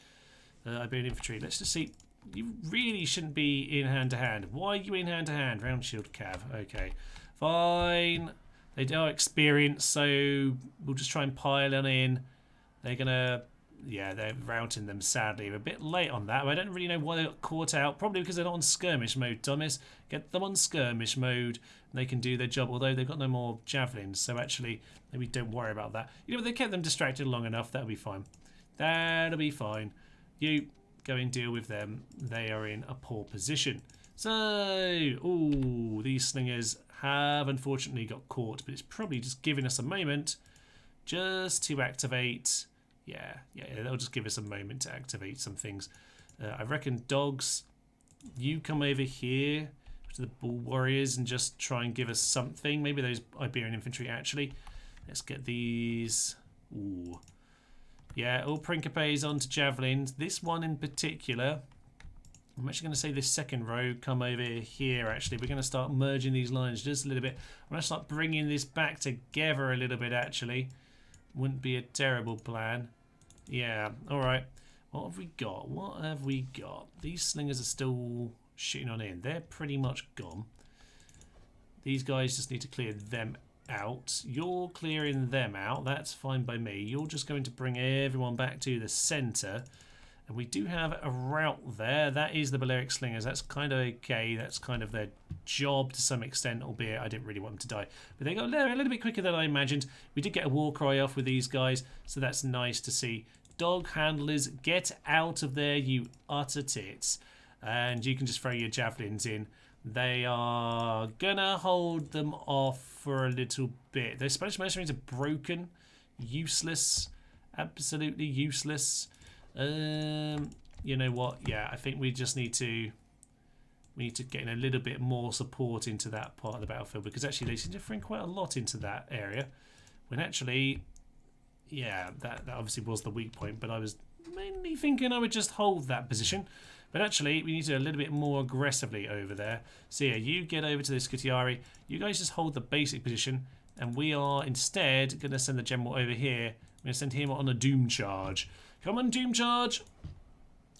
Iberian infantry. Let's just see. You really shouldn't be in hand-to-hand. Why are you in hand-to-hand? Round shield cav. Okay. Fine. They are experienced, so we'll just try and pile on in. They're going to... Yeah, they're routing them, sadly. We're a bit late on that. I don't really know why they got caught out. Probably because they're not on skirmish mode, Thomas. Get them on skirmish mode, and they can do their job. Although they've got no more javelins, so actually, maybe don't worry about that. You know, if they kept them distracted long enough, that'll be fine. That'll be fine. You go and deal with them. They are in a poor position. So, ooh, these slingers have unfortunately got caught, but it's probably just giving us a moment just to activate... Yeah, they'll just give us a moment to activate some things. I reckon dogs, you come over here to the bull warriors and just try and give us something. Maybe those Iberian infantry, actually. Let's get these. Ooh. Yeah, all Principes onto javelins. This one in particular, I'm actually going to say this second row, come over here, actually. We're going to start merging these lines just a little bit. I'm going to start bringing this back together a little bit, actually. Wouldn't be a terrible plan. Yeah, alright. What have we got? What have we got? These slingers are still shooting on in. They're pretty much gone. These guys just need to clear them out. You're clearing them out. That's fine by me. You're just going to bring everyone back to the centre. And we do have a route there. That is the Balearic Slingers. That's kind of okay. That's kind of their job to some extent, albeit I didn't really want them to die. But they got a little bit quicker than I imagined. We did get a war cry off with these guys, so that's nice to see. Dog handlers, get out of there, you utter tits. And you can just throw your javelins in. They are gonna hold them off for a little bit. Their Spanish mercenaries are broken, useless, absolutely useless. You know what? Yeah, I think we just need to get in a little bit more support into that part of the battlefield, because actually they seem to bring quite a lot into that area. When actually, yeah, that obviously was the weak point, but I was mainly thinking I would just hold that position. But actually, we need to do a little bit more aggressively over there. So yeah, you get over to the Scipii. You guys just hold the basic position, and we are instead going to send the general over here. I'm going to send him on a doom charge. Come on, doom charge!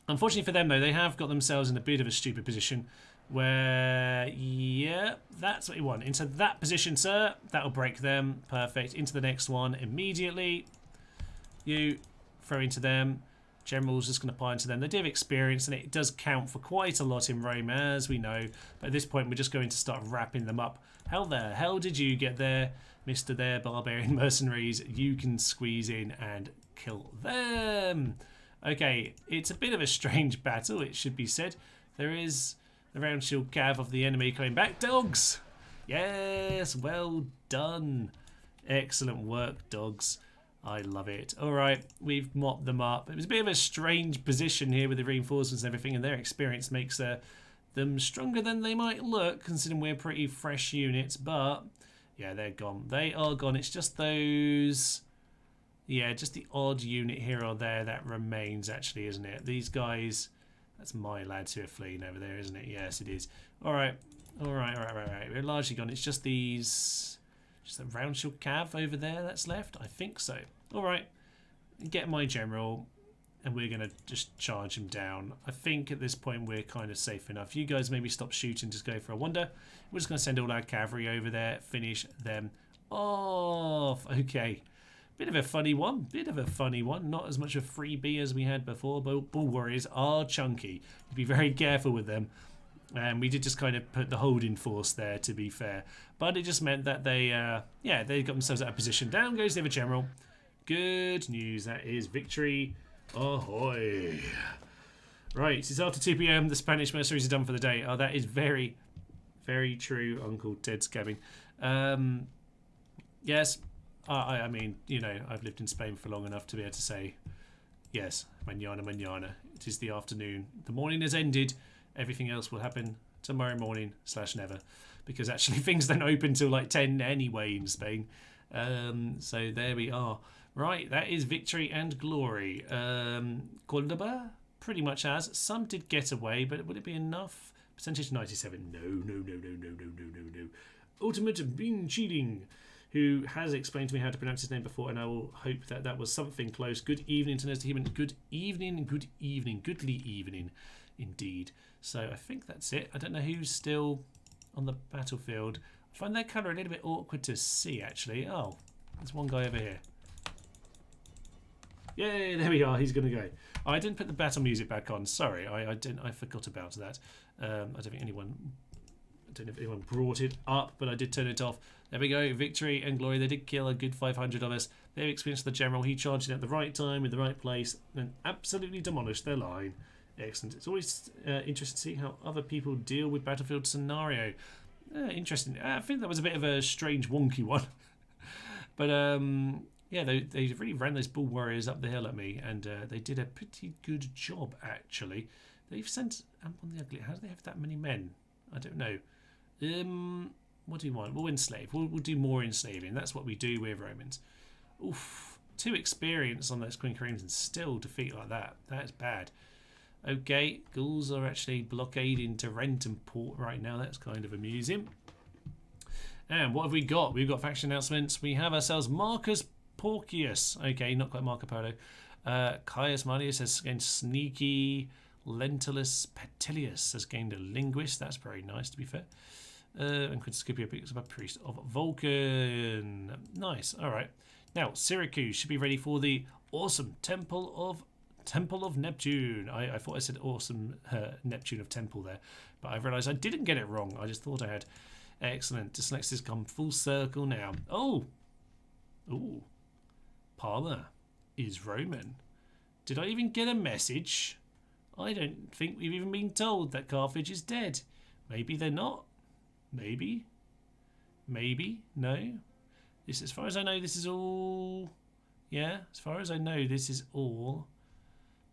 Unfortunately for them, though, they have got themselves in a bit of a stupid position where, yeah, that's what you want. Into that position, sir. That'll break them. Perfect. Into the next one immediately. You throw into them. General's just going to apply into them. They do have experience, and it does count for quite a lot in Rome, as we know. But at this point, we're just going to start wrapping them up. How the hell did you get there, Mr. There, Barbarian Mercenaries? You can squeeze in and kill them. Okay, it's a bit of a strange battle, it should be said. There is the round shield cav of the enemy coming back. Dogs! Yes, well done. Excellent work, dogs. I love it. All right, we've mopped them up. It was a bit of a strange position here with the reinforcements and everything, and their experience makes them stronger than they might look, considering we're pretty fresh units. But, yeah, they're gone. They are gone. It's just those... Yeah, just the odd unit here or there that remains, actually, isn't it? These guys... That's my lads who are fleeing over there, isn't it? Yes, it is. All right. All right. We're largely gone. It's just these... Just a round shield cav over there that's left? I think so. All right. Get my general, and we're going to just charge him down. I think at this point we're kind of safe enough. You guys maybe stop shooting, just go for a wander. We're just going to send all our cavalry over there, finish them off. Okay. Bit of a funny one. Not as much a freebie as we had before, but bull warriors are chunky. You'd be very careful with them. And we did just kind of put the holding force there, to be fair. But it just meant that they got themselves out of position. Down goes the other general. Good news. That is victory. Ahoy. Right, it's after 2 PM. The Spanish mercenaries are done for the day. Oh, that is very, very true, Uncle Ted's cabin. Yes, I mean, you know, I've lived in Spain for long enough to be able to say, yes, mañana. It is the afternoon. The morning has ended. Everything else will happen tomorrow morning / never, because actually things don't open till like 10 anyway in Spain. So there we are. Right, that is victory and glory. Cordoba pretty much has. Some did get away, but would it be enough? Percentage 97. No. Ultimate Bean Cheating, who has explained to me how to pronounce his name before, and I will hope that that was something close. Good evening to Nestor Human. Good evening. Goodly evening, indeed. So I think that's it. I don't know who's still on the battlefield. I find that colour a little bit awkward to see, actually. Oh, there's one guy over here. Yay, there we are. He's going to go. Oh, I didn't put the battle music back on. Sorry, I didn't. I forgot about that. I don't know if anyone brought it up, but I did turn it off. There we go. Victory and glory. They did kill a good 500 of us. They've experienced the general. He charged in at the right time, in the right place, and absolutely demolished their line. Excellent. It's always interesting to see how other people deal with battlefield scenario. Interesting. I think that was a bit of a strange, wonky one. But yeah, they really ran those bull warriors up the hill at me, and they did a pretty good job, actually. They've sent on the ugly. How do they have that many men? I don't know. What do you want? We'll enslave. We'll do more enslaving. That's what we do with Romans. Oof. 2 experience on those Quinquerines and still defeat like that. That's bad. Okay, Gauls are actually blockading Tarent and Port right now. That's kind of amusing. And what have we got? We've got faction announcements. We have ourselves Marcus Porcius. Okay, not quite Marco Polo. Caius Marius has gained Sneaky. Lentulus Petilius has gained a Linguist. That's very nice, to be fair. And Scipii picks up a Priest of Vulcan. Nice. All right. Now, Syracuse should be ready for the awesome Temple of Neptune. I thought I said awesome Neptune of Temple there, but I realised I didn't get it wrong. I just thought I had. Excellent. Dyslexia's has come full circle now. Oh. Ooh. Parma is Roman. Did I even get a message? I don't think we've even been told that Carthage is dead. Maybe they're not. Maybe. No. This, as far as I know, this is all... Yeah, as far as I know, this is all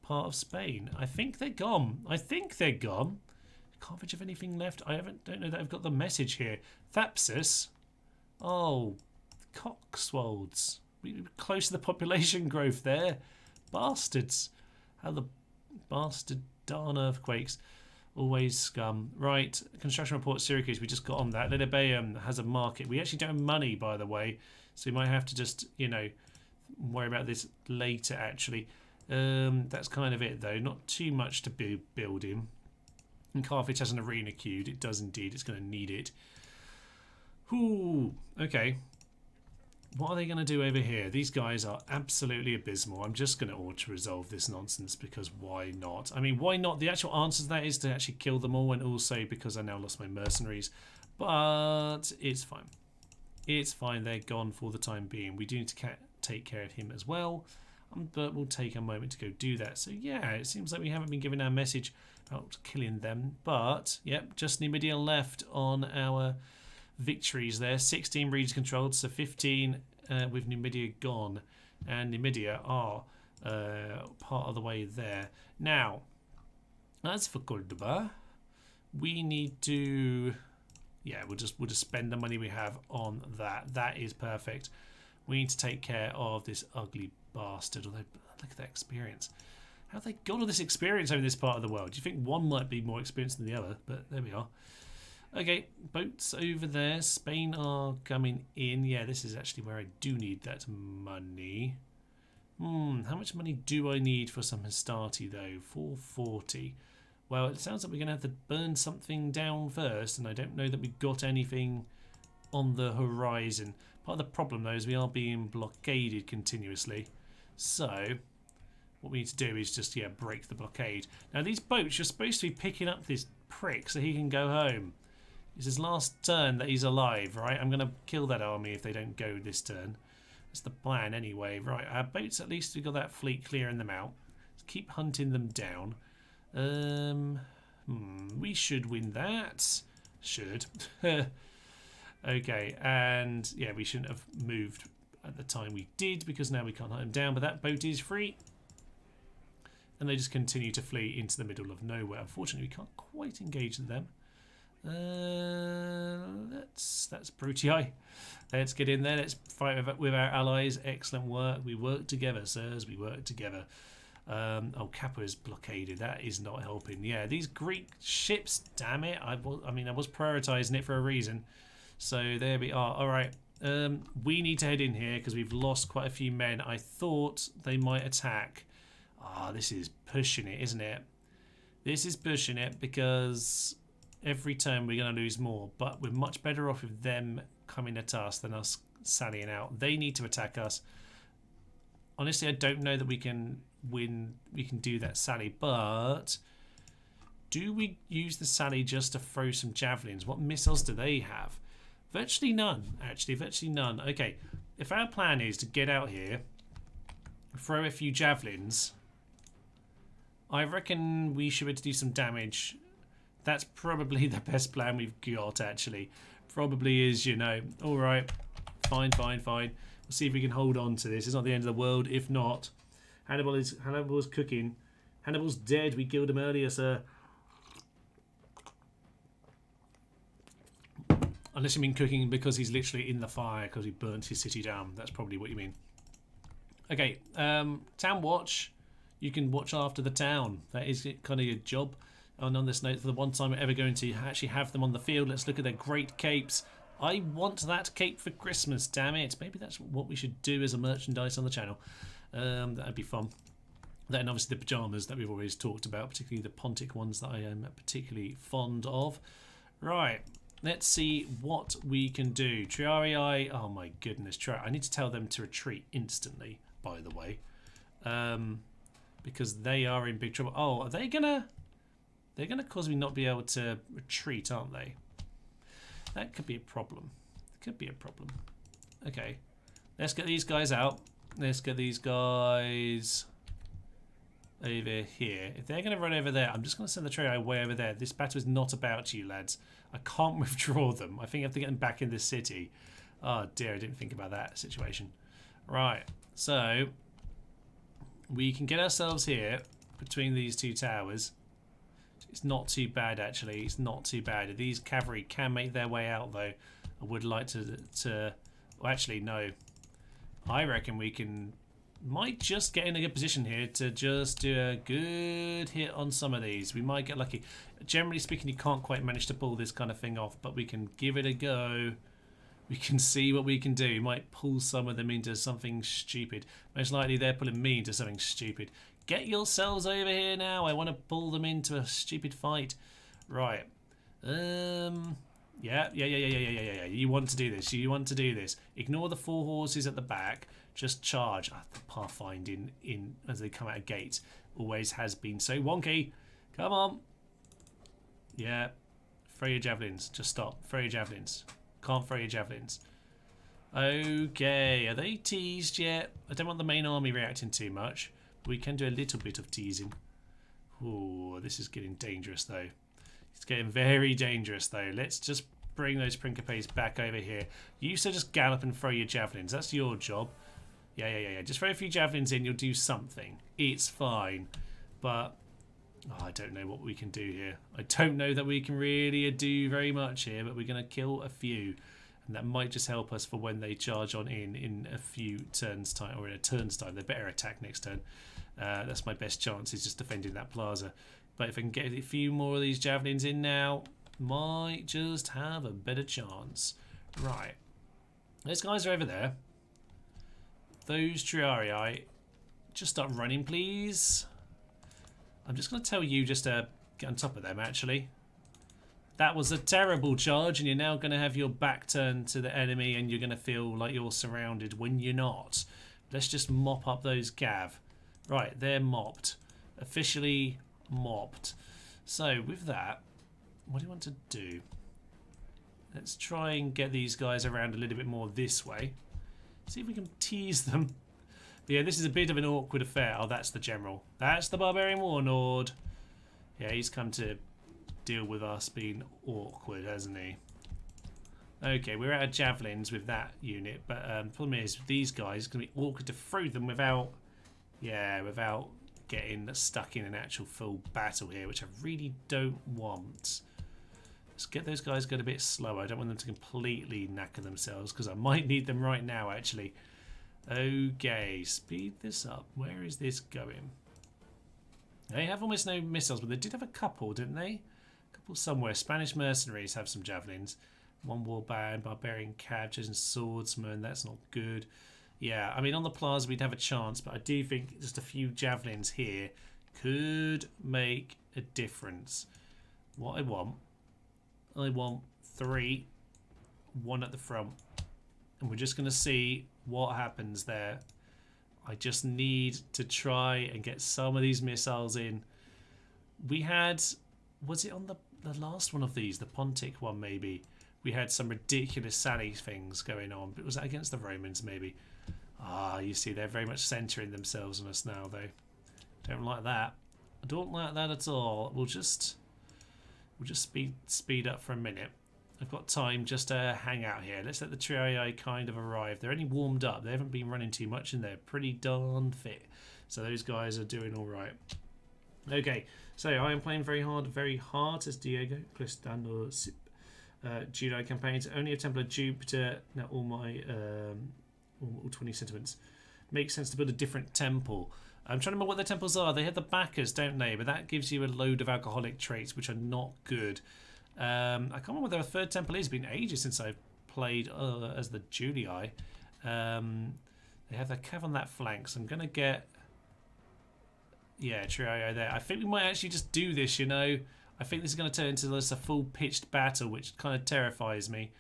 part of Spain. I think they're gone. I think they're gone. Can't think of anything left. Don't know that I've got the message here. Thapsus. Oh, cockswolds. We're close to the population growth there. Bastards. How the bastard darn earthquakes. Always scum. Right, construction report Syracuse. We just got on that. Lilybaeum has a market. We actually don't have money, by the way. So we might have to just, you know, worry about this later, actually. That's kind of it, though. Not too much to be building. And Carthage has an arena queued. It does indeed. It's going to need it. Ooh, okay. What are they going to do over here? These guys are absolutely abysmal. I'm just going to auto-resolve this nonsense because why not? I mean, why not? The actual answer to that is to actually kill them all, and also because I now lost my mercenaries. But it's fine. It's fine. They're gone for the time being. We do need to take care of him as well. But we'll take a moment to go do that. So yeah, it seems like we haven't been given our message about killing them. But, yep, just Numidia left on our victories there. 16 regions controlled, so 15 with Numidia gone. And Numidia are part of the way there. Now, as for Cordoba, we need to... Yeah, we'll just spend the money we have on that. That is perfect. We need to take care of this ugly bastard. Although, look at that experience. How have they got all this experience over this part of the world? Do you think one might be more experienced than the other? But there we are. Okay, boats over there. Spain are coming in. Yeah, this is actually where I do need that money. How much money do I need for some Hastati, though? 440. Well, it sounds like we're going to have to burn something down first, and I don't know that we've got anything on the horizon. Part of the problem, though, is we are being blockaded continuously. So, what we need to do is just, yeah, break the blockade. Now, these boats, you're supposed to be picking up this prick so he can go home. It's his last turn that he's alive, right? I'm going to kill that army if they don't go this turn. That's the plan anyway. Right, our boats, at least we've got that fleet clearing them out. Let's keep hunting them down. We should win that. Should. Okay, and yeah, we shouldn't have moved at the time we did because now we can't hunt them down, but that boat is free. And they just continue to flee into the middle of nowhere. Unfortunately, we can't quite engage them. That's Brutii. Let's get in there. Let's fight with our allies. Excellent work. We work together, sirs. We work together. Oh, Kappa is blockaded. That is not helping. Yeah, these Greek ships. Damn it! I was prioritising it for a reason. So there we are. All right. We need to head in here because we've lost quite a few men. I thought they might attack. Ah, this is pushing it, isn't it? This is pushing it because every turn we're going to lose more. But we're much better off with them coming at us than us sallying out. They need to attack us. Honestly, I don't know that we can win. We can do that sally, but do we use the sally just to throw some javelins? What missiles do they have? Virtually none, actually. Virtually none. Okay, if our plan is to get out here, throw a few javelins, I reckon we should be able to do some damage. That's probably the best plan we've got, actually. Probably is, you know. All right, fine. We'll see if we can hold on to this. It's not the end of the world. If not, Hannibal's cooking. Hannibal's dead. We killed him earlier, sir. Unless you mean cooking because he's literally in the fire because he burnt his city down. That's probably what you mean. Okay, town watch. You can watch after the town. That is kind of your job. And on this note, for the one time we're ever going to actually have them on the field, let's look at their great capes. I want that cape for Christmas, damn it. Maybe that's what we should do as a merchandise on the channel. That'd be fun. Then obviously the pyjamas that we've always talked about, particularly the Pontic ones that I am particularly fond of. Right, let's see what we can do. Triarii, oh my goodness, I need to tell them to retreat instantly, by the way. Because they are in big trouble. Oh, are they gonna... They're gonna cause me not be able to retreat, aren't they? That could be a problem. Could be a problem. Okay. Let's get these guys out. Let's get these guys over here. If they're going to run over there, I'm just going to send the trio way over there. This battle is not about you, lads. I can't withdraw them. I think I have to get them back in the city. Oh dear, I didn't think about that situation. Right, so we can get ourselves here between these two towers. It's not too bad, actually. It's not too bad. These cavalry can make their way out, though. I would like to well, actually, no. I reckon we might just get in a good position here to just do a good hit on some of these. We might get lucky. Generally speaking, you can't quite manage to pull this kind of thing off, but we can give it a go. We can see what we can do. We might pull some of them into something stupid. Most likely they're pulling me into something stupid. Get yourselves over here now. I want to pull them into a stupid fight. Right. Yeah. You want to do this. You want to do this. Ignore the 4 horses at the back. Just charge. The pathfinding in as they come out of gate always has been so wonky. Come on. Yeah. Throw your javelins. Just stop. Throw your javelins. Can't throw your javelins. Okay. Are they teased yet? I don't want the main army reacting too much. We can do a little bit of teasing. Ooh, this is getting dangerous though. It's getting very dangerous though. Let's just bring those Principes back over here. You used to just gallop and throw your javelins. That's your job. Yeah. Just throw a few javelins in, you'll do something. It's fine. But I don't know what we can do here. I don't know that we can really do very much here, but we're going to kill a few. And that might just help us for when they charge on in a few turns time, or in a turn's time. They better attack next turn. That's my best chance, is just defending that plaza. But if I can get a few more of these javelins in now, might just have a better chance. Right. Those guys are over there. Those Triarii, just start running, please. I'm just going to tell you just to get on top of them, actually. That was a terrible charge, and you're now going to have your back turned to the enemy, and you're going to feel like you're surrounded when you're not. Let's just mop up those Gav. Right, they're mopped. Officially mopped. So, with that, what do you want to do? Let's try and get these guys around a little bit more this way. See if we can tease them. But yeah, this is a bit of an awkward affair. Oh, that's the general. That's the barbarian warlord. Yeah, he's come to deal with us being awkward, hasn't he? Okay, we're out of javelins with that unit, but the problem is these guys, it's going to be awkward to throw them without getting stuck in an actual full battle here, which I really don't want. Let's get those guys going a bit slower. I don't want them to completely knacker themselves, because I might need them right now, actually. Okay, speed this up. Where is this going? They have almost no missiles, but they did have a couple, didn't they? A couple somewhere. Spanish mercenaries have some javelins. One warband, barbarian captures and swordsman. That's not good. Yeah, I mean, on the plaza we'd have a chance, but I do think just a few javelins here could make a difference. What I want 3, 1 at the front, and we're just going to see what happens there. I just need to try and get some of these missiles in. We had, was it on the last one of these, the Pontic one maybe? We had some ridiculous Sally things going on, but was that against the Romans maybe? Ah, you see, they're very much centering themselves on us now, though. Don't like that. I don't like that at all. We'll just speed up for a minute. I've got time just to hang out here. Let's let the Triarii kind of arrive. They're only warmed up. They haven't been running too much, and they're pretty darn fit. So those guys are doing all right. Okay, so I am playing very hard as Diego, Cristando, Judo campaigns. Only a Temple of Jupiter. Now all my all 20 sentiments. Makes sense to build a different temple. I'm trying to remember what the temples are. They have the backers, don't they? But that gives you a load of alcoholic traits, which are not good. I can't remember what their third temple is. It's been ages since I've played as the Julii. They have the cav on that flank, so I'm going to get... Yeah, Trio there. I think we might actually just do this, you know. I think this is going to turn into just a full pitched battle, which kind of terrifies me.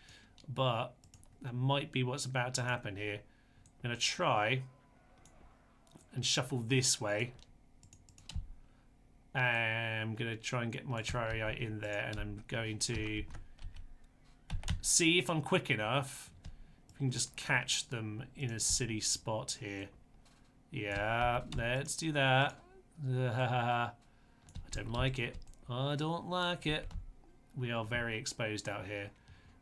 But that might be what's about to happen here. I'm going to try and shuffle this way. I'm going to try and get my Triarii in there, and I'm going to see if I'm quick enough. If we can just catch them in a silly spot here. Yeah, let's do that. I don't like it. I don't like it. We are very exposed out here.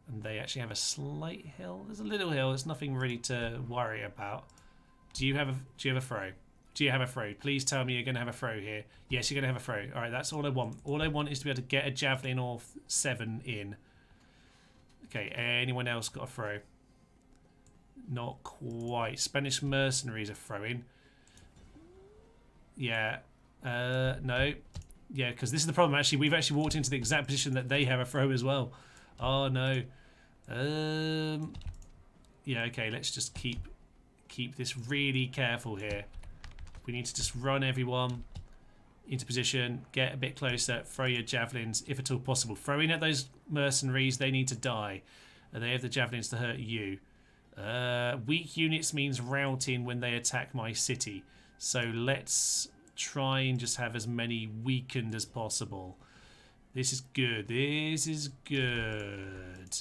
And they actually have a slight hill. There's a little hill. There's nothing really to worry about. Do you have a throw? Do you have a throw? Please tell me you're going to have a throw here. Yes, you're going to have a throw. All right, that's all I want. All I want is to be able to get a javelin or 7 in. Okay, anyone else got a throw? Not quite. Spanish mercenaries are throwing. Yeah. No. Yeah, because this is the problem, actually. We've actually walked into the exact position that they have a throw as well. Oh, no. Yeah, okay, let's just keep this really careful here. We need to just run everyone into position, get a bit closer, throw your javelins, if at all possible. Throwing at those mercenaries, they need to die. They have the javelins to hurt you. Weak units means routing when they attack my city. So let's try and just have as many weakened as possible. This is good. This is good.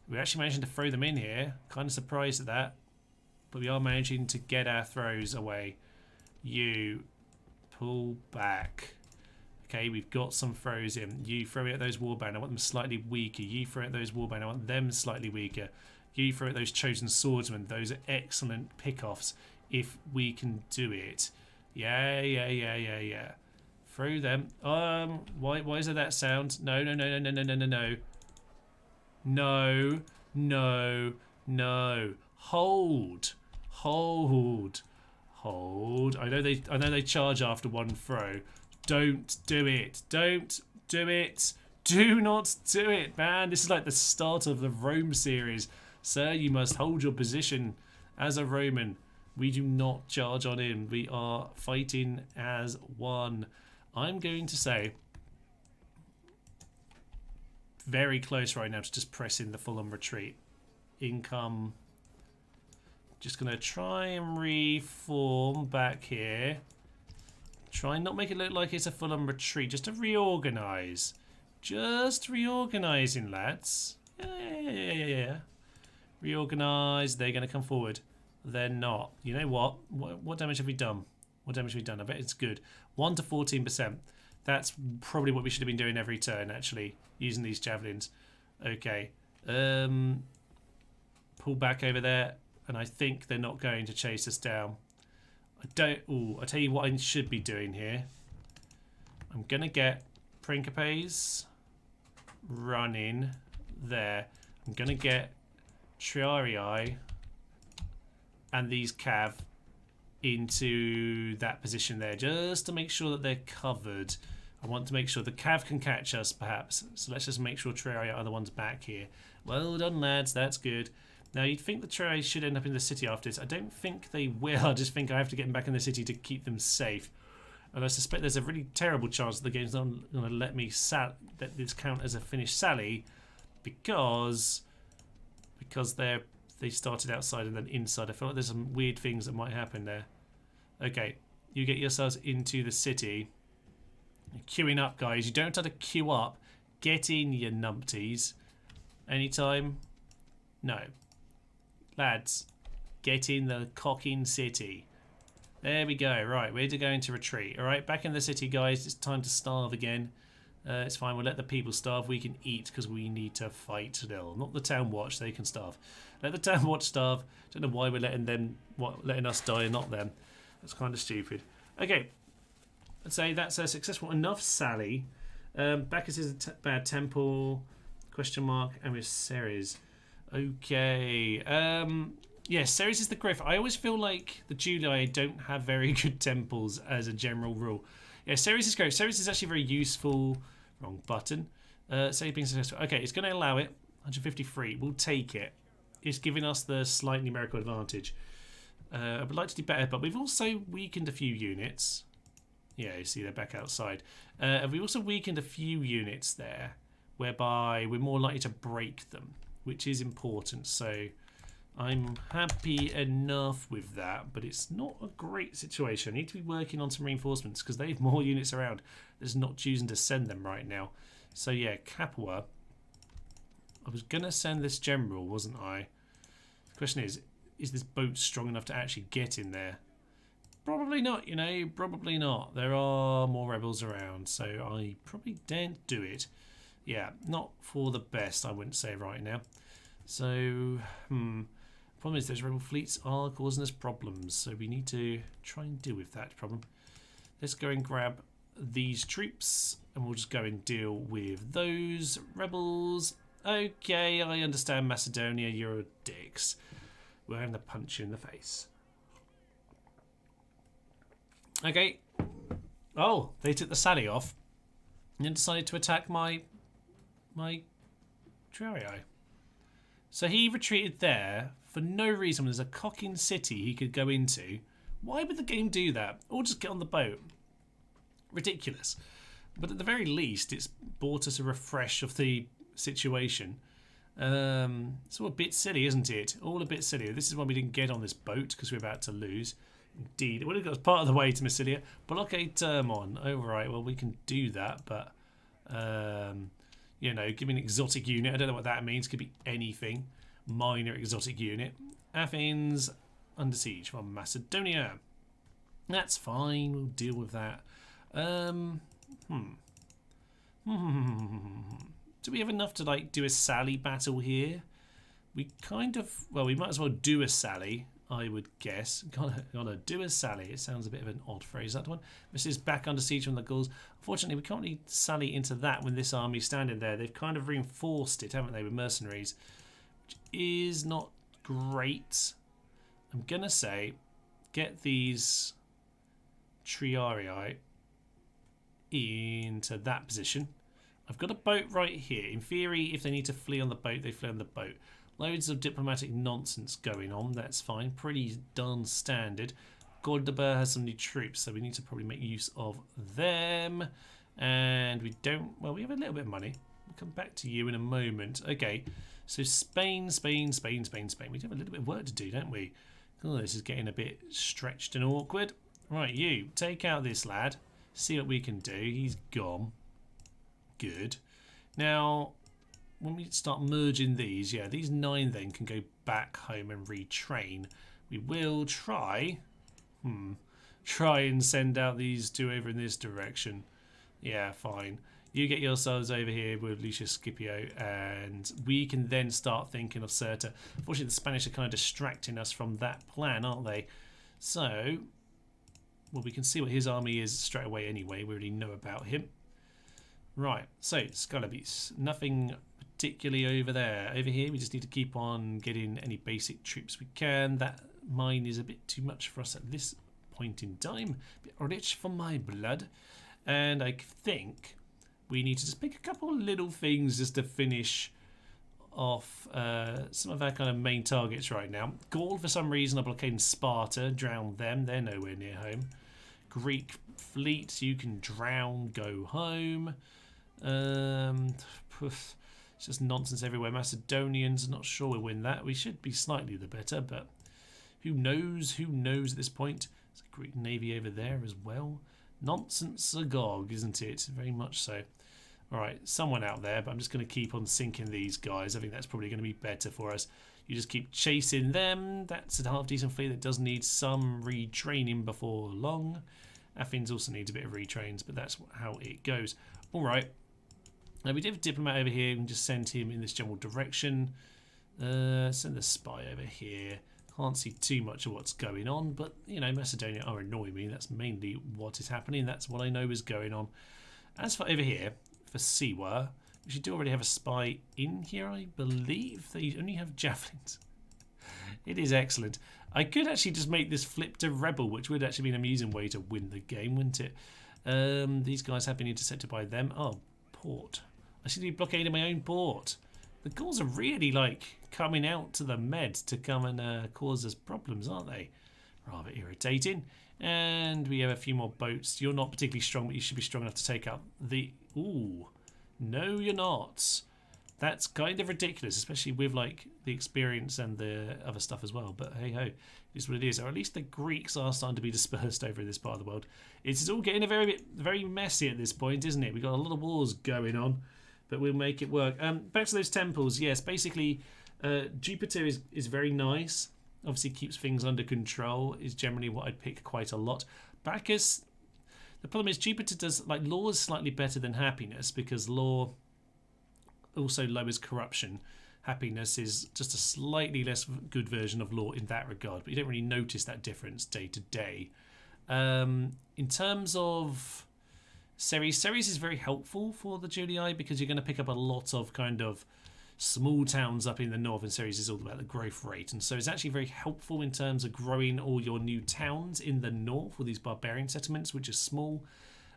We're actually managing to throw them in here. Kind of surprised at that. But we are managing to get our throws away. You pull back. Okay, we've got some throws in. You throw it at those warband. I want them slightly weaker. You throw it at those warband. I want them slightly weaker. You throw at those chosen swordsmen. Those are excellent pick-offs if we can do it. Yeah. Throw them. Why is there that sound? No. No. Hold. I know they charge after one throw. Don't do it. Don't do it. Do not do it, man. This is like the start of the Rome series. Sir, you must hold your position as a Roman. We do not charge on in. We are fighting as one. I'm going to say very close right now to just pressing the full-on retreat. Income. Just going to try and reform back here. Try and not make it look like it's a full-on retreat. Just to reorganise. Just reorganising, lads. Yeah. Reorganise. They're going to come forward. They're not. You know what? What damage have we done? What damage have we done? I bet it's good. 1 to 14%. That's probably what we should have been doing every turn, actually, using these javelins. Okay. Pull back over there, and I think they're not going to chase us down. I tell you what I should be doing here. I'm going to get Principes running there. I'm going to get Triarii and these cav into that position there, just to make sure that they're covered. I want to make sure the cav can catch us, perhaps. So let's just make sure Triarii are the ones back here. Well done, lads. That's good. Now, you'd think the Triarii should end up in the city after this. I don't think they will. I just think I have to get them back in the city to keep them safe. And I suspect there's a really terrible chance that the game's not going to let me let this count as a finished sally because they started outside and then inside. I feel like there's some weird things that might happen there. Okay, you get yourselves into the city. You're queuing up, guys. You don't have to queue up. Get in, you numpties. Anytime? No. Lads, get in the cocking city. There we go. Right, we're going to retreat. All right, back in the city, guys. It's time to starve again. It's fine. We'll let the people starve. We can eat because we need to fight still. Not the town watch. They can starve. Let the town watch starve. Don't know why we're letting us die and not them. That's kind of stupid. Okay, I'd say that's a successful enough sally. Bacchus is a bad temple. Question mark. And with Ceres. Okay. Yeah, Ceres is the Griff. I always feel like the Julii don't have very good temples as a general rule. Yeah, Ceres is great. Ceres is actually very useful. Wrong button. Say being successful. Okay, it's going to allow it. 153. We'll take it. It's giving us the slight numerical advantage. I would like to do better, but we've also weakened a few units. Yeah, you see they're back outside. We've also weakened a few units there, whereby we're more likely to break them, which is important. So I'm happy enough with that, but it's not a great situation. I need to be working on some reinforcements because they have more units around. There's not choosing to send them right now. So yeah, Capua. I was going to send this general, wasn't I? The question is this boat strong enough to actually get in there? Probably not, you know, probably not. There are more rebels around, so I probably daren't do it. Yeah, not for the best, I wouldn't say right now. So, Problem is those rebel fleets are causing us problems, so we need to try and deal with that problem. Let's go and grab these troops and we'll just go and deal with those rebels. Okay, I understand Macedonia, you're dicks. We're going to punch you in the face. Okay. Oh, they took the sally off and then decided to attack my Triarii. So he retreated there for no reason. There's a cocking city he could go into. Why would the game do that? Or just get on the boat? Ridiculous. But at the very least, it's brought us a refresh of the situation. It's all a bit silly, isn't it? All a bit silly. This is why we didn't get on this boat, because we're about to lose. Indeed, it would have got us part of the way to Massilia. Blockade Termon. Oh, right. Well, we can do that, but you know, give me an exotic unit. I don't know what that means. Could be anything. Minor exotic unit. Athens under siege from Macedonia. That's fine. We'll deal with that. Do we have enough to like do a sally battle here? We kind of, well, we might as well do a sally, I would guess. Gotta do a sally. It sounds a bit of an odd phrase, that one. This is back under siege from the Gauls. Unfortunately, we can't really sally into that when this army's standing there. They've kind of reinforced it, haven't they, with mercenaries, which is not great. I'm gonna say, get these Triarii into that position. I've got a boat right here. In theory, if they need to flee on the boat, they flee on the boat. Loads of diplomatic nonsense going on. That's fine. Pretty darn standard. Cordoba has some new troops, so we need to probably make use of them. And we don't... Well, we have a little bit of money. We'll come back to you in a moment. Okay, so Spain, Spain, Spain, Spain, Spain. We do have a little bit of work to do, don't we? Oh, this is getting a bit stretched and awkward. Right, you, take out this lad. See what we can do. He's gone. Good. Now, when we start merging these, yeah, these 9 then can go back home and retrain. We will try and send out these 2 over in this direction. Yeah, fine. You get yourselves over here with Lucius Scipio, and we can then start thinking of Cirta. Unfortunately, the Spanish are kind of distracting us from that plan, aren't they? So, well, we can see what his army is straight away anyway. We already know about him. Right, so Scalabis, nothing particularly over there. Over here, we just need to keep on getting any basic troops we can. That mine is a bit too much for us at this point in time. A bit rich for my blood. And I think we need to just pick a couple of little things just to finish off some of our kind of main targets right now. Gaul, for some reason, are blockading Sparta. Drown them. They're nowhere near home. Greek fleet, you can drown, go home. It's just nonsense everywhere. Macedonians, not sure we'll win that. We should be slightly the better, but who knows? Who knows at this point? There's a Greek navy over there as well. Nonsense agog, isn't it? Very much so. Alright, someone out there, but I'm just going to keep on sinking these guys. I think that's probably going to be better for us. You just keep chasing them. That's a half-decent fleet that does need some retraining before long. Athens also needs a bit of retrains, but that's how it goes. Alright. Now we do have a diplomat over here. We can just send him in this general direction. Send a spy over here. Can't see too much of what's going on, but, you know, Macedonia are annoying me. That's mainly what is happening. That's what I know is going on. As for over here, for Siwa, we do already have a spy in here, I believe. They only have javelins. It is excellent. I could actually just make this flip to rebel, which would actually be an amusing way to win the game, wouldn't it? These guys have been intercepted by them. Oh, port. I seem to be blockading my own port. The Gauls are really, like, coming out to the Med to come and cause us problems, aren't they? Rather irritating. And we have a few more boats. You're not particularly strong, but you should be strong enough to take out the... Ooh. No, you're not. That's kind of ridiculous, especially with, like, the experience and the other stuff as well. But hey-ho, it is what it is. Or at least the Greeks are starting to be dispersed over in this part of the world. It's all getting very messy at this point, isn't it? We've got a lot of wars going on, but we'll make it work. Back to those temples. Yes, basically, Jupiter is very nice. Obviously keeps things under control, is generally what I'd pick quite a lot. Bacchus, the problem is Jupiter does, like, law is slightly better than happiness, because law also lowers corruption. happiness is just a slightly less good version of law in that regard, but you don't really notice that difference day to day. In terms of Ceres is very helpful for the Julii because you're going to pick up a lot of kind of small towns up in the north, and Ceres is all about the growth rate, and so it's actually very helpful in terms of growing all your new towns in the north with these barbarian settlements, which are small.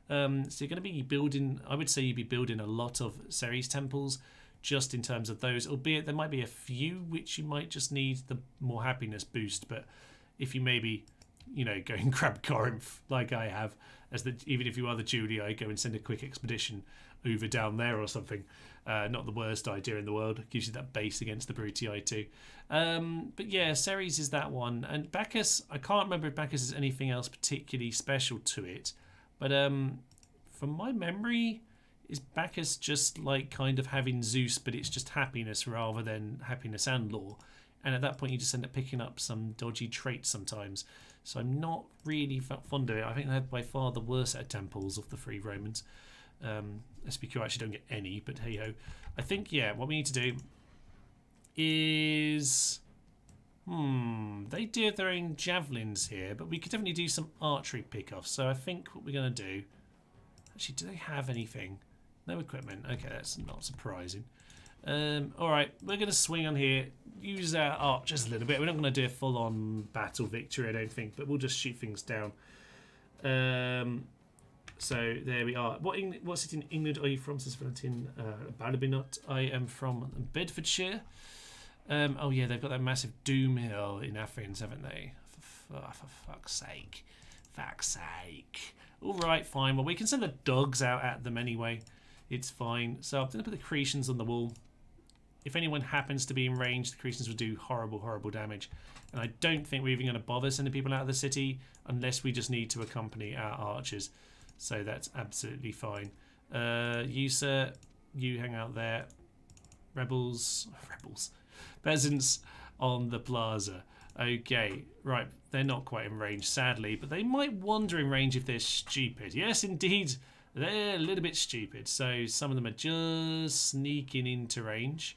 So you're going to be building, I would say you'd be building a lot of Ceres temples just in terms of those, albeit there might be a few which you might just need the more happiness boost, but if you maybe, you know, go and grab Corinth like I have, even if you are the Julii, go and send a quick expedition over down there or something. Not the worst idea in the world. It gives you that base against the Brutii too. But yeah, Ceres is that one. And Bacchus, I can't remember if Bacchus has anything else particularly special to it. But from my memory, is Bacchus just like kind of having Zeus, but it's just happiness rather than happiness and law. And at that point, you just end up picking up some dodgy traits sometimes. So I'm not really fond of it. I think they had by far the worst set of temples of the three Romans. SPQ actually don't get any, but hey ho. I think, yeah, what we need to do is they do have their own javelins here, but we could definitely do some archery pickoffs. So I think what we're going to do, actually, do they have anything? No equipment. Okay, that's not surprising. Alright, we're going to swing on here, use our archers a little bit. We're not going to do a full-on battle victory, I don't think, but we'll just shoot things down. So there we are. What city in England are you from? Says Valentin Balabinot. I am from Bedfordshire. Oh yeah, they've got that massive Doom Hill in Athens, haven't they? For fuck's sake. Fuck's sake. Alright, fine. Well, we can send the dogs out at them anyway. It's fine. So I'm going to put the Cretians on the wall. If anyone happens to be in range, the Cretians will do horrible, horrible damage. And I don't think we're even going to bother sending people out of the city unless we just need to accompany our archers. So that's absolutely fine. You, sir, you hang out there. Rebels, peasants on the plaza. Okay, right, they're not quite in range, sadly, but they might wander in range if they're stupid. Yes, indeed, they're a little bit stupid. So some of them are just sneaking into range.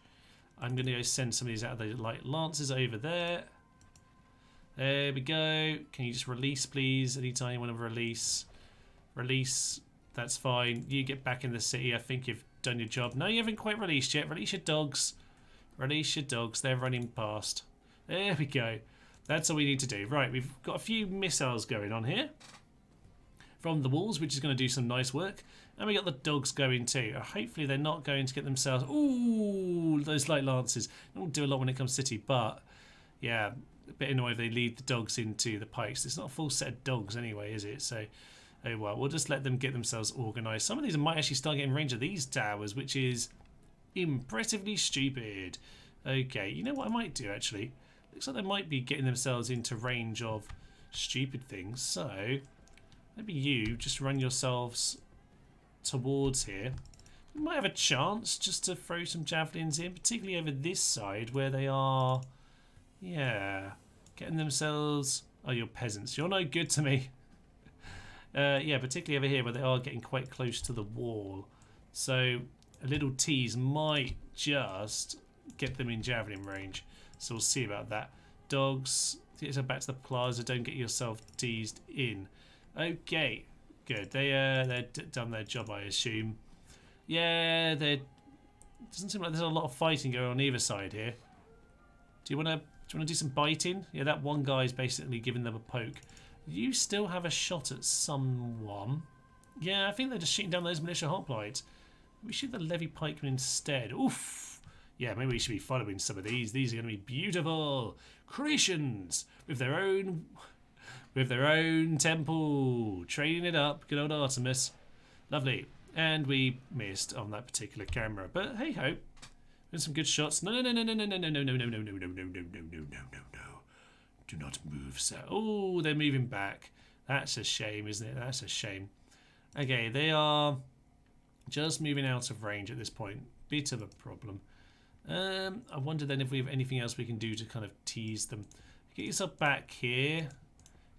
I'm going to go send some of these out of the light lances over there. There we go. Can you just release, please? Anytime you want to release. Release, that's fine. You get back in the city. I think you've done your job. No, you haven't quite released yet. Release your dogs. Release your dogs. They're running past. There we go. That's all we need to do. Right, we've got a few missiles going on here from the walls, which is going to do some nice work. And we got the dogs going too. Hopefully they're not going to get themselves... Ooh, those light lances. They don't do a lot when it comes to city, but yeah, a bit annoying if they lead the dogs into the pikes. It's not a full set of dogs anyway, is it? So... oh well, we'll just let them get themselves organised. Some of these might actually start getting range of these towers, which is impressively stupid. Okay, you know what I might do actually? Looks like they might be getting themselves into range of stupid things. So maybe you just run yourselves towards here. You might have a chance just to throw some javelins in, particularly over this side where they are, yeah, getting themselves... oh, you're peasants. You're no good to me. Yeah, particularly over here where they are getting quite close to the wall. So a little tease might just get them in javelin range. So we'll see about that. Dogs, get back to the plaza. Don't get yourself teased in. Okay, good. They're done their job, I assume. Yeah, doesn't seem like there's a lot of fighting going on either side here. Do you want to do some biting? Yeah, that one guy's basically giving them a poke. You still have a shot at someone. Yeah, I think they're just shooting down those militia hoplites. We shoot the levy pikemen instead. Oof. Yeah, maybe we should be following some of these. These are going to be beautiful creations with their own temple. Training it up. Good old Artemis. Lovely. And we missed on that particular camera. But hey ho. There's some good shots. No. Do not move, sir. Oh, they're moving back. That's a shame, isn't it? That's a shame. Okay, they are just moving out of range at this point. Bit of a problem. I wonder then if we have anything else we can do to kind of tease them. Get yourself back here.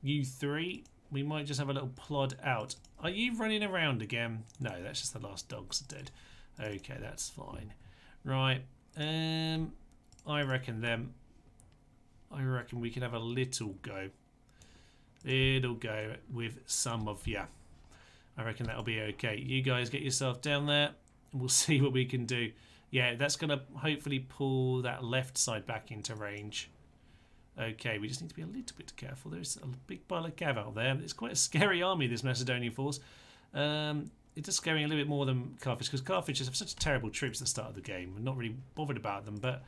You three. We might just have a little plod out. Are you running around again? No, that's just the last dogs are dead. Okay, that's fine. Right. I reckon we can have a little go. Little go with some of you. I reckon that'll be okay. You guys get yourself down there and we'll see what we can do. Yeah, that's going to hopefully pull that left side back into range. Okay, we just need to be a little bit careful. There's a big pile of cav out there. It's quite a scary army, this Macedonian force. It's just scaring a little bit more than Carthage, because Carthage have such terrible troops at the start of the game. We're not really bothered about them, but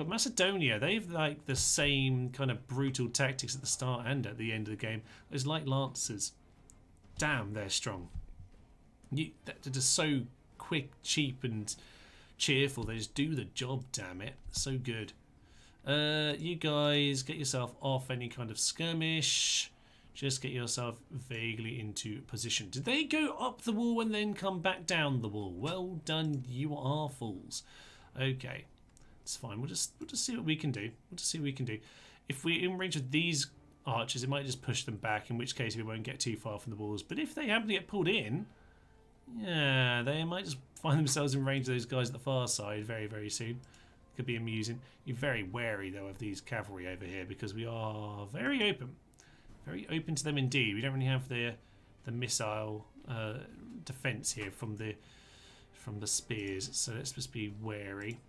Macedonia, they've like the same kind of brutal tactics at the start and at the end of the game. It's like Lancers. Damn, they're strong. They're just so quick, cheap, and cheerful. They just do the job, damn it. So good. You guys get yourself off any kind of skirmish. Just get yourself vaguely into position. Did they go up the wall and then come back down the wall? Well done, you are fools. Okay, it's fine. We'll just see what we can do. We'll just see what we can do. If we're in range of these archers, it might just push them back, in which case we won't get too far from the walls. But if they happen to get pulled in, yeah, they might just find themselves in range of those guys at the far side very, very soon. Could be amusing. You're very wary, though, of these cavalry over here, because we are very open. Very open to them indeed. We don't really have the missile defense here from the spears, so let's just be wary.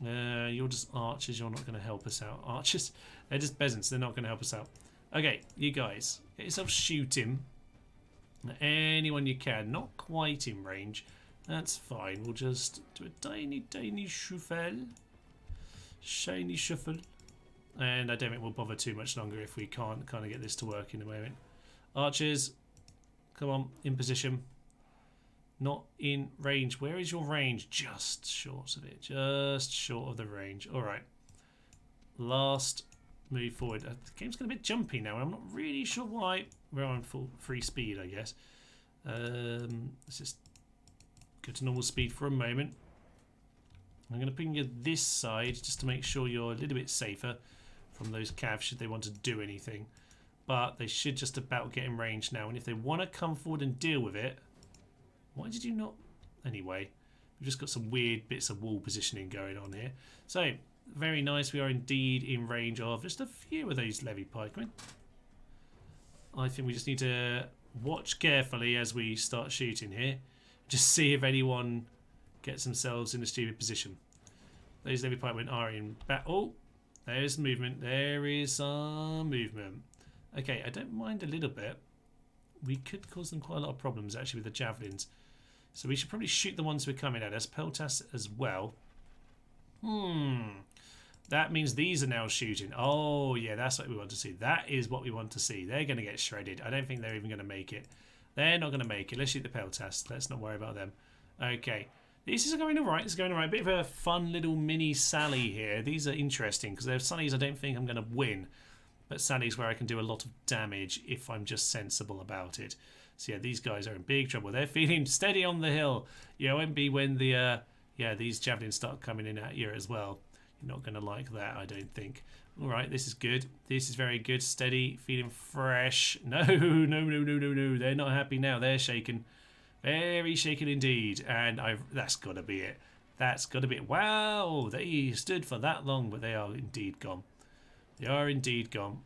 You're just archers. You're not going to help us out. Archers, they're just peasants. They're not going to help us out. Okay, you guys, get yourself shooting. Anyone you can. Not quite in range. That's fine. We'll just do a tiny shuffle. Shiny shuffle. And I don't think we'll bother too much longer if we can't kind of get this to work in a moment. Archers, come on, in position. Not in range. Where is your range? Just short of it. Just short of the range. All right. Last move forward. The game's getting a bit jumpy now. I'm not really sure why. We're on full free speed, I guess. Let's just go to normal speed for a moment. I'm going to ping you this side just to make sure you're a little bit safer from those calves should they want to do anything. But they should just about get in range now. And if they want to come forward and deal with it... Why did you not... Anyway, we've just got some weird bits of wall positioning going on here. So, very nice. We are indeed in range of just a few of those levy pikemen. I think we just need to watch carefully as we start shooting here. Just see if anyone gets themselves in a stupid position. Those levy pikemen are in battle. There's movement. There is some movement. Okay, I don't mind a little bit. We could cause them quite a lot of problems actually with the javelins. So we should probably shoot the ones who are coming at us. Peltas as well. That means these are now shooting. Oh, yeah, that's what we want to see. That is what we want to see. They're going to get shredded. I don't think they're even going to make it. They're not going to make it. Let's shoot the Peltas. Let's not worry about them. Okay. This is going all right. It's going all right. A bit of a fun little mini sally here. These are interesting because they're sallies I don't think I'm going to win. But sallies where I can do a lot of damage if I'm just sensible about it. So yeah, these guys are in big trouble. They're feeling steady on the hill. You won't be when the these javelins start coming in at you as well. You're not going to like that, I don't think. All right, this is good. This is very good. Steady, feeling fresh. No. They're not happy now. They're shaken. Very shaken indeed. And that's got to be it. That's got to be it. Wow, they stood for that long, but they are indeed gone. They are indeed gone.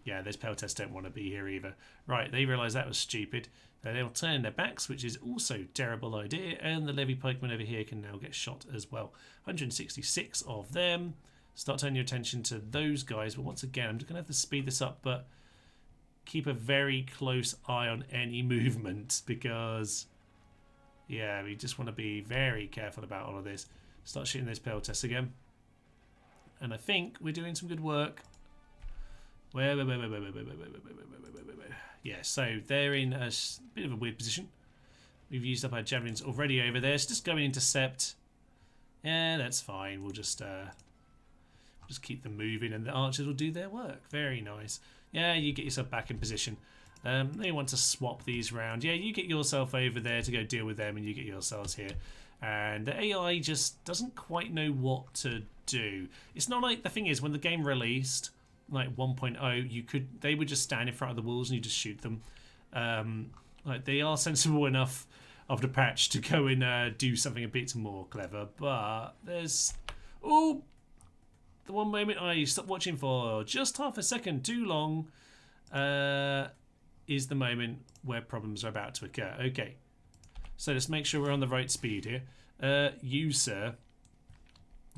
Yeah, those Peltas don't want to be here either. Right, they realise that was stupid. They'll turn their backs, which is also a terrible idea. And the levy pikemen over here can now get shot as well. 166 of them. Start turning your attention to those guys. But once again, I'm just going to have to speed this up, but keep a very close eye on any movement because, yeah, we just want to be very careful about all of this. Start shooting those Peltas again. And I think we're doing some good work. Yeah, so they're in a bit of a weird position. We've used up our javelins already over there. So just go and intercept. Yeah, that's fine. We'll just keep them moving and the archers will do their work. Very nice. Yeah, you get yourself back in position. They want to swap these round. Yeah, you get yourself over there to go deal with them and you get yourselves here. And the AI just doesn't quite know what to do. It's not like, the thing is, when the game released, like 1.0, they would just stand in front of the walls and you just shoot them. Like they are sensible enough of the patch to go and do something a bit more clever, but there's... Oh! the one moment I stopped watching for just half a second too long, is the moment where problems are about to occur. Okay, so let's make sure we're on the right speed here. You, sir,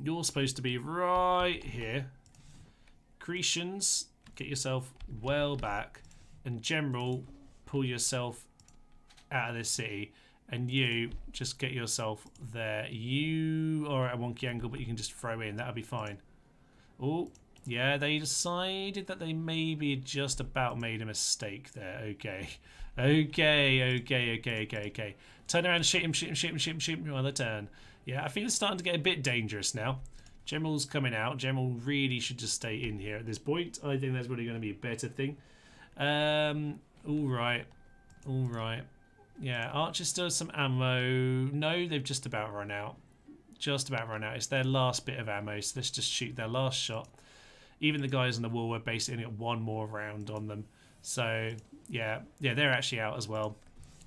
you're supposed to be right here. Cretians, get yourself well back, and General, pull yourself out of this city, and you just get yourself there. You are at a wonky angle, but you can just throw in. That'll be fine. Oh, yeah, they decided that they maybe just about made a mistake there. Okay. Okay. Turn around, shoot him on the turn. Yeah, I think it's starting to get a bit dangerous now. General's coming out. General really should just stay in here at this point. I think that's really going to be a better thing. All right. Yeah, Archer still has some ammo. No, they've just about run out. It's their last bit of ammo, so let's just shoot their last shot. Even the guys on the wall were basically got one more round on them. So, yeah, they're actually out as well.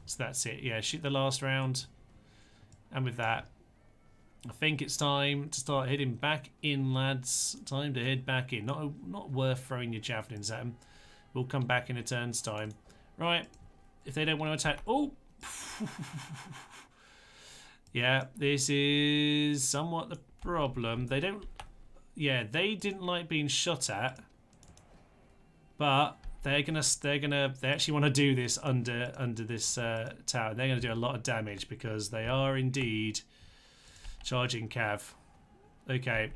So that's it. Yeah, shoot the last round. And with that, I think it's time to start heading back in, lads. Time to head back in. Not worth throwing your javelins at them. We'll come back in a turn's time. Right, if they don't want to attack... Oh! Yeah, this is somewhat the problem. They don't... Yeah, they didn't like being shot at, but they actually want to do this under this tower. They're gonna do a lot of damage because they are indeed charging cav. Okay,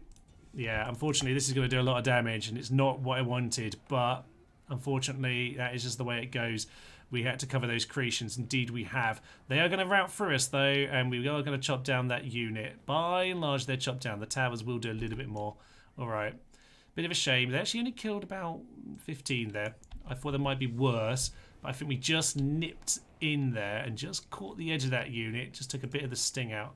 yeah. Unfortunately, this is going to do a lot of damage, and it's not what I wanted. But unfortunately, that is just the way it goes. We had to cover those Cretians. Indeed, we have. They are going to rout through us, though, and we are going to chop down that unit. By and large, they're chopped down. The towers will do a little bit more. All right. Bit of a shame. They actually only killed about 15 there. I thought there might be worse, but I think we just nipped in there and just caught the edge of that unit. Just took a bit of the sting out.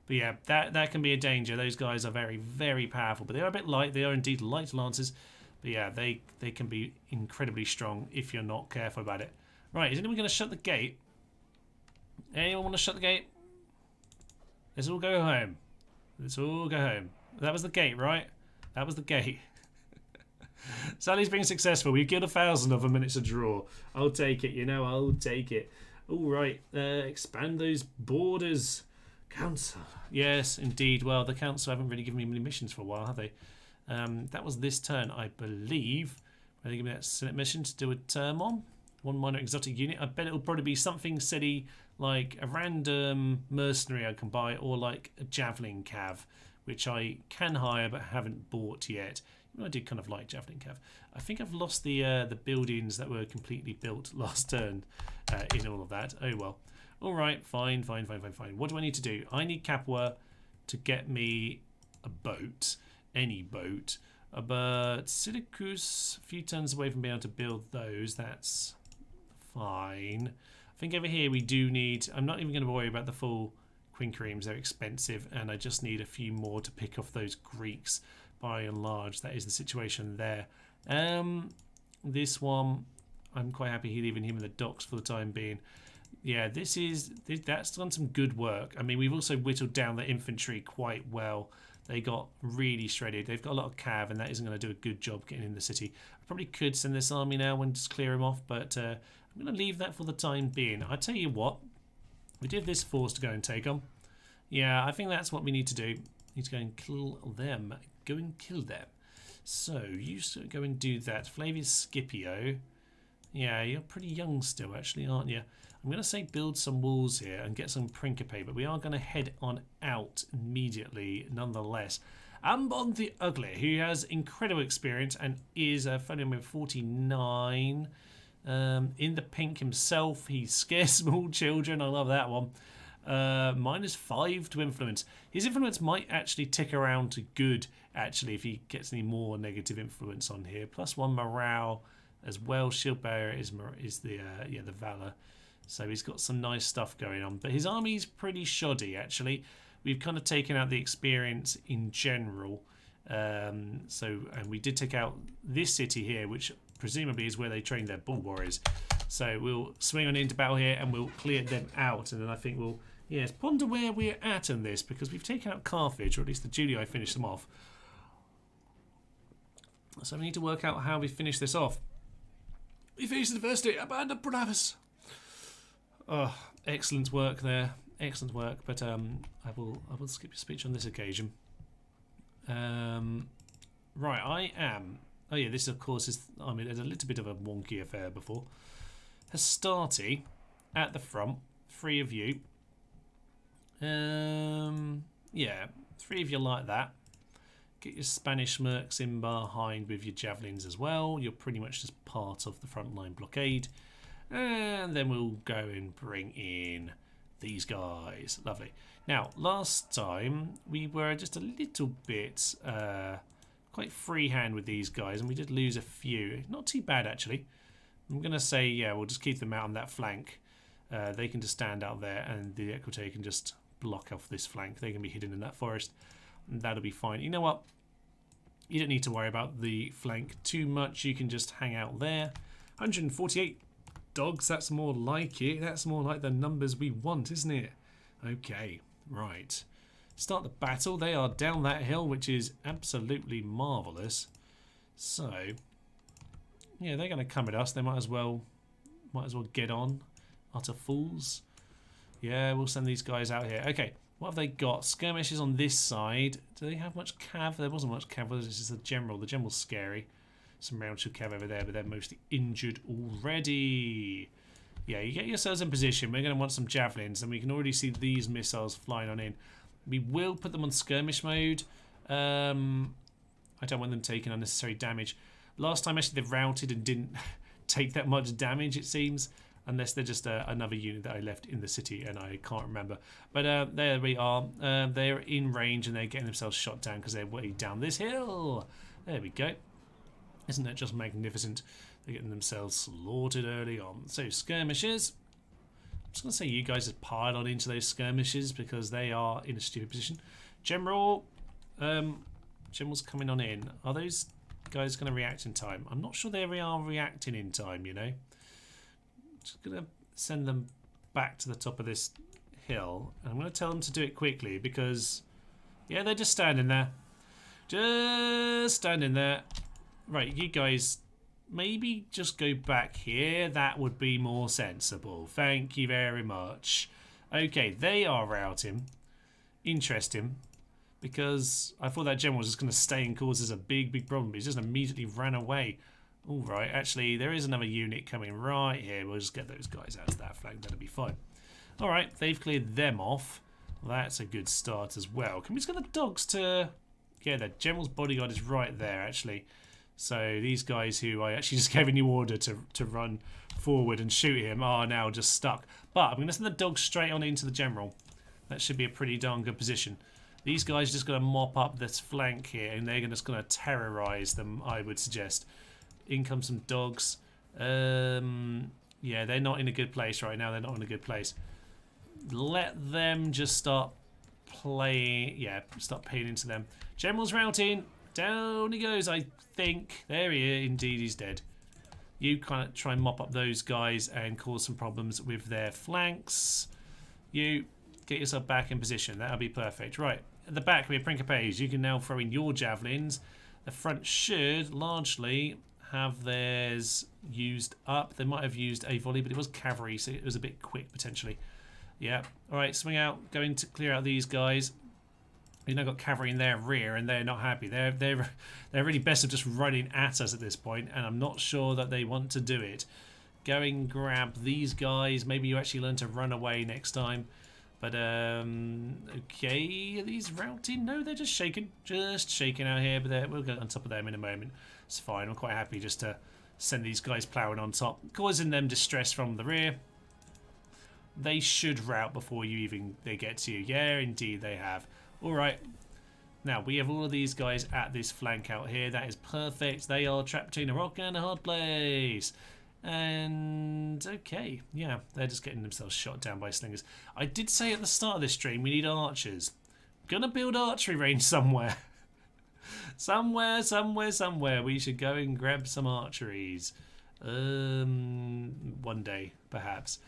But yeah, that can be a danger. Those guys are very, very powerful, but they are a bit light. They are indeed light lancers. But yeah, they can be incredibly strong if you're not careful about it. Right, is anyone going to shut the gate? Anyone want to shut the gate? Let's all go home. Let's all go home. That was the gate, right? That was the gate. Sally's been successful. We've killed 1,000 of them and it's a draw. I'll take it, you know, I'll take it. All right, expand those borders. Council. Yes, indeed. Well, the council haven't really given me many missions for a while, have they? That was this turn, I believe. Where they give me that Senate mission to do a term on. One minor exotic unit. I bet it'll probably be something silly like a random mercenary I can buy, or like a javelin cav, which I can hire but haven't bought yet. I do kind of like javelin cav. I think I've lost the buildings that were completely built last turn in all of that. Oh well. All right, fine. What do I need to do? I need Capua to get me a boat, any boat. But Syracuse, a few turns away from being able to build those. That's fine. I think over here we do need... I'm not even going to worry about the full quinqueremes. They're expensive, and I just need a few more to pick off those Greeks. By and large, that is the situation there. This one, I'm quite happy leaving him in the docks for the time being. Yeah, that's done some good work. I mean, we've also whittled down the infantry quite well. They got really shredded. They've got a lot of cav, and that isn't going to do a good job getting in the city. I probably could send this army now and just clear them off, but I'm going to leave that for the time being. I tell you what, we did this force to go and take them. Yeah, I think that's what we need to do. We need to go and kill them. Go and kill them. So, you go and do that. Flavius Scipio. Yeah, you're pretty young still, actually, aren't you? I'm going to say build some walls here and get some Principe, but we are going to head on out immediately, nonetheless. Ambon the Ugly, who has incredible experience and is a phone number 49. In the pink himself, he scares small children. I love that one. -5 to influence. His influence might actually tick around to good, actually, if he gets any more negative influence on here. +1 morale as well. Shield bearer is the valor. So he's got some nice stuff going on. But his army's pretty shoddy, actually. We've kind of taken out the experience in general. And we did take out this city here, which presumably is where they train their bull warriors. So we'll swing on into battle here and we'll clear them out. And then I think we'll, ponder where we're at in this, because we've taken out Carthage, or at least the Julii finished them off. So we need to work out how we finish this off. We face adversity, abandon bravas. Oh, excellent work there. Excellent work. But I will skip your speech on this occasion. Right, I am. Oh yeah, this of course is. I mean, it's a little bit of a wonky affair before. Hastati at the front, 3 of you. Yeah, 3 of you like that. Get your Spanish mercs in behind with your javelins as well. You're pretty much just part of the frontline blockade. And then we'll go and bring in these guys. Lovely. Now, last time we were just a little bit quite freehand with these guys, and we did lose a few. Not too bad, actually. I'm going to say, yeah, we'll just keep them out on that flank. They can just stand out there, and the Equite can just block off this flank. They can be hidden in that forest, and that'll be fine. You know what? You don't need to worry about the flank too much. You can just hang out there. 148 dogs, that's more like it. That's more like the numbers we want, isn't it? Okay, right. Start the battle. They are down that hill, which is absolutely marvellous. So, yeah, they're going to come at us. They might as well get on. Utter fools. Yeah, we'll send these guys out here. Okay, what have they got? Skirmishes on this side. Do they have much cav? There wasn't much cav. This is the general. The general's scary. Some round-shot cav over there, but they're mostly injured already. Yeah, you get yourselves in position. We're going to want some javelins, and we can already see these missiles flying on in. We will put them on skirmish mode. I don't want them taking unnecessary damage. Last time, actually, they routed and didn't take that much damage, it seems. Unless they're just another unit that I left in the city, and I can't remember. But there we are. They're in range, and they're getting themselves shot down because they're way down this hill. There we go. Isn't that just magnificent? They're getting themselves slaughtered early on. So, skirmishes. I'm just going to say you guys just pile on into those skirmishes because they are in a stupid position. General. General's coming on in. Are those guys going to react in time? I'm not sure they are reacting in time, you know. Just going to send them back to the top of this hill. And I'm going to tell them to do it quickly because, yeah, they're just standing there. Just standing there. Right, you guys, maybe just go back here. That would be more sensible. Thank you very much. Okay, they are routing. Interesting. Because I thought that general was just going to stay and cause us a big, big problem. But he just immediately ran away. All right, actually, there is another unit coming right here. We'll just get those guys out to that flank. That'll be fine. All right, they've cleared them off. Well, that's a good start as well. Can we just get the dogs to... Yeah, the general's bodyguard is right there, actually. So these guys who I actually just gave a new order to run forward and shoot him are now just stuck. But I'm going to send the dogs straight on into the general. That should be a pretty darn good position. These guys are just going to mop up this flank here, and they're just going to terrorise them, I would suggest. In come some dogs. Yeah, they're not in a good place right now. They're not in a good place. Let them just start playing. Yeah, start paying into them. General's routing. Down he goes, I think. There he is. Indeed, he's dead. You kind of try and mop up those guys and cause some problems with their flanks. You get yourself back in position. That'll be perfect. Right, at the back we have Principes. You can now throw in your javelins. The front should largely have theirs used up. They might have used a volley, but it was cavalry, so it was a bit quick potentially. Yeah. All right, swing out. Going to clear out these guys. We've now got cavalry in their rear, and they're not happy. They're really best of just running at us at this point, and I'm not sure that they want to do it. Go and grab these guys. Maybe you actually learn to run away next time. But okay, are these routing? No, they're just shaking out here. But we'll get on top of them in a moment. It's fine. I'm quite happy just to send these guys ploughing on top, causing them distress from the rear. They should rout before they get to you. Yeah, indeed they have. All right. Now we have all of these guys at this flank out here. That is perfect. They are trapped between a rock and a hard place. And okay, yeah, they're just getting themselves shot down by slingers. I did say at the start of this stream we need archers. Gonna build archery range somewhere. somewhere we should go and grab some archeries. One day perhaps.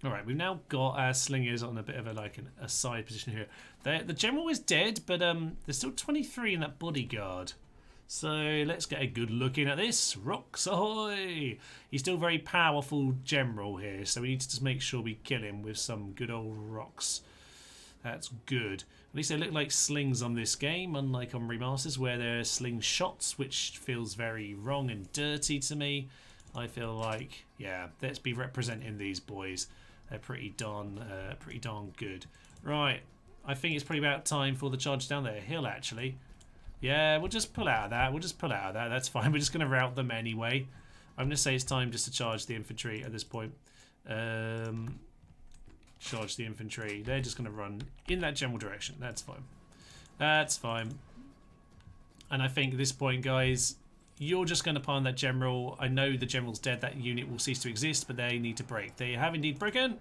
All right, we've now got our slingers on a bit of a side position here. The general is dead, but there's still 23 in that bodyguard. So let's get a good look in at this. Rocks ahoy! He's still a very powerful general here, so we need to just make sure we kill him with some good old rocks. That's good. At least they look like slings on this game, unlike on remasters where they're sling shots, which feels very wrong and dirty to me. I feel like, yeah, let's be representing these boys. They're pretty darn good. Right, I think it's probably about time for the charge down there hill, actually. Yeah, we'll just pull out of that. That's fine. We're just going to rout them anyway. I'm going to say it's time just to charge the infantry at this point. Charge the infantry. They're just going to run in that general direction. That's fine. That's fine. And I think at this point, guys, you're just going to palm that general. I know the general's dead. That unit will cease to exist, but they need to break. They have indeed broken.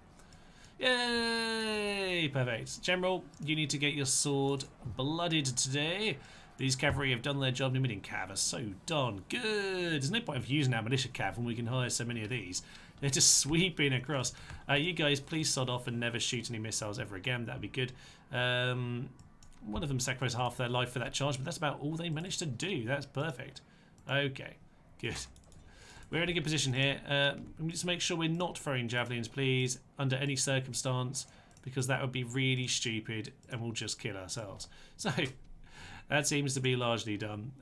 Yay! Perfect. General, you need to get your sword blooded today. These cavalry have done their job. Limiting cav are so darn good. There's no point of using our militia cav when we can hire so many of these. They're just sweeping across. You guys, please sod off and never shoot any missiles ever again. That'd be good. One of them sacrificed half their life for that charge, but that's about all they managed to do. That's perfect. Okay, good. We're in a good position here. Just make sure we're not throwing javelins, please, under any circumstance, because that would be really stupid and we'll just kill ourselves. So that seems to be largely done.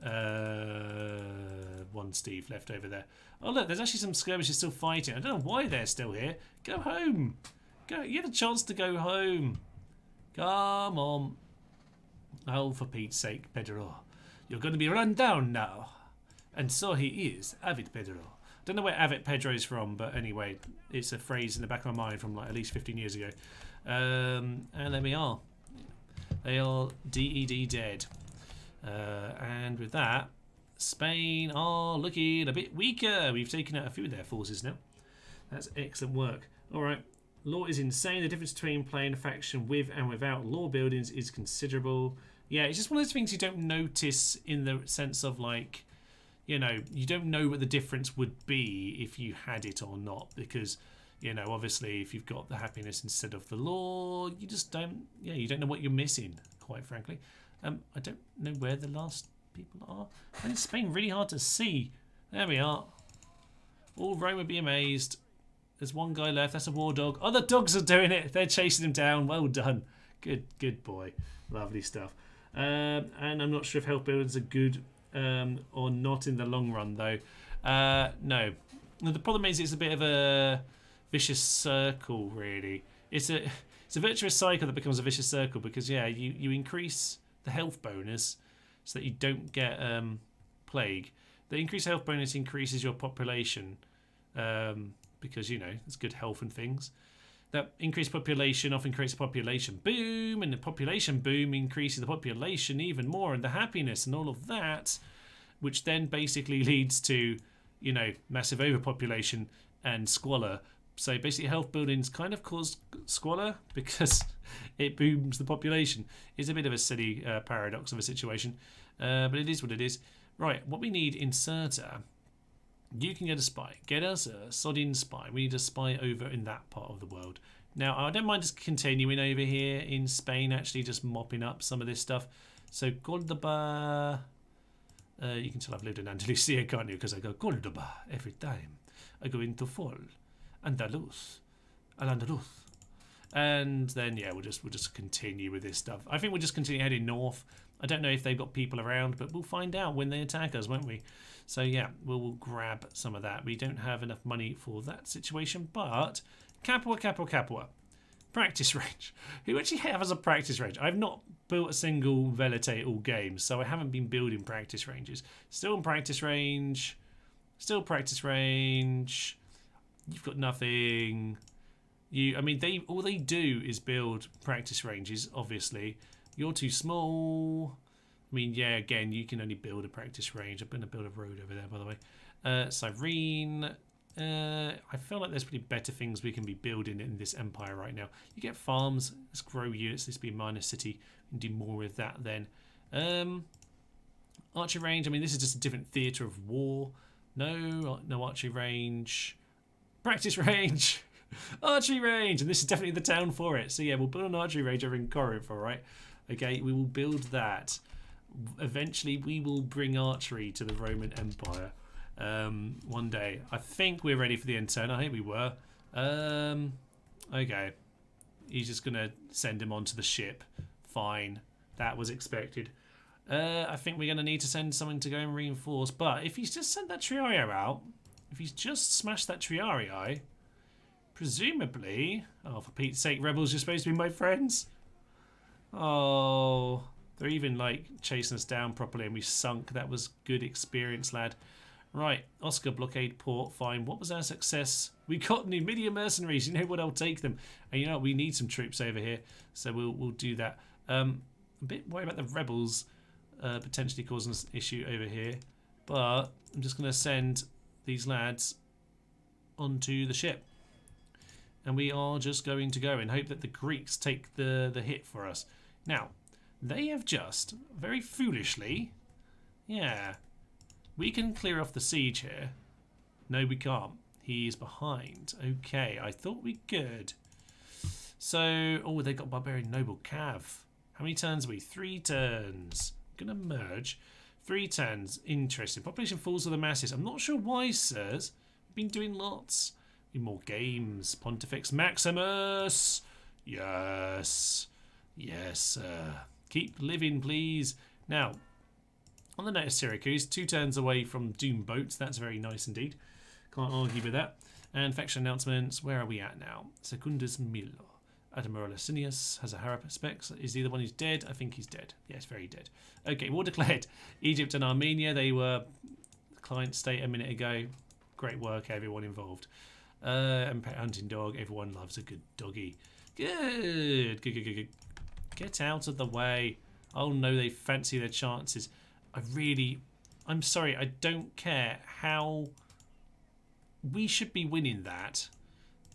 One Steve left over there. Oh look, there's actually some skirmishes still fighting. I don't know why they're still here. Go home. Go. You have a chance to go home. Come on. Oh, for Pete's sake, Pedro. You're going to be run down now. And so he is, Avid Pedro. Don't know where Avid Pedro's from, but anyway, it's a phrase in the back of my mind from like at least 15 years ago. And there we are. They are DED dead. And with that, Spain are looking a bit weaker. We've taken out a few of their forces now. That's excellent work. All right, law is insane. The difference between playing a faction with and without law buildings is considerable. Yeah, it's just one of those things you don't notice in the sense of like, you know, you don't know what the difference would be if you had it or not, because, you know, obviously if you've got the happiness instead of the law, you just don't, yeah, you don't know what you're missing, quite frankly. I don't know where the last people are. And it's Spain really hard to see. There we are. All Rome would be amazed. There's one guy left. That's a war dog. Oh, the dogs are doing it. They're chasing him down. Well done. Good boy. Lovely stuff. And I'm not sure if health buildings are good or not in the long run, though. No. The problem is it's a bit of a vicious circle, really. It's a virtuous cycle that becomes a vicious circle because, yeah, you increase the health bonus so that you don't get plague. The increased health bonus increases your population because, you know, it's good health and things. That increased population often creates a population boom, and the population boom increases the population even more, and the happiness and all of that, which then basically leads to, you know, massive overpopulation and squalor. So basically health buildings kind of cause squalor because it booms the population. It's a bit of a silly paradox of a situation, but it is what it is. Right, what we need, inserter. You can get a spy. Get us a sodding spy. We need a spy over in that part of the world. Now, I don't mind just continuing over here in Spain, actually just mopping up some of this stuff. So, Cordoba. You can tell I've lived in Andalusia, can't you? Because I go Cordoba every time. I go into Fol, Andaluz, Al-Andalus. And then, yeah, we'll just continue with this stuff. I think we'll just continue heading north. I don't know if they've got people around, but we'll find out when they attack us, won't we? So, yeah, we'll grab some of that. We don't have enough money for that situation, but Capua. Practice range. Who actually has a practice range? I've not built a single Velite all games, so I haven't been building practice ranges. Still in practice range. Still practice range. You've got nothing. I mean, all they do is build practice ranges, obviously. You're too small. I mean, yeah, again, you can only build a practice range. I'm going to build a road over there, by the way. Cyrene. I feel like there's pretty better things we can be building in this empire right now. You get farms. Let's grow units. Let's be a minor city. We can do more with that then. Archery range. I mean, this is just a different theatre of war. No archery range. Practice range. Archery range. And this is definitely the town for it. So, yeah, we'll build an archery range over in Corinth, all right? Okay, we will build that. Eventually, we will bring archery to the Roman Empire one day. I think we're ready for the end turn. I hope we were. Okay. He's just going to send him onto the ship. Fine. That was expected. I think we're going to need to send someone to go and reinforce. But if he's just sent that Triarii out, if he's just smashed that Triarii, presumably... Oh, for Pete's sake, rebels, you're supposed to be my friends. Oh, they're even like chasing us down properly and we sunk. That was good experience, lad. Right, Oscar blockade port, fine. What was our success? We got Numidia mercenaries. You know what? I'll take them. And you know what? We need some troops over here, so we'll do that. A bit worried about the rebels potentially causing us an issue over here, but I'm just going to send these lads onto the ship, and we are just going to go and hope that the Greeks take the hit for us. Now, they have just very foolishly, yeah. We can clear off the siege here. No, we can't. He is behind. Okay, I thought we could. So, oh, they got Barbarian Noble Cav. How many turns are we? 3 turns. I'm going to merge. 3 turns. Interesting. Population falls with the masses. I'm not sure why, sirs. We've been doing lots. Need more games. Pontifex Maximus. Yes. Yes, sir. Keep living, please. Now, on the note of Syracuse, 2 turns away from Doom Boats. That's very nice indeed. Can't argue with that. And faction announcements. Where are we at now? Secundus Milo. Admiral Asinius has a Harap specs. Is he the one who's dead? I think he's dead. Yes, very dead. Okay, war declared. Egypt and Armenia, they were client state a minute ago. Great work, everyone involved. And Pet Hunting Dog, everyone loves a good doggy. Good. Good, good, good, good. Get out of the way. Oh no, they fancy their chances. I'm sorry, I don't care how we should be winning that.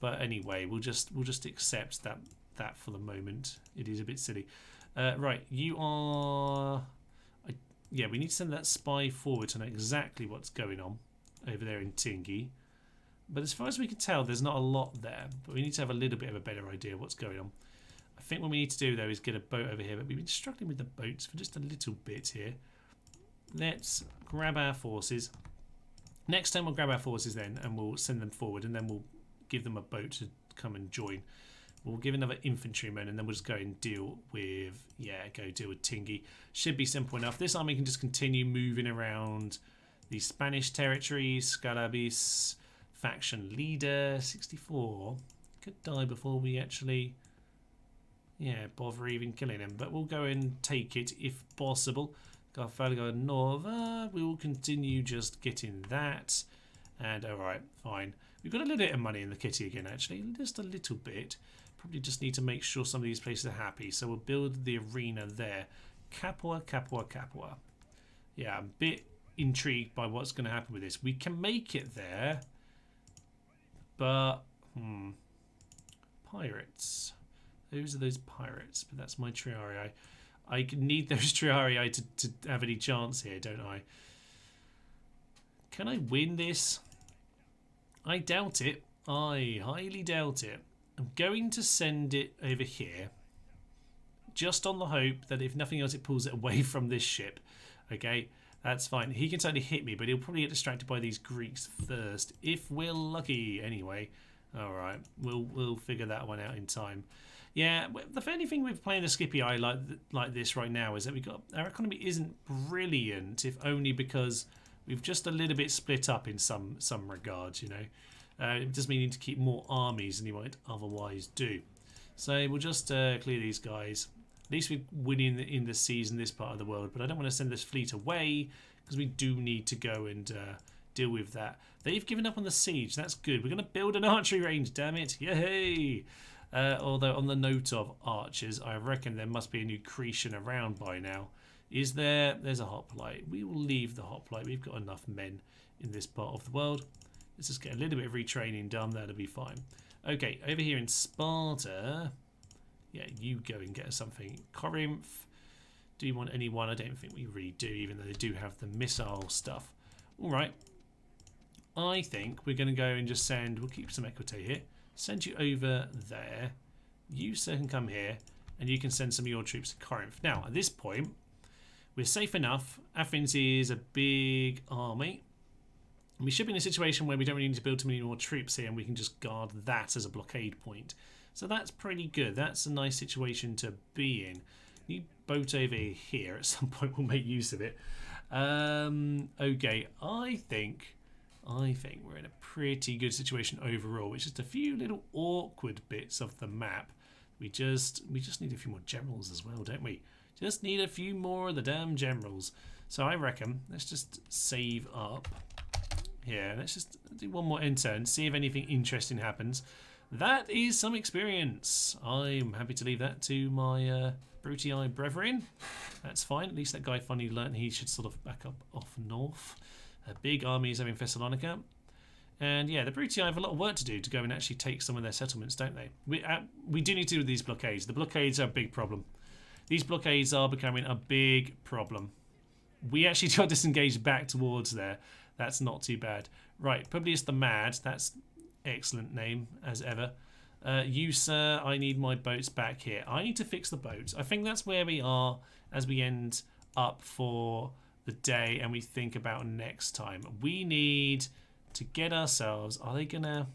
But anyway, we'll just accept that for the moment. It is a bit silly. Right, you are... yeah, we need to send that spy forward to know exactly what's going on over there in Tingi. But as far as we can tell, there's not a lot there. But we need to have a little bit of a better idea of what's going on. I think what we need to do, though, is get a boat over here. But we've been struggling with the boats for just a little bit here. Let's grab our forces. Next time we'll grab our forces then, and we'll send them forward, and then we'll give them a boat to come and join. We'll give another infantryman, and then we'll just go and deal with, deal with Tingi. Should be simple enough. This army can just continue moving around the Spanish territories. Scalabis, faction leader, 64. Could die before we actually, bother even killing him. But we'll go and take it if possible. Garfalga Nova, we will continue just getting that. And alright, fine. We've got a little bit of money in the kitty again, actually. Just a little bit. Probably just need to make sure some of these places are happy. So we'll build the arena there. Capua, Capua, Capua. Yeah, I'm a bit intrigued by what's going to happen with this. We can make it there. But, pirates. Those are those pirates. But that's my Triarii. I need those Triarii to have any chance here, don't I? Can I win this? I doubt it. I highly doubt it. I'm going to send it over here. Just on the hope that if nothing else it pulls it away from this ship. Okay, that's fine. He can certainly hit me, but he'll probably get distracted by these Greeks first. If we're lucky, anyway. Alright, we'll figure that one out in time. Yeah, the only thing with playing the Scipii like this right now is that our economy isn't brilliant, if only because we've just a little bit split up in some regards, you know. It does mean you need to keep more armies than you might otherwise do. So we'll just clear these guys. At least we're winning in the seas in this part of the world, but I don't want to send this fleet away because we do need to go and deal with that. They've given up on the siege. That's good. We're going to build an archery range, damn it. Yay! Although on the note of archers, I reckon there must be a new Cretan around by now. Is there? There's a hoplite. We will leave the hoplite. We've got enough men in this part of the world. Let's just get a little bit of retraining done. That'll be fine. Okay, over here in Sparta. Yeah, you go and get us something. Corinth. Do you want anyone? I don't think we really do, even though they do have the missile stuff. All right. I think we're going to go and just send... We'll keep some equity here. Send you over there. You, sir, can come here. And you can send some of your troops to Corinth. Now, at this point... we're safe enough. Athens is a big army. And we should be in a situation where we don't really need to build too many more troops here, and we can just guard that as a blockade point. So that's pretty good. That's a nice situation to be in. New boat over here. At some point we'll make use of it. Okay, I think we're in a pretty good situation overall. It's just a few little awkward bits of the map. We just need a few more generals as well, don't we? Just need a few more of the damn generals. So I reckon let's just save up. Yeah, let's just do one more end turn, see if anything interesting happens. That is some experience. I'm happy to leave that to my Brutii brethren. That's fine. At least that guy finally learned he should sort of back up off north. A big army is having Thessalonica. And yeah, the Brutii have a lot of work to do to go and actually take some of their settlements, don't they? We do need to do these blockades. The blockades are a big problem. These blockades are becoming a big problem. We actually got disengaged back towards there. That's not too bad. Right, Publius the Mad. That's excellent name, as ever. You, sir, I need my boats back here. I need to fix the boats. I think that's where we are as we end up for the day and we think about next time. We need to get ourselves... Are they going to...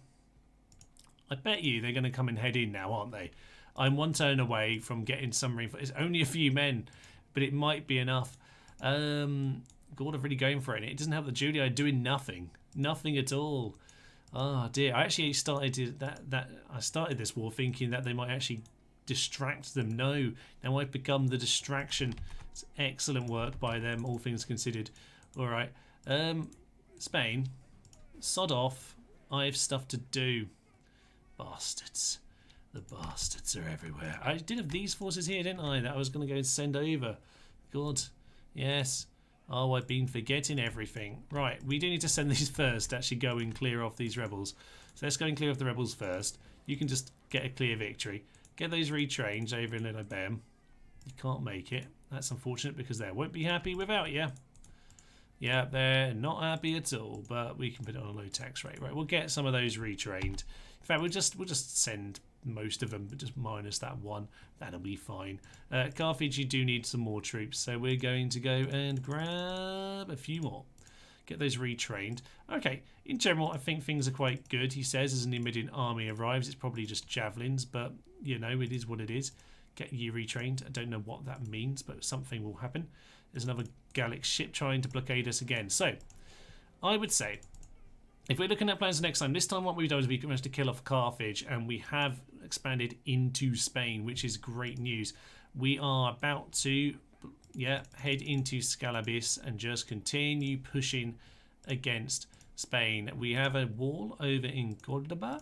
I bet you they're going to come and head in now, aren't they? I'm one turn away from getting some reinforcements. It's only a few men, but it might be enough. God are really going for it. It doesn't help the Julii doing nothing. Nothing at all. Oh dear. I actually started I started this war thinking that they might actually distract them. No. Now I've become the distraction. It's excellent work by them, all things considered. Alright. Spain. Sod off. I have stuff to do. Bastards. The bastards are everywhere. I did have these forces here, didn't I? That I was going to go and send over. God. Yes. Oh, I've been forgetting everything. Right, we do need to send these first to actually go and clear off these rebels. So let's go and clear off the rebels first. You can just get a clear victory. Get those retrained over in Linobam. You can't make it. That's unfortunate because they won't be happy without you. Yeah, they're not happy at all, but we can put it on a low tax rate. Right, we'll get some of those retrained. In fact, we'll just send most of them, but just minus that one. That'll be fine. Carthage, you do need some more troops, so we're going to go and grab a few more. Get those retrained. Okay, in general, I think things are quite good. He says as an Numidian army arrives, it's probably just javelins, but you know, it is what it is. Get you retrained. I don't know what that means, but something will happen. There's another Gallic ship trying to blockade us again. So, I would say, if we're looking at plans next time, this time what we've done is we managed to kill off Carthage and we have expanded into Spain, which is great news. We are about to head into Scalabis and just continue pushing against Spain. We have a wall over in Cordoba,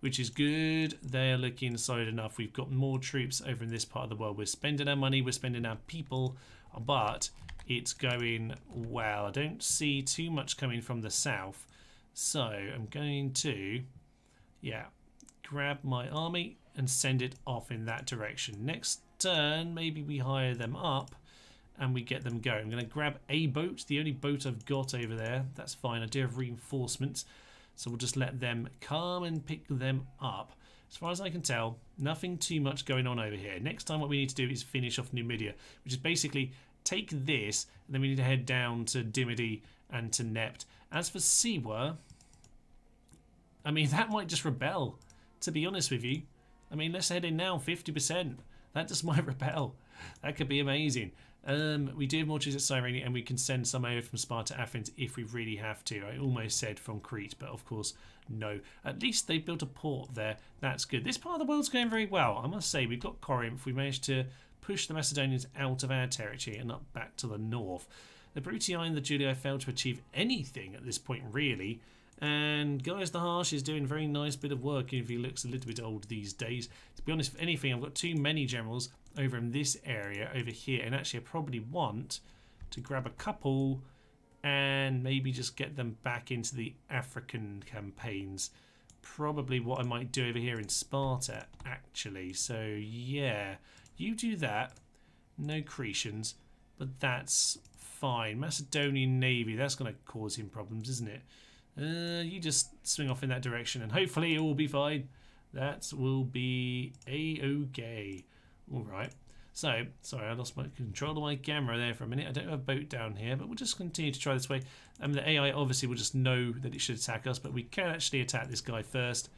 which is good. They're looking solid enough. We've got more troops over in this part of the world. We're spending our money, we're spending our people, but it's going well. I don't see too much coming from the south. So I'm going to, grab my army and send it off in that direction. Next turn, maybe we hire them up and we get them going. I'm going to grab a boat, the only boat I've got over there. That's fine. I do have reinforcements, so we'll just let them come and pick them up. As far as I can tell, nothing too much going on over here. Next time what we need to do is finish off Numidia, which is basically take this, and then we need to head down to Dimity and to Nept. As for Siwa, I mean, that might just rebel, to be honest with you. I mean, let's head in now, 50%. That just might rebel. That could be amazing. We do have more troops at Cyrene, and we can send some over from Sparta to Athens if we really have to. I almost said from Crete, but of course, no. At least they built a port there. That's good. This part of the world's going very well. I must say, we've got Corinth. We managed to push the Macedonians out of our territory and up back to the north. The Brutii and the Julii failed to achieve anything at this point, really. And Gaius the Harsh is doing a very nice bit of work if he looks a little bit old these days. To be honest, if anything, I've got too many generals over in this area over here, and actually I probably want to grab a couple and maybe just get them back into the African campaigns. Probably what I might do over here in Sparta, actually. So yeah, you do that. No Cretians, but that's fine. Macedonian Navy, that's going to cause him problems, isn't it? You just swing off in that direction and hopefully it will be fine. That will be a-okay. Alright. So, sorry, I lost my control of my camera there for a minute. I don't have a boat down here, but we'll just continue to try this way. The AI obviously will just know that it should attack us, but we can actually attack this guy first.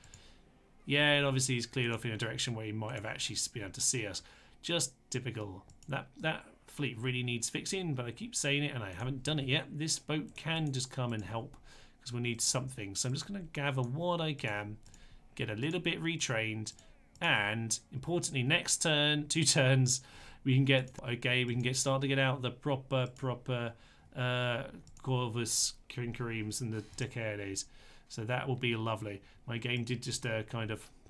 Yeah, and obviously he's cleared off in a direction where he might have actually been able to see us. Just typical. That fleet really needs fixing, but I keep saying it and I haven't done it yet. This boat can just come and help because we need something. So I'm just going to gather what I can, get a little bit retrained, and importantly, next turn, 2 turns, we can get start to get out the proper Corvus Quinqueremes and the Decades. So that will be lovely. My game did just the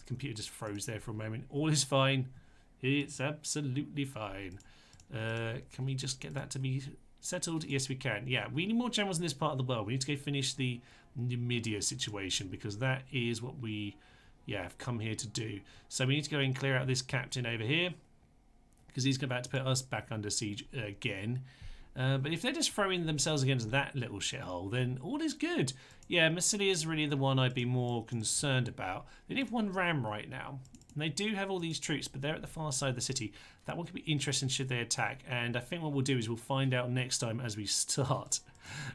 computer just froze there for a moment. All is fine. It's absolutely fine. Can we just get that to be settled? Yes, we can. Yeah, we need more generals in this part of the world. We need to go finish the Numidia situation because that is what we have come here to do. So we need to go and clear out this captain over here because he's about to put us back under siege again. But if they're just throwing themselves against that little shithole, then all is good. Yeah, Massilia is really the one I'd be more concerned about. They only have 1 ram right now. And they do have all these troops, but they're at the far side of the city. That one could be interesting should they attack. And I think what we'll do is we'll find out next time as we start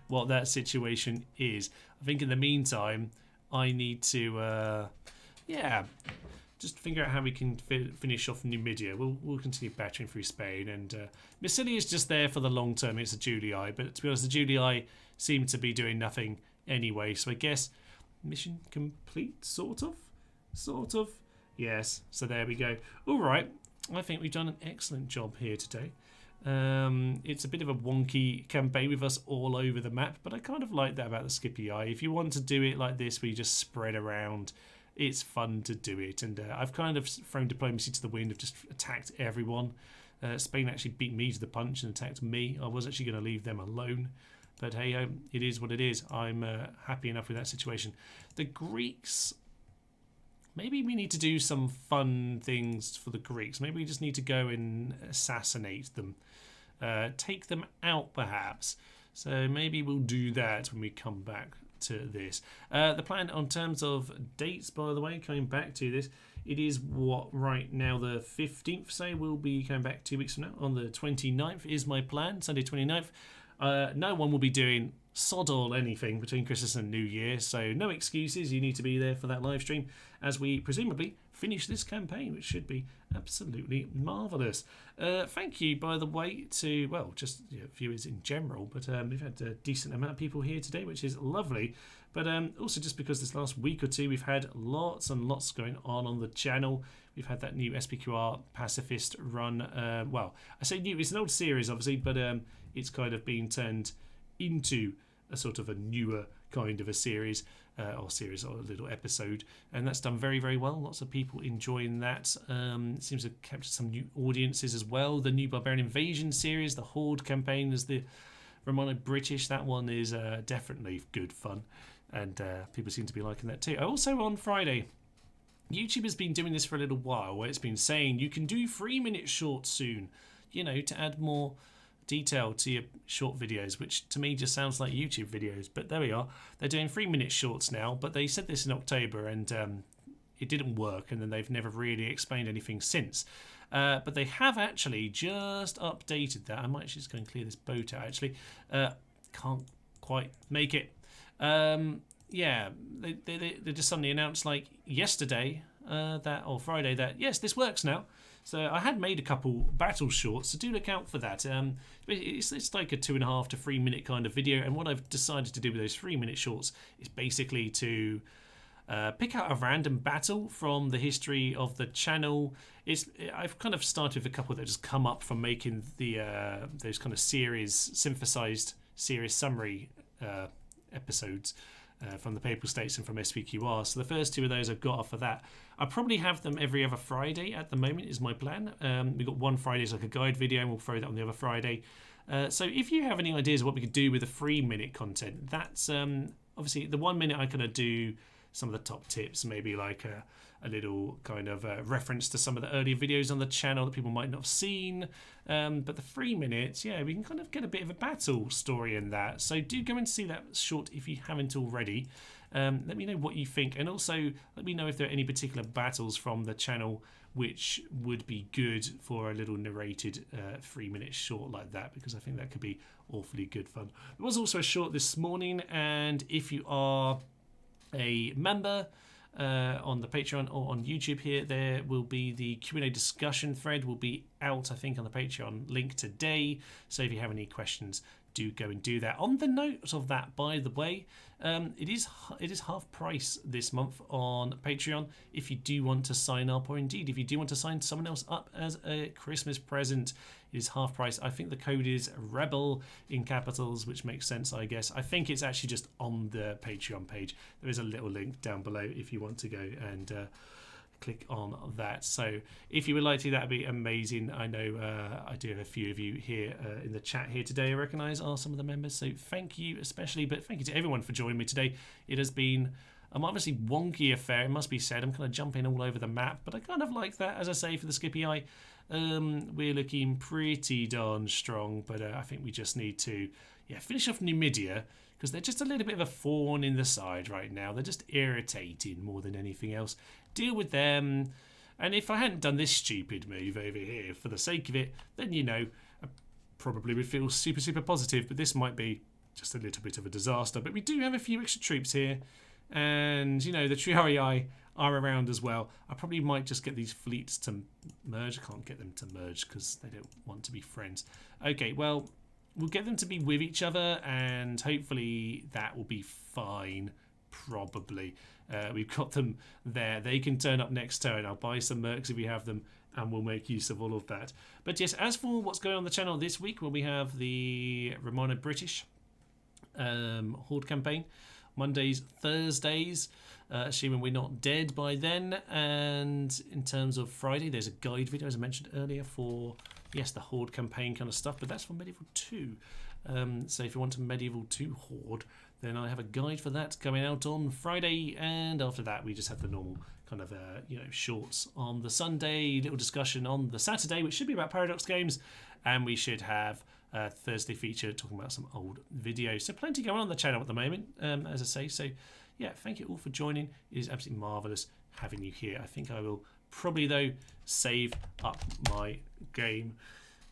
what that situation is. I think in the meantime, I need to, just figure out how we can finish off Numidia. We'll continue battering through Spain. And Massilia is just there for the long term. It's a Julii. But to be honest, the Julii seem to be doing nothing anyway. So I guess mission complete, sort of. Yes, so there we go. All right, I think we've done an excellent job here today. It's a bit of a wonky campaign with us all over the map, but I kind of like that about the Scipii. If you want to do it like this, where you just spread around, it's fun to do it. And I've kind of thrown diplomacy to the wind. I've just attacked everyone. Spain actually beat me to the punch and attacked me. I was actually going to leave them alone. But hey, it is what it is. I'm happy enough with that situation. The Greeks... Maybe we need to do some fun things for the Greeks. Maybe we just need to go and assassinate them. Take them out, perhaps. So maybe we'll do that when we come back to this. The plan on terms of dates, by the way, coming back to this, it is what right now the 15th, say we'll be coming back 2 weeks from now. On the 29th is my plan, Sunday 29th. No one will be doing sod all anything between Christmas and New Year, so no excuses. You need to be there for that live stream as we presumably finish this campaign, which should be absolutely marvellous. Thank you, by the way, to, well, just viewers in general, but we've had a decent amount of people here today, which is lovely. But also just because this last week or two we've had lots and lots going on the channel. We've had that new SPQR pacifist run. Well, I say new, it's an old series obviously, but it's kind of been turned into a sort of a newer kind of a series or a little episode, and that's done very, very well. Lots of people enjoying that. It seems to have captured some new audiences as well. The new Barbarian Invasion series, the Horde campaign, is the Romano British. That one is definitely good fun, and people seem to be liking that too. Also on Friday, YouTube has been doing this for a little while, where it's been saying you can do 3-minute shorts soon, to add more detail to your short videos, which to me just sounds like YouTube videos. But there we are. They're doing 3-minute shorts now, but they said this in October and it didn't work, and then they've never really explained anything since. But they have actually just updated that. I might just go and clear this boat out actually. Can't quite make it. Yeah, they just suddenly announced like yesterday or Friday that yes, this works now. So I had made a couple battle shorts, so do look out for that. It's like a 2.5 to 3 minute kind of video, and what I've decided to do with those 3-minute shorts is basically to pick out a random battle from the history of the channel. I've kind of started with a couple that just come up from making the those kind of synthesized series summary episodes. From the Papal States and from SPQR. So the first 2 of those I've got off of that. I'll probably have them every other Friday at the moment is my plan. We've got one Friday as like a guide video, and we'll throw that on the other Friday. So if you have any ideas of what we could do with the 3-minute content, that's obviously the 1 minute I can do some of the top tips, maybe like a little kind of reference to some of the earlier videos on the channel that people might not have seen. But the 3 minutes, yeah, we can kind of get a bit of a battle story in that. So do go and see that short if you haven't already. Let me know what you think, and also let me know if there are any particular battles from the channel which would be good for a little narrated 3-minute short like that, because I think that could be awfully good fun. There was also a short this morning, and if you are a member on the Patreon or on YouTube here, there will be the Q&A discussion thread will be out, I think, on the Patreon link today. So if you have any questions, do go and do that. On the note of that, by the way, it is half price this month on Patreon if you do want to sign up, or indeed if you do want to sign someone else up as a Christmas present. It is half price. I think the code is REBEL in capitals, which makes sense, I guess. I think it's actually just on the Patreon page. There is a little link down below if you want to go and click on that. So if you would like to, that would be amazing. I know I do have a few of you here in the chat here today I recognise are some of the members, so thank you especially, but thank you to everyone for joining me today. It has been a marvellously wonky affair, it must be said. I'm kind of jumping all over the map, but I kind of like that, as I say, for the Scipii. We're looking pretty darn strong, but I think we just need to finish off Numidia, because they're just a little bit of a thorn in the side right now. They're just irritating more than anything else. Deal with them. And if I hadn't done this stupid move over here for the sake of it, then, you know, I probably would feel super, super positive. But this might be just a little bit of a disaster. But we do have a few extra troops here. And, you know, the Triarii are around as well. I probably might just get these fleets to merge. I can't get them to merge because they don't want to be friends. Okay, well, we'll get them to be with each other, and hopefully that will be fine, probably. We've got them there. They can turn up next turn. I'll buy some mercs if we have them, and we'll make use of all of that. But yes, as for what's going on the channel this week, well, we have the Romano British Horde campaign. Mondays, Thursdays, assuming we're not dead by then. And in terms of Friday, there's a guide video, as I mentioned earlier, for, yes, the Horde campaign kind of stuff, but that's for Medieval 2. So if you want a Medieval 2 Horde, then I have a guide for that coming out on Friday. And after that, we just have the normal kind of, shorts on the Sunday, little discussion on the Saturday, which should be about Paradox games. And we should have a Thursday feature talking about some old videos. So plenty going on the channel at the moment, as I say. So, yeah, thank you all for joining. It is absolutely marvellous having you here. I think I will probably, though, save up my game.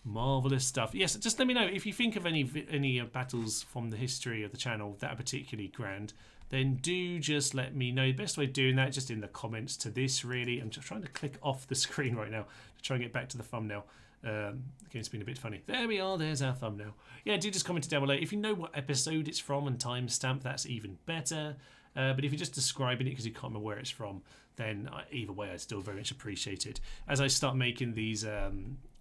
Marvellous stuff. Yes, just let me know if you think of any battles from the history of the channel that are particularly grand. Then do just let me know. The best way of doing that, just in the comments to this, really. I'm just trying to click off the screen right now to try and get back to the thumbnail. The game's been a bit funny. There we are, there's our thumbnail. Yeah, do just comment it down below. If you know what episode it's from and timestamp, that's even better. But if you're just describing it because you can't remember where it's from, then either way, I'd still very much appreciate it. As I start making these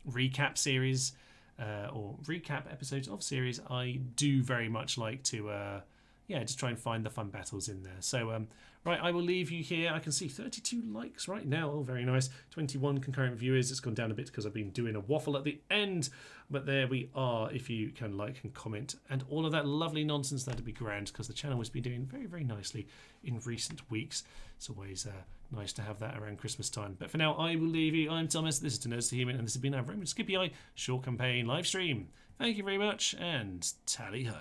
recap series or recap episodes of series, I do very much like to just try and find the fun battles in there. So right, I will leave you here. I can see 32 likes right now. Oh, very nice. 21 concurrent viewers. It's gone down a bit because I've been doing a waffle at the end, but there we are. If you can like and comment and all of that lovely nonsense, that'd be grand, because the channel has been doing very, very nicely in recent weeks. It's always nice to have that around Christmas time. But for now, I will leave you. I'm Thomas. This is To Nerds to Human, and this has been our Roman Scipii short campaign live stream. Thank you very much, and tally ho.